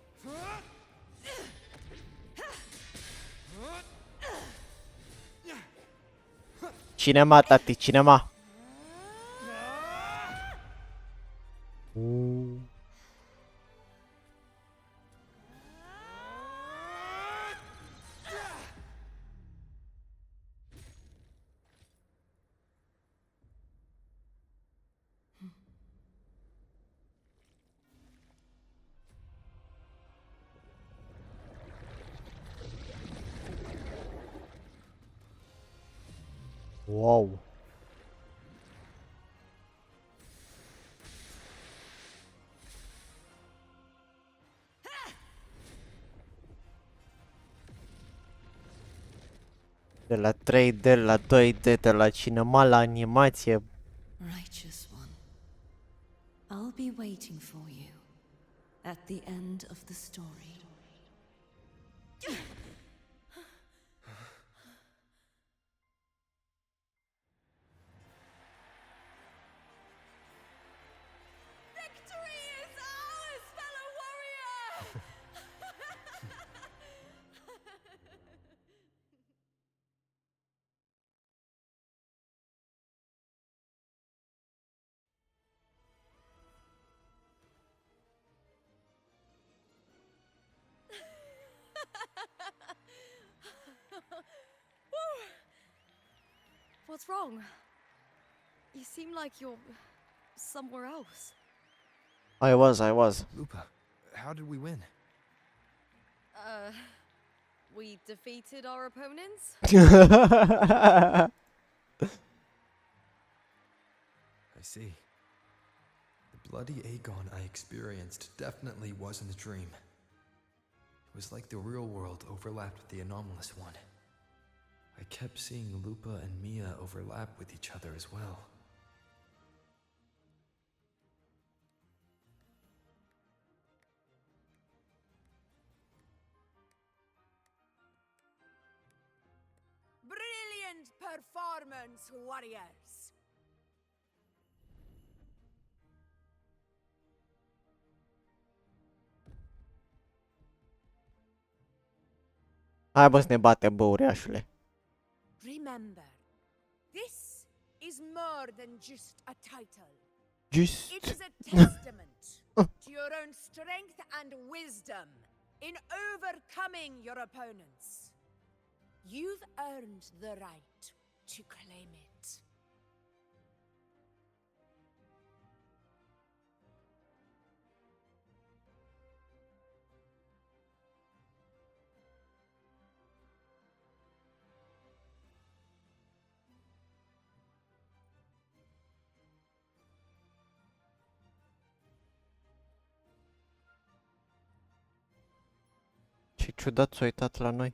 Cinema, tati, cinema. Wow. De la 3D la 2D, de la cinema la animație. Righteous one, I'll be waiting for you at the end of the story. Victory is ours, fellow warrior! What's wrong? You seem like you're somewhere else. I was. Lupa, how did we win? We defeated our opponents? I see. bloody Aegon I experienced definitely wasn't a dream. It was like the real world overlapped with the anomalous one. I kept seeing Lupa and Mia overlap with each other as well. Brilliant performance, warriors! Hai bă să ne bate, bă, uriașule. Remember, this is more than just a title. Just. It is a testament to your own strength and wisdom in overcoming your opponents. You've earned the right to claim it. Ce ciudat s-a uitat la noi.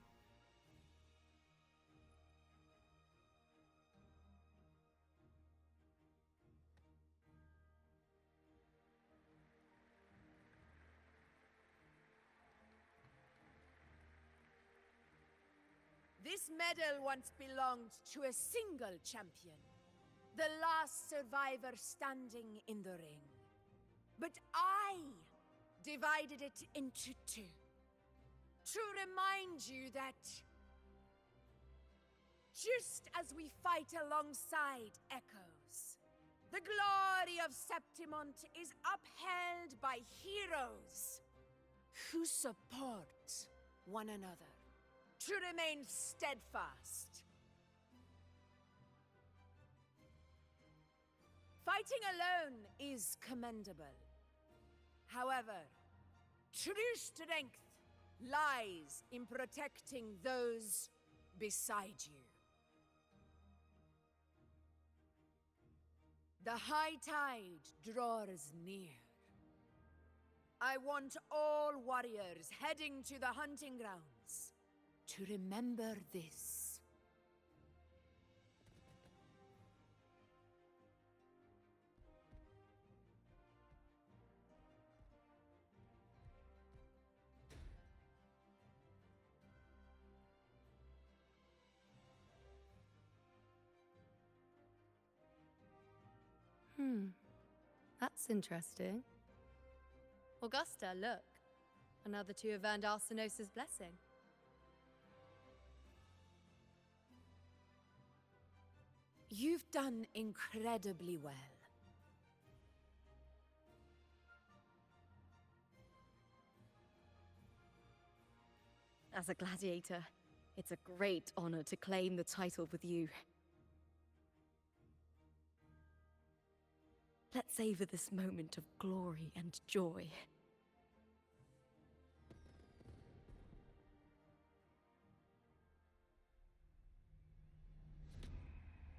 This medal once belonged to a single champion, the last survivor standing in the ring. But I divided it into two, to remind you that just as we fight alongside echoes, the glory of Septimont is upheld by heroes who support one another, to remain steadfast. Fighting alone is commendable. However, true strength lies in protecting those beside you. The high tide draws near. I want all warriors heading to the hunting grounds to remember this. That's interesting. Augusta, look. Another two have earned Arsenos's blessing. You've done incredibly well. As a gladiator, it's a great honor to claim the title with you. Let's savor this moment of glory and joy.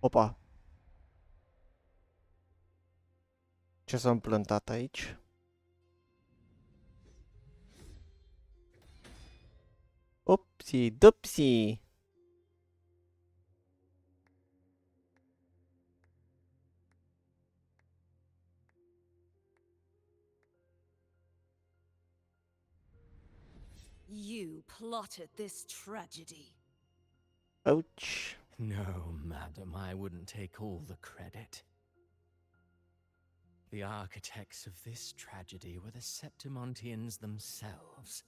Opa. Ce s-a împlântat aici? Upsi, dupsi. You plotted this tragedy. Ouch. No, madam, I wouldn't take all the credit. The architects of this tragedy were the Septimontians themselves.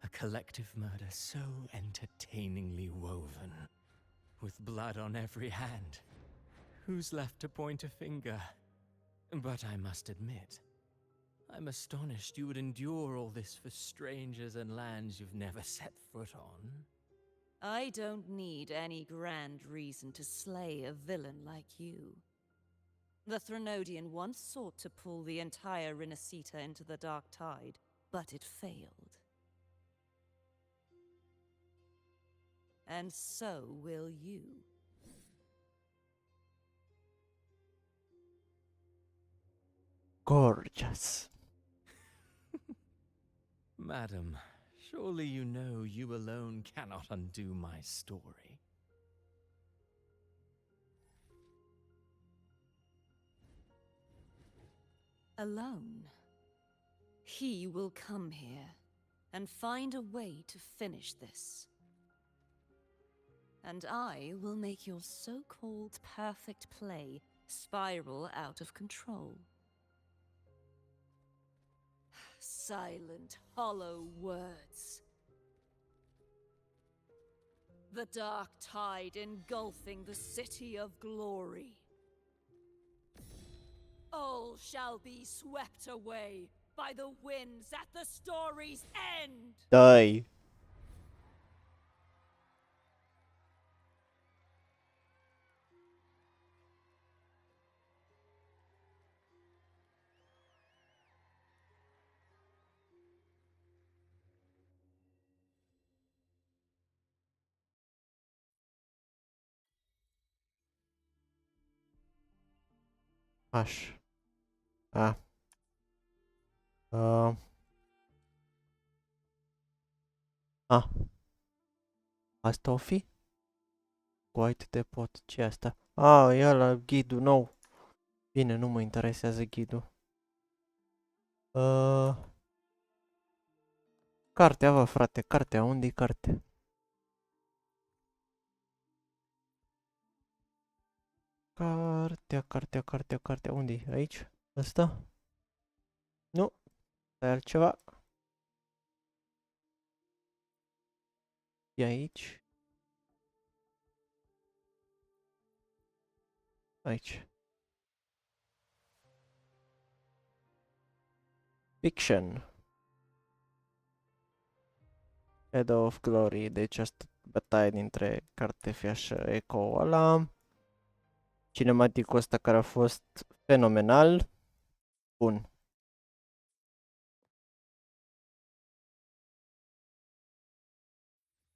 A collective murder so entertainingly woven, with blood on every hand. Who's left to point a finger? But I must admit, I'm astonished you would endure all this for strangers and lands you've never set foot on. I don't need any grand reason to slay a villain like you. The Threnodian once sought to pull the entire Renacita into the Dark Tide, but it failed. And so will you. Gorgeous. Madam, surely you know you alone cannot undo my story. Alone. He will come here and find a way to finish this. And I will make your so-called perfect play spiral out of control. Silent, hollow words. The dark tide engulfing the city of glory. All shall be swept away by the winds at the story's end. Die. Aș. A. A. Asta o fi? White de pot. Ce asta? A, e ăla ghidul nou. Bine, nu mă interesează ghidul. Cartea, bă, frate, cartea. Unde-i cartea? Cartea. Unde-i? Aici? Asta? Nu. E altceva. E aici. Aici. Fiction. Shadow of Glory. Deci asta bătaie dintre Cartefia și Echo ăla. Cinematicul ăsta care a fost fenomenal. Bun.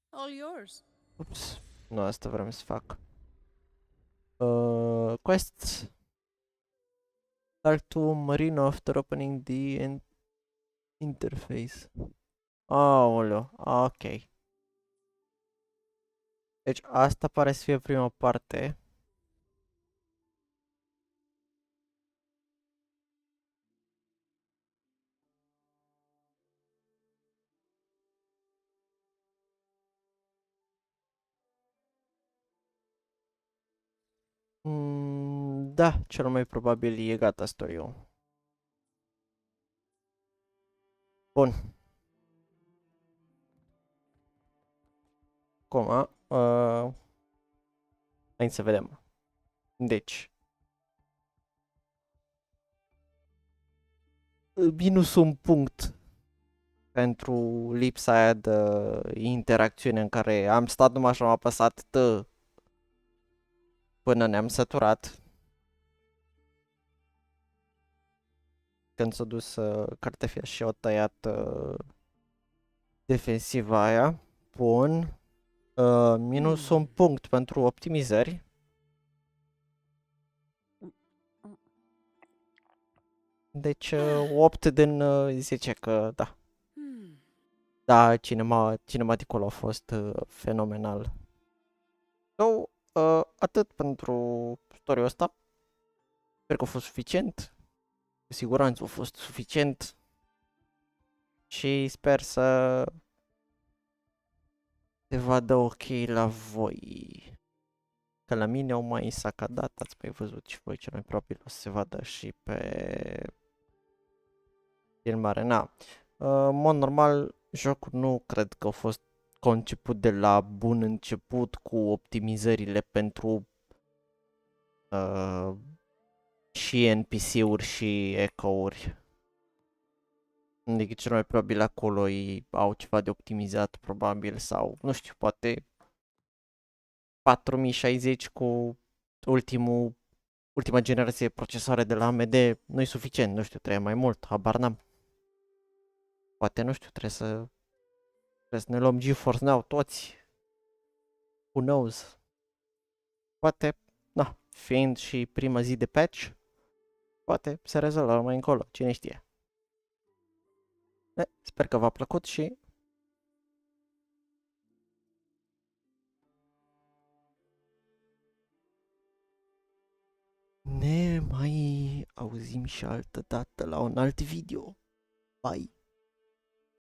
All yours. Ups. Nu asta vreau să fac. Quests. Talk to Marino after opening the interface. Aoleu, ok. Deci asta pare să fie prima parte. Da, cel mai probabil e gata story-ul. Bun. Acum, hai să vedem. Deci. Minus un punct pentru lipsa aia de interacțiune în care am stat numai și am apăsat până ne-am săturat. Când s-a dus Cartefia și au tăiat defensiva aia. Bun. Minus un punct pentru optimizări. Deci 8 din 10 că da. Da, cinematicul a fost fenomenal. So, atât pentru story-ul ăsta. Sper că a fost suficient. Cu siguranță a fost suficient. Și sper să se vadă ok la voi. Că la mine au mai sacadat, ați mai văzut și voi, cel mai probabil o să se vadă și pe filmare. Na. În mod normal, jocul nu cred că a fost conceput de la bun început cu optimizările pentru și NPC-uri și echo-uri. Adică cel mai probabil acolo au ceva de optimizat probabil sau nu știu, poate 4060 cu ultima generație de procesoare de la AMD nu e suficient, nu știu, trebuie mai mult, habar n-am. Poate, nu știu, trebuie să ne luăm GeForce Now toți. Who knows? Poate, na, fiind și prima zi de patch, Poate se rezolvă mai încolo, cine știe. Sper că v-a plăcut și ne mai auzim și altă dată la un alt video. Bye!